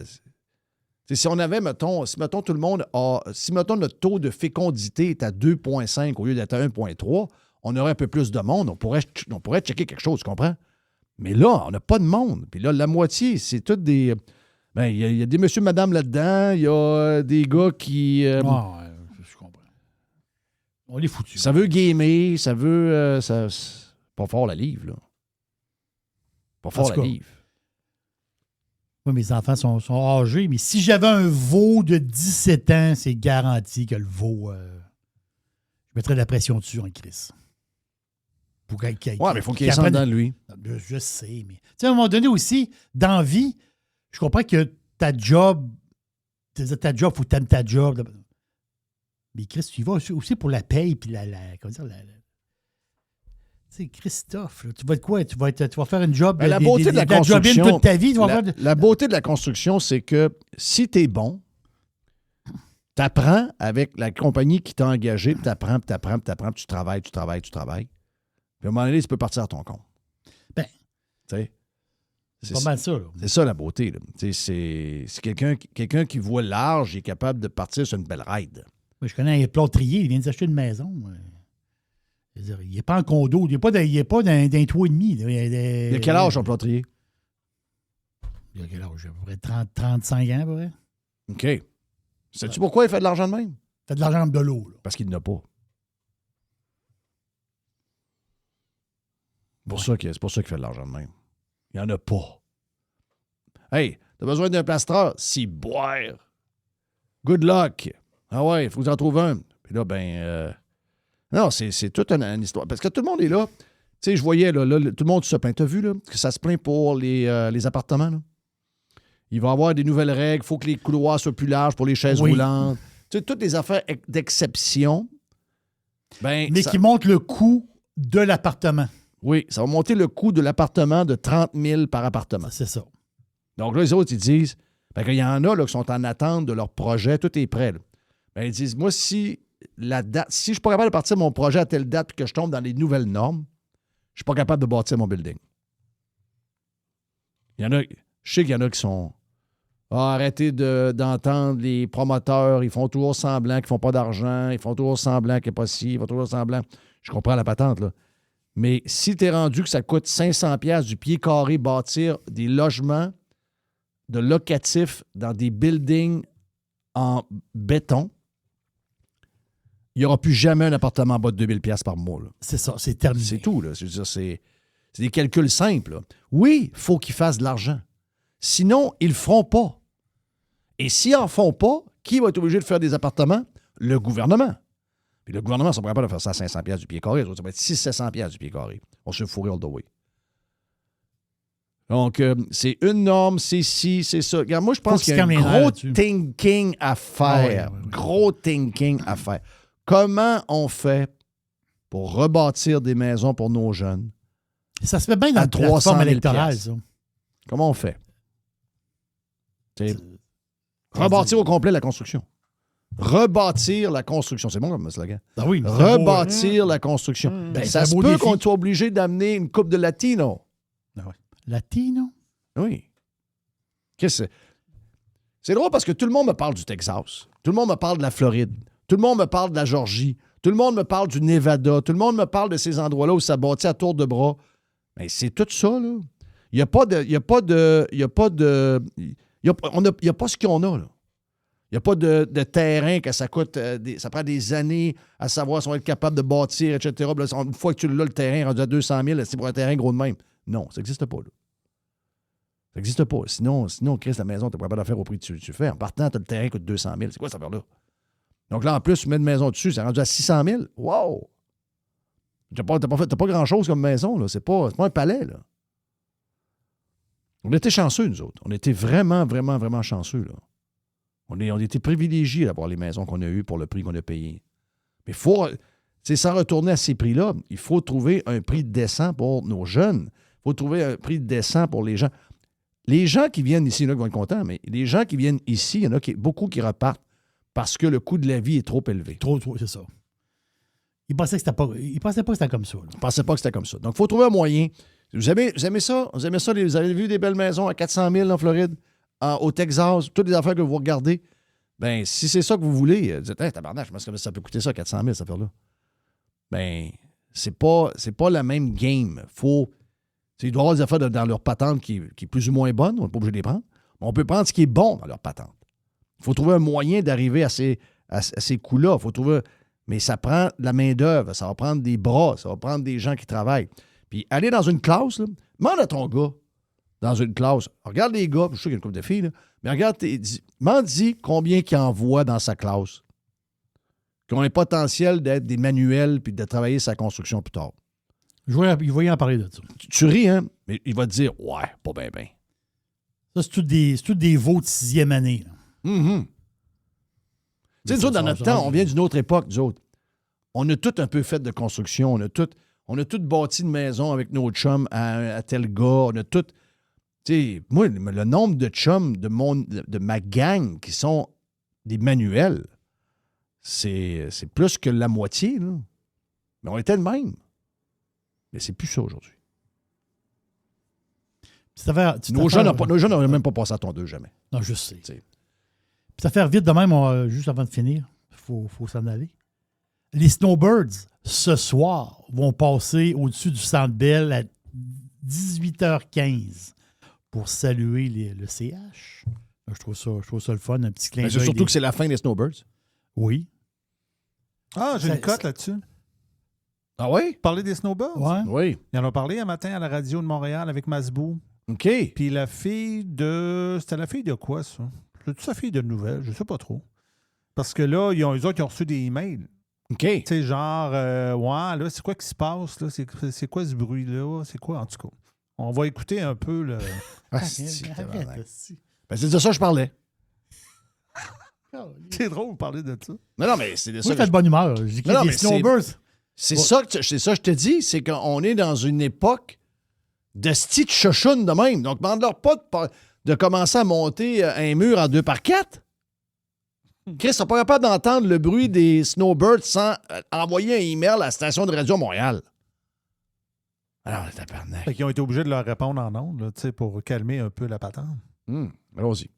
si on avait, mettons, tout le monde a... Si, mettons, notre taux de fécondité est à 2,5 au lieu d'être à 1,3, on aurait un peu plus de monde. On pourrait checker quelque chose, tu comprends? Mais là, on n'a pas de monde. Puis là, la moitié, c'est toutes des... Ben, il y a des monsieur, madame là-dedans. Il y a des gars qui... je comprends. On est foutus. Ça veut gamer, ça veut... c'est pas fort la livre, là. Pas fort la livre. Moi, mes enfants sont âgés, mais si j'avais un veau de 17 ans, c'est garanti que le veau... je mettrais de la pression dessus en crise. Pour mais il faut qu'il y ait ça dans lui. Je sais, mais... Tu sais, à un moment donné aussi, dans la vie, je comprends que ta job, il faut que tu aimes ta job. Mais Chris, tu y vas aussi pour la paye, puis comment dire, tu sais, Christophe, là, tu vas être quoi? Tu vas faire une job... Ben, la beauté de la construction... toute ta vie. La beauté de la construction, c'est que si tu es bon, tu apprends avec la compagnie qui t'a engagé, puis tu apprends, tu travailles. Puis à un moment donné, tu peux partir à ton compte. Ben, c'est pas mal ça. Là. C'est ça la beauté. Là. C'est quelqu'un qui voit large et est capable de partir sur une belle ride. Moi, je connais un plâtrier, il vient de s'acheter une maison. Je veux dire, il n'est pas en condo, il n'est pas d'un toit et demi. Là. Il a quel âge, son plâtrier? Il a quel âge? À peu près 35 ans, à peu près. OK. Sais-tu pourquoi il fait de l'argent de même? Il fait de l'argent de l'eau. Là. Parce qu'il n'en a pas. C'est pour ça qu'il fait de l'argent de même. Il n'y en a pas. Hey, t'as besoin d'un plastreur? Si boire. Good luck. Ah ouais, il faut que tu en trouves un. Puis là, non, c'est toute une histoire. Parce que tout le monde est là. Tu sais, je voyais, là, tout le monde se plaint. T'as vu, là, que ça se plaint pour les appartements, là? Il va y avoir des nouvelles règles. Il faut que les couloirs soient plus larges pour les chaises roulantes. Tu sais, toutes les affaires d'exception. Mais qui montent le coût de l'appartement. Oui, ça va monter le coût de l'appartement de 30 000 par appartement. C'est ça. Donc là, les autres, ils disent, qu'il y en a là, qui sont en attente de leur projet, tout est prêt. Là. Ben, ils disent, moi, si la date. Si je ne suis pas capable de partir mon projet à telle date et que je tombe dans les nouvelles normes, je ne suis pas capable de bâtir mon building. Il y en a, je sais qu'il y en a qui sont. Arrêtez d'entendre les promoteurs, ils font toujours semblant qu'ils ne font pas d'argent, ils font toujours semblant qu'il n'y a pas ci, ils font toujours semblant. Je comprends la patente, là. Mais si tu es rendu que ça coûte 500$ du pied carré bâtir des logements de locatifs dans des buildings en béton, il n'y aura plus jamais un appartement en bas de 2000$ par mois. Là. C'est ça, c'est terminé. C'est tout. Là. Je veux dire, c'est des calculs simples. Là. Oui, il faut qu'ils fassent de l'argent. Sinon, ils ne le feront pas. Et s'ils n'en font pas, qui va être obligé de faire des appartements? Le gouvernement. Puis le gouvernement ne sera pas capable de faire ça à 500$ du pied carré. Ça va être 600-700$ du pied carré. On se fourrer all the way. Donc, c'est une norme, c'est ci, c'est ça. Regarde, moi, je pense qu'il y a un gros thinking à faire. Gros thinking à faire. Comment on fait pour rebâtir des maisons pour nos jeunes? Ça se fait bien dans la plateforme électorale, ça. Comment on fait? Rebâtir au complet la construction. Rebâtir la construction. C'est bon comme slogan. Ah oui, rebâtir la construction. Ben, ça se peut qu'on soit obligé d'amener une coupe de latino. Ah oui. Latino? Oui. C'est drôle parce que tout le monde me parle du Texas. Tout le monde me parle de la Floride. Tout le monde me parle de la Georgie. Tout le monde me parle du Nevada. Tout le monde me parle de ces endroits-là où ça bâtit à tour de bras. Mais c'est tout ça, là. Il n'y a pas de... Il n'y a pas ce qu'on a, là. Il n'y a pas de terrain que ça coûte... ça prend des années à savoir si on va être capable de bâtir, etc. Là, une fois que tu l'as, le terrain rendu à 200 000, c'est pour un terrain gros de même. Non, ça n'existe pas, là. Ça n'existe pas. Sinon, Chris, la maison, tu n'es pas capable de faire au prix que tu fais. En partant, le terrain coûte 200 000. C'est quoi cette affaire-là? Donc là, en plus, tu mets une maison dessus, c'est rendu à 600 000. Wow! Tu n'as pas grand-chose comme maison, là. C'est pas un palais, là. On était chanceux, nous autres. On était vraiment, vraiment, vraiment chanceux, là. On était privilégiés d'avoir les maisons qu'on a eues pour le prix qu'on a payé. Mais il faut, sans retourner à ces prix-là, il faut trouver un prix décent pour nos jeunes. Il faut trouver un prix décent pour les gens. Les gens qui viennent ici, il y en a qui vont être contents, mais les gens qui viennent ici, il y en a beaucoup qui repartent parce que le coût de la vie est trop élevé. Trop, c'est ça. Ils pensaient pas que c'était comme ça. Là. Ils ne pensaient pas que c'était comme ça. Donc, il faut trouver un moyen. Vous aimez ça? Vous aimez ça? Vous avez vu des belles maisons à 400 000 en Floride, au Texas, toutes les affaires que vous regardez? Bien, si c'est ça que vous voulez, vous dites, hey, tabarnak, je pense que ça peut coûter ça, 400 000, cette affaire-là. Bien, c'est pas la même game. Il doit y avoir des affaires dans leur patente qui est plus ou moins bonne, on n'est pas obligé de les prendre. Mais on peut prendre ce qui est bon dans leur patente. Il faut trouver un moyen d'arriver à ces coûts-là. Mais ça prend de la main-d'œuvre, ça va prendre des bras, ça va prendre des gens qui travaillent. Puis aller dans une classe, là, demande à ton gars, dans une classe, regarde les gars, je sais qu'il y a une couple de filles, là, mais regarde, dis combien qu'il envoie dans sa classe, qui ont un potentiel d'être des manuels puis de travailler sa construction plus tard. Il va y en parler de ça. Tu ris, hein? Mais il va te dire, ouais, pas bien, bien. Ça, c'est tout des veaux de 6e année. Mm-hmm. Tu sais, nous autres, dans notre temps, on vient d'une autre époque, nous autres. On a tout un peu fait de construction. On a tout bâti de maison avec nos chums à tel gars. On a tout... Tu sais, moi, le nombre de chums de ma gang qui sont des manuels, c'est plus que la moitié, là. Mais on était le même. Mais c'est plus ça aujourd'hui. Nos jeunes n'ont même pas passé à ton 2 jamais. Non, je sais. Puis ça fait vite de même, juste avant de finir. Il faut s'en aller. Les Snowbirds, ce soir, vont passer au-dessus du Centre Bell à 18h15 pour saluer le CH. Je trouve ça le fun, un petit clin d'œil. C'est surtout que c'est la fin des Snowbirds. Oui. Ah, j'ai une cote là-dessus. Ah oui? Parler des Snowbirds? Ouais. Oui. Ils en ont parlé un matin à la radio de Montréal avec Masbou. OK. Puis la fille de... C'était la fille de quoi, ça? C'est sa fille de nouvelles, je sais pas trop. Parce que là, eux autres qui ont reçu des emails. OK. Tu sais, genre, ouais, là, c'est quoi qui se passe, là? C'est quoi ce bruit-là? C'est quoi, en tout cas? On va écouter un peu le... c'est de ça que je parlais. C'est drôle de parler de ça. Non, mais c'est de ça. Moi, je fais de bonne humeur. J'ai des Snowbirds. C'est ça que je te dis, c'est qu'on est dans une époque de style chochoune de même. Donc, demande-leur pas de commencer à monter un mur en 2x4. Chris, t'es pas capable d'entendre le bruit des snowbirds sans envoyer un email à la station de radio Montréal. Alors, tabarnak. Fait qu'ils ont été obligés de leur répondre en ondes, là, tu sais, pour calmer un peu la patente. Allons-y.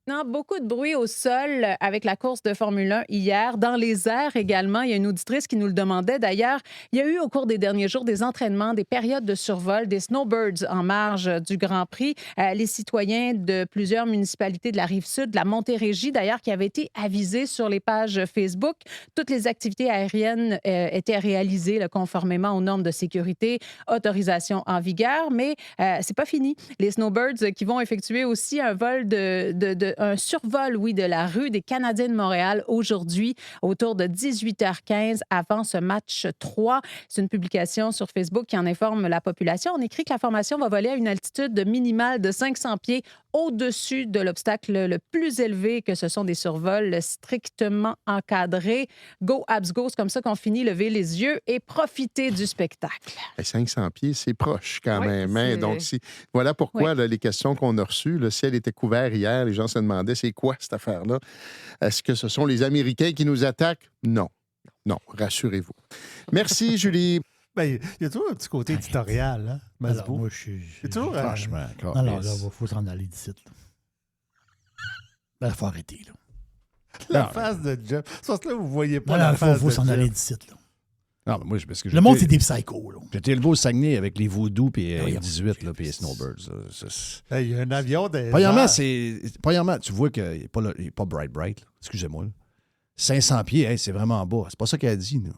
Non, beaucoup de bruit au sol avec la course de Formule 1 hier. Dans les airs également, il y a une auditrice qui nous le demandait. D'ailleurs, il y a eu au cours des derniers jours des entraînements, des périodes de survol, des snowbirds en marge du Grand Prix. Les citoyens de plusieurs municipalités de la Rive-Sud, de la Montérégie d'ailleurs, qui avaient été avisés sur les pages Facebook. Toutes les activités aériennes étaient réalisées là, conformément aux normes de sécurité, autorisation en vigueur, mais c'est pas fini. Les snowbirds qui vont effectuer aussi un vol un survol, oui, de la rue des Canadiens de Montréal aujourd'hui autour de 18h15 avant ce match 3. C'est une publication sur Facebook qui en informe la population. On écrit que la formation va voler à une altitude minimale de 500 pieds au-dessus de l'obstacle le plus élevé, que ce sont des survols strictement encadrés. Go, Abs, go! C'est comme ça qu'on finit, lever les yeux et profiter du spectacle. 500 pieds, c'est proche quand même. Hein? Donc, voilà pourquoi là, les questions qu'on a reçues, le ciel était couvert hier, les gens se demandaient c'est quoi cette affaire-là? Est-ce que ce sont les Américains qui nous attaquent? Non. Non, rassurez-vous. Merci, Julie. Ben, il y a toujours un petit côté éditorial, hein, Masbo. Moi, je C'est toujours... Franchement. Alors, là, il faut s'en aller d'ici. Il faut arrêter, là. La face de Jeff. C'est parce que là, vous ne voyez pas la face de Jeff. Il faut s'en aller d'ici, là. Non, mais moi, parce que le monde, c'est des psychos, là. J'étais élevé au Saguenay avec les Voodoo puis les 18, là, puis les Snowbirds. Il y a un avion des... Premièrement, tu vois qu'il n'est pas bright, là. Excusez-moi. Là. 500 pieds, hey, c'est vraiment bas. C'est pas ça qu'elle a dit, là.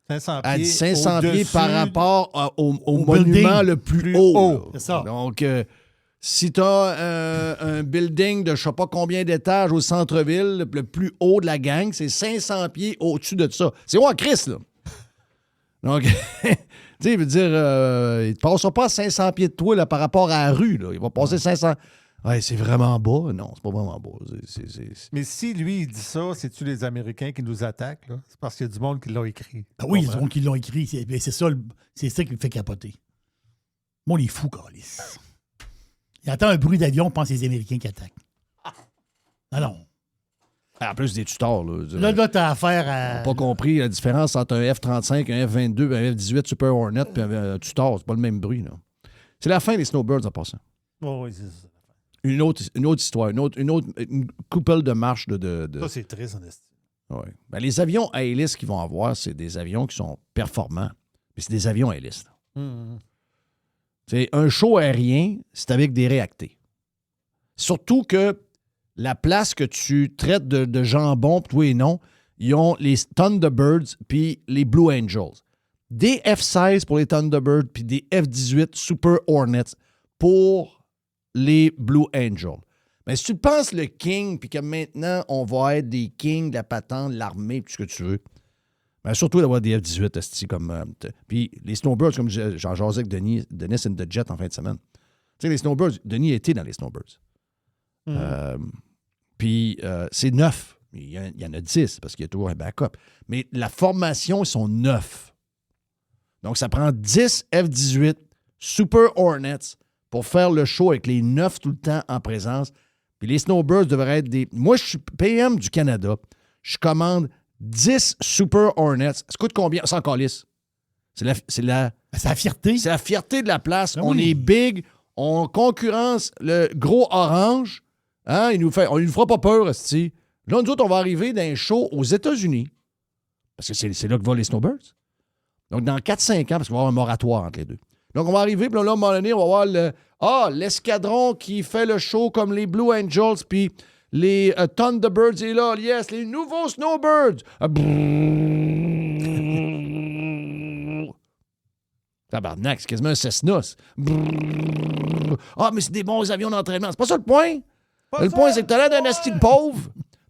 500 elle pieds, dit 500 pieds par rapport au monument le plus haut. C'est ça. Donc, si tu as un building de je ne sais pas combien d'étages au centre-ville, le plus haut de la gang, c'est 500 pieds au-dessus de ça. C'est haut en Christ, là. Donc, tu sais, il veut dire, il ne passera pas à 500 pieds de toi là, par rapport à la rue. Là. Il va passer 500... Ouais, c'est vraiment bas. Non, c'est pas vraiment bas. Mais si lui, il dit ça, c'est-tu les Américains qui nous attaquent? Là? C'est parce qu'il y a du monde qui l'a écrit. Ah oui, il y a du monde qui l'ont écrit. C'est ça qui me fait capoter. Moi, il est fou, Carlis. Il entend un bruit d'avion, on pense que c'est les Américains qui attaquent. Ah non. En plus des tutors. Là, t'as affaire à... On n'a pas compris la différence entre un F-35, un F-22, un F-18 Super Hornet et un tutor. C'est pas le même bruit. Là. C'est la fin des Snowbirds en passant. Oh, oui, c'est ça. Une autre histoire, une couple de marches de... Ça, c'est très honnête. Ouais. Ben, les avions à hélice qu'ils vont avoir, c'est des avions qui sont performants. Mais c'est des avions à hélice. C'est un show aérien, c'est avec des réactés. Surtout que la place que tu traites de jambon, toi et non, ils ont les Thunderbirds puis les Blue Angels. Des F-16 pour les Thunderbirds puis des F-18 Super Hornets pour les Blue Angels. Mais si tu te penses le King puis que maintenant, on va être des Kings de la patente, de l'armée, tout ce que tu veux, ben surtout d'avoir des F-18 comme... puis les Snowbirds, comme j'en jasais avec Denis and the Jet en fin de semaine. Tu sais, les Snowbirds, Denis était dans les Snowbirds. Puis c'est 9. Il y en a 10 parce qu'il y a toujours un backup. Mais la formation, ils sont 9. Donc, ça prend 10 F-18 Super Hornets pour faire le show avec les 9 tout le temps en présence. Puis les Snowbirds devraient être des... Moi, je suis PM du Canada. Je commande 10 Super Hornets. Ça coûte combien? C'est encore lisse. C'est la fierté. C'est la fierté de la place. Ben on est big. On concurrence le gros orange. Hein? Il nous fera pas peur, esti. Là, nous autres, on va arriver dans un show aux États-Unis. Parce que c'est là que vont les Snowbirds. Donc, dans 4-5 ans, parce qu'il va y avoir un moratoire entre les deux. Donc, on va arriver, puis là, à un moment donné, on va voir l'escadron qui fait le show comme les Blue Angels, puis les Thunderbirds, et là, yes, les nouveaux Snowbirds. Tabarnak, c'est quasiment un Cessna. Ah, mais c'est des bons avions d'entraînement. C'est pas ça le point. Le point, c'est que t'as l'air d'un asti de pauvre.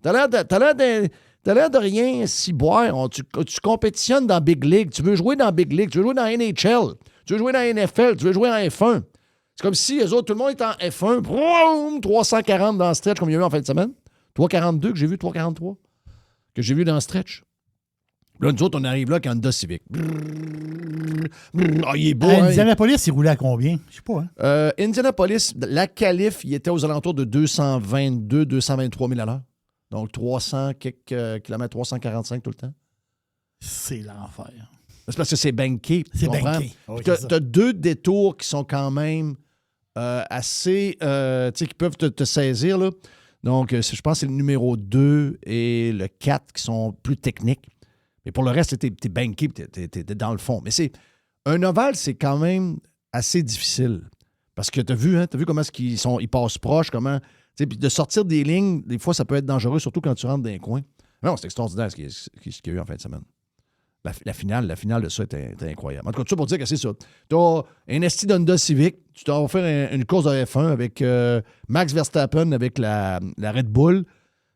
T'as l'air de rien si boire. Tu compétitionnes dans Big League. Tu veux jouer dans Big League. Tu veux jouer dans NHL. Tu veux jouer dans NFL. Tu veux jouer en F1. C'est comme si eux autres, tout le monde est en F1. Broum, 340 dans le stretch, comme il y a eu en fin de semaine. 342 que j'ai vu, 343 que j'ai vu dans le stretch. Là, nous autres, on arrive là avec un Honda Civic. Ah, il est beau. Indianapolis, il roulait à combien? Je sais pas. Hein? Indianapolis, la qualif, il était aux alentours de 222, 223 000 à l'heure. Donc, 300 quelques kilomètres, 345 tout le temps. C'est l'enfer. C'est parce que c'est banké. C'est tu comprends? banké. Oui, Tu c'est ça. as 2 détours qui sont quand même assez... tu sais, qui peuvent te saisir, là. Donc, je pense que c'est le numéro 2 et le 4 qui sont plus techniques. Mais pour le reste, t'es banké, t'es dans le fond. Mais un ovale, c'est quand même assez difficile. Parce que t'as vu comment est-ce ils passent proches, comment... Puis de sortir des lignes, des fois, ça peut être dangereux, surtout quand tu rentres dans un coin. Non, c'est extraordinaire ce qu'il y a eu en fin de semaine. La finale de ça était incroyable. En tout cas, tout ça pour dire que c'est ça. Tu as un esti d'Honda Civic, tu t'en vas faire une course de F1 avec Max Verstappen avec la Red Bull,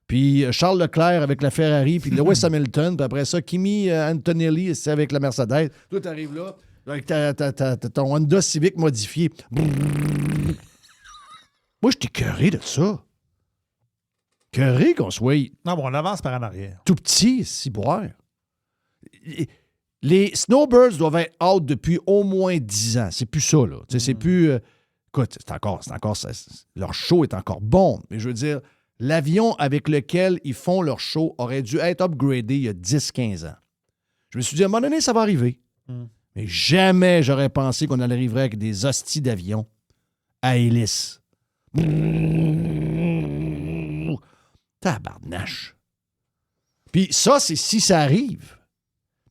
puis Charles Leclerc avec la Ferrari, puis Lewis Hamilton, puis après ça, Kimi Antonelli c'est avec la Mercedes. Toi, tu arrives là, avec ton Honda Civic modifié. Brrr. Moi, je t'ai cœuré de ça. Cœuré qu'on soit Non, bon, on avance par en arrière. tout petit, si boire. Les Snowbirds doivent être out depuis au moins 10 ans. C'est plus ça, là. Tu sais, c'est plus... écoute, leur show est encore bon. Mais je veux dire, l'avion avec lequel ils font leur show aurait dû être upgradé il y a 10-15 ans. Je me suis dit, à un moment donné, ça va arriver. Mais jamais j'aurais pensé qu'on arriverait avec des hosties d'avion à hélice. Tabarnache. Puis ça, c'est si ça arrive.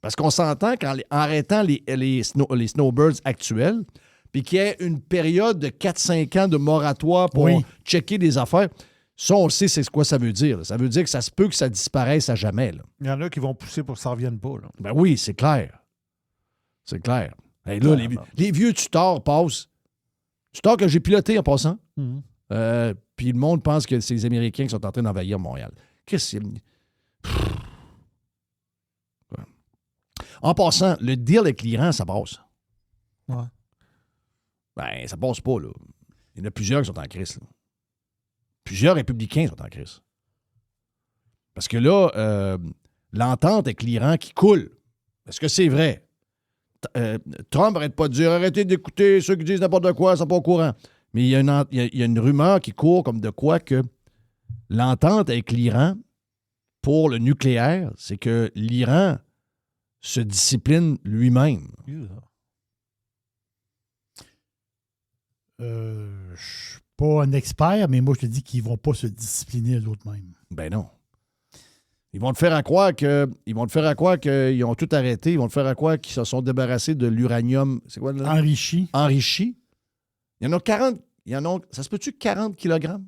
Parce qu'on s'entend qu'en arrêtant les Snowbirds actuels, puis qu'il y ait une période de 4-5 ans de moratoire pour checker des affaires, ça, on sait c'est quoi ça veut dire. Là. Ça veut dire que ça se peut que ça disparaisse à jamais. Là. Il y en a qui vont pousser pour que ça ne revienne pas. Là. Ben oui, c'est clair. C'est clair. Hey, là, les vieux tutors passent. Tutors que j'ai piloté en passant. Puis le monde pense que c'est les Américains qui sont en train d'envahir Montréal. Qu'est-ce que c'est? En passant, le deal avec l'Iran, ça passe. Ouais. Ben, ça passe pas, là. Il y en a plusieurs qui sont en crise. Là. Plusieurs républicains sont en crise. Parce que là, l'entente avec l'Iran qui coule. Est-ce que c'est vrai? Trump n'arrête pas de dire arrêtez d'écouter ceux qui disent n'importe quoi, ils sont pas au courant. Mais il y a une rumeur qui court comme de quoi que l'entente avec l'Iran pour le nucléaire, c'est que l'Iran se discipline lui-même. Je suis pas un expert, mais moi, je te dis qu'ils vont pas se discipliner eux-mêmes. Ben non. Ils vont te faire à croire qu'ils ont tout arrêté. Ils vont te faire à croire qu'ils se sont débarrassés de l'uranium. C'est quoi là? Enrichi. Il y en a 40. Ça se peut-tu 40 kilogrammes?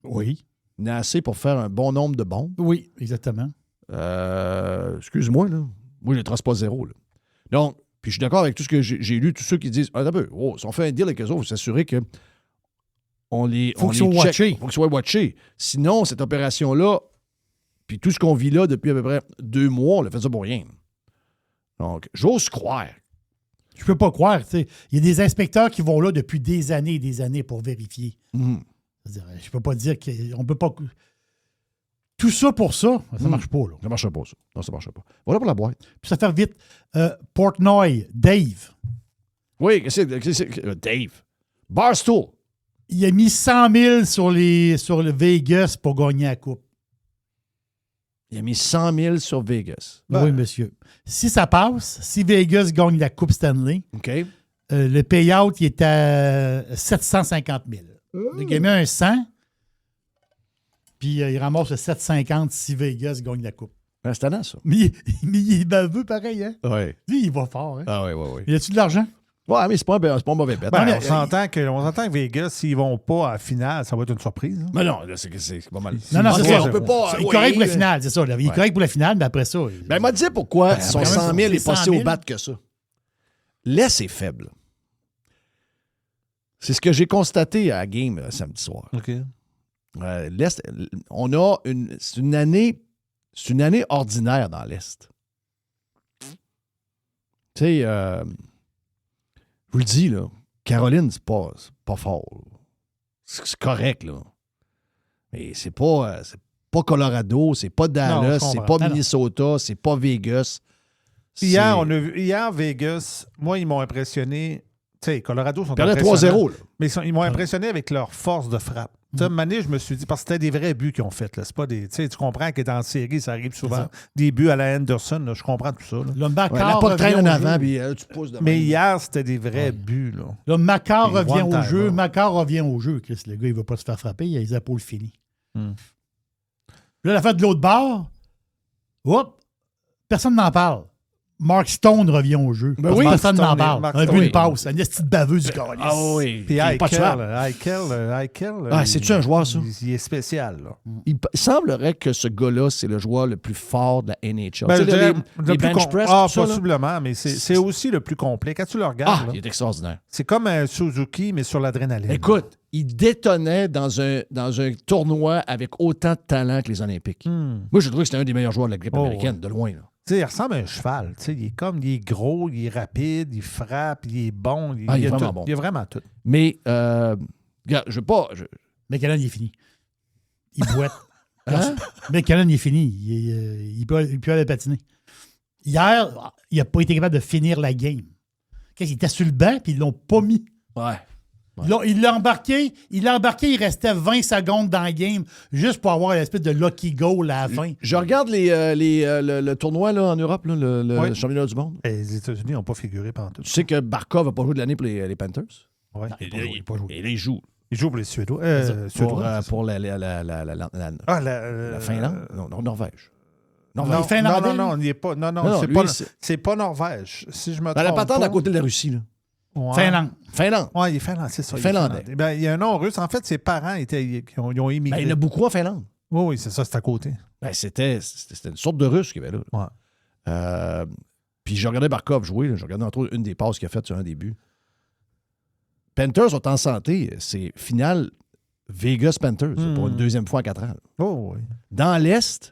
Oui. Il y en a assez pour faire un bon nombre de bombes. Oui, exactement. Excuse-moi, là. Moi, je ne trace pas zéro. Là. Donc, puis je suis d'accord avec tout ce que j'ai lu, tous ceux qui disent un peu, si on fait un deal avec eux autres, il faut s'assurer que faut qu'ils soient watchés. Sinon, cette opération-là, puis tout ce qu'on vit là depuis à peu près 2 mois, on l'a fait ça pour rien. Donc, j'ose croire. Je peux pas croire. Il y a des inspecteurs qui vont là depuis des années et des années pour vérifier. Je peux pas dire qu'on peut pas... Tout ça pour ça, ça marche pas. Là. Ça marche pas, ça. Non, ça marche pas. Voilà pour la boîte. Puis ça fait vite. Portnoy, Dave. Oui, c'est Dave. Barstool. Il a mis 100 000 sur le Vegas pour gagner la coupe. Il a mis 100 000 sur Vegas. Oui, monsieur. Si ça passe, si Vegas gagne la Coupe Stanley, le payout il est à 750 000. Il a mis un 100, puis il ramasse le 750 si Vegas gagne la Coupe. C'est tannant, ça. Mais il est baveux pareil, hein? Oui. Lui, il va fort, hein? Ah oui. Y a-tu de l'argent? Ouais, mais c'est pas un mauvais bet. On s'entend que Vegas, s'ils vont pas à la finale, ça va être une surprise. Hein? Mais non, c'est pas mal. Non, c'est ça. On peut pas. Il est correct pour la finale, c'est ça. Il est correct pour la finale, mais après ça. Ben, il m'a dit pourquoi son 100 000 est pas si haut bat que ça. L'Est est faible. C'est ce que j'ai constaté à la game samedi soir. OK. L'Est, c'est une année ordinaire dans l'Est. Tu sais, je vous le dis, là, Caroline, c'est pas fort. C'est correct, là. Mais c'est pas Colorado, c'est pas Dallas, c'est pas Minnesota, c'est pas Vegas. Hier, Vegas, moi, ils m'ont impressionné Tu sais, Colorado sont perdait impressionnants. 3-0. Là. Mais ils m'ont impressionné avec leur force de frappe. Tu sais, Mané, je me suis dit, parce que c'était des vrais buts qu'ils ont fait. C'est pas des. Tu sais, tu comprends que dans la série, ça arrive souvent. Des buts à la Anderson, là, je comprends tout ça. Là. Le Makar la pas de train en revient au avant, jeu. puis tu pousses de Mais même. hier, c'était des vrais buts. Là. Le Makar Et revient one au jeu. timer. Makar revient au jeu, Chris. Le gars, il ne va pas se faire frapper. Il a les épaules finies. Hmm. Là, la fête de l'autre bord, personne n'en parle. Mark Stone revient au jeu. Ben oui. Personne n'en Stone, parle. Mark Un Stone. but, Oui. une passe. Un petit baveux du gars. Ah oui. Puis Il est pas tuable. Eichel, Ah, c'est-tu un joueur, ça? Il est spécial. Là. Il semblerait que ce gars-là, c'est le joueur le plus fort de la NHL. Ben, Tu sais, je dirais, les plus bench press, Ah, tout ça, là. possiblement, mais c'est aussi le plus complet. Quand tu le regardes, là, Il est extraordinaire. c'est comme un Suzuki, mais sur l'adrénaline. Écoute, il détonnait dans un tournoi avec autant de talent que les Olympiques. Moi, je trouve que c'était un des meilleurs joueurs de la grippe américaine, de loin. Là. Tu sais, il ressemble à un cheval. Tu sais, il est gros, il est rapide, il frappe, il est bon. Il est a vraiment tout. bon. Il a vraiment tout. Mais, regarde, je veux pas... McKinnon, il est fini. Il boite. Hein? McKinnon, il est fini. Il peut aller patiner. Hier, il n'a pas été capable de finir la game. Il était sur le banc, puis ils l'ont pas mis. Ouais. Il l'a embarqué, il restait 20 secondes dans la game juste pour avoir l'espèce de lucky goal à la fin. Je regarde le tournoi là, en Europe, là, le championnat du monde. Et les États-Unis n'ont pas figuré pendant tout. Tu sais que Barkov n'a pas joué de l'année pour les Panthers? Ouais. Et là, il joue. Il joue pour les Suédois. Pour la Finlande? Non, Norvège. Norvège. Finlandais, non, il n'est pas. Non, c'est pas Norvège. Si je me trompe. La patente pas. à côté de la Russie, là. Ouais. Finlande. Oui, il est finlandais, c'est ça. Finlandais. Il y a un nom russe. En fait, ses parents ils ont immigré. Ben, il y en a beaucoup en Finlande. Oui, c'est ça, c'est à côté. Ben, c'était une sorte de Russe qui avait là. Ouais. Puis j'ai regardé Barkov jouer. J'ai regardé entre autres une des passes qu'il a faites sur un début. Panthers sont en santé. C'est finale Vegas-Panthers pour une deuxième fois en 4 ans. Oh, oui. Dans l'Est,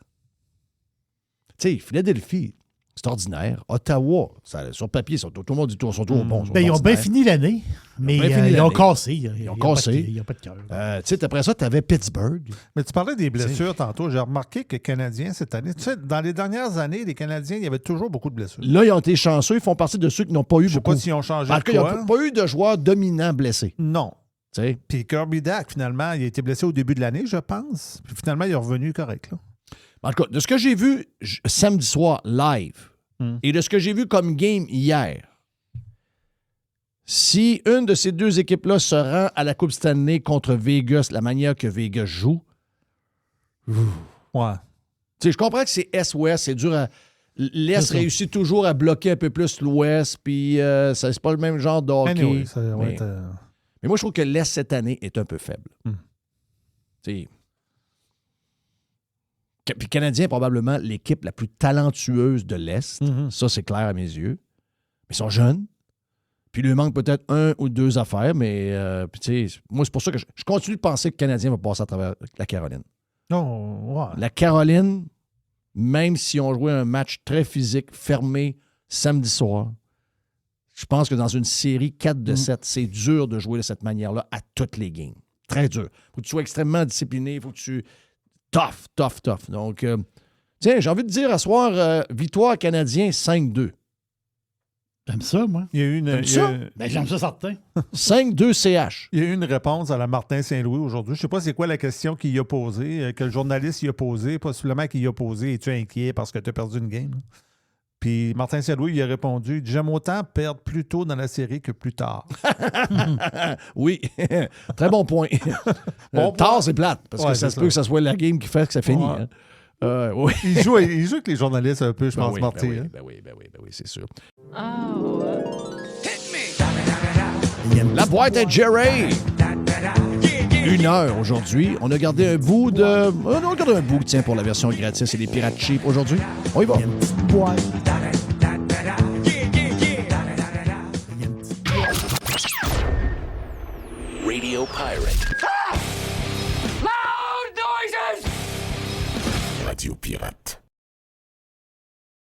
tu sais, Philadelphie, c'est ordinaire. Ottawa, sur papier, tout le monde dit tout sont au bon. Ils ont bien fini l'année, mais ils ont cassé. Ils ont cassé. Il n'y a pas de cœur. Tu sais, après ça, tu avais Pittsburgh. Mais tu parlais des blessures tantôt. J'ai remarqué que les Canadiens, cette année, tu sais, dans les dernières années, les Canadiens, il y avait toujours beaucoup de blessures. Là, ils ont été chanceux. Ils font partie de ceux qui n'ont pas eu Je sais beaucoup. pas s'ils ont changé En de tout cas, quoi. ils n'ont pas eu de joueurs dominants blessés. Non. Tu sais. Puis Kirby Dack, finalement, il a été blessé au début de l'année, je pense. Puis finalement, il est revenu correct. Là. En tout cas, de ce que j'ai vu samedi soir live et de ce que j'ai vu comme game hier, si une de ces deux équipes-là se rend à la Coupe Stanley contre Vegas, la manière que Vegas joue, ouais. Tu sais, je comprends que c'est Est-Ouest, c'est dur à... L'Est réussit toujours à bloquer un peu plus l'Ouest, puis c'est pas le même genre de hockey. Anyway, ça va être, mais moi, je trouve que l'Est, cette année, est un peu faible. Tu sais... Puis le Canadien est probablement l'équipe la plus talentueuse de l'Est. Ça, c'est clair à mes yeux. Mais ils sont jeunes. Puis il lui manque peut-être 1 ou 2 affaires, mais puis, moi, c'est pour ça que je continue de penser que le Canadien va passer à travers la Caroline. Non, ouais. La Caroline, même si on jouait un match très physique, fermé, samedi soir, je pense que dans une série 4 de 7, c'est dur de jouer de cette manière-là à toutes les games. Très dur. Il faut que tu sois extrêmement discipliné, il faut que tu... Tough. Donc, tiens, j'ai envie de dire à soir, victoire canadien 5-2. J'aime ça, moi. Il y a eu une. J'aime ça, certain. 5-2 CH. Il y a eu une réponse à la Martin Saint-Louis aujourd'hui. Je ne sais pas c'est quoi la question qu'il a posée, que le journaliste y a posée, possiblement qu'il y a posé. Es-tu inquiet parce que tu as perdu une game? Puis Martin Saint-Louis, il a répondu: j'aime autant perdre plus tôt dans la série que plus tard. Oui, très bon point. Tard, c'est plate, parce que ça se peut que ça soit la game qui fait que ça finit. Ouais. Hein. Oui. Il joue avec les journalistes un peu, je pense, Martin. Ben oui, c'est sûr. La boîte à Jerry. 1 heure aujourd'hui. On a gardé un bout de... On a gardé un bout, tiens, pour la version gratis et les pirates cheap aujourd'hui. On y va. Boîte.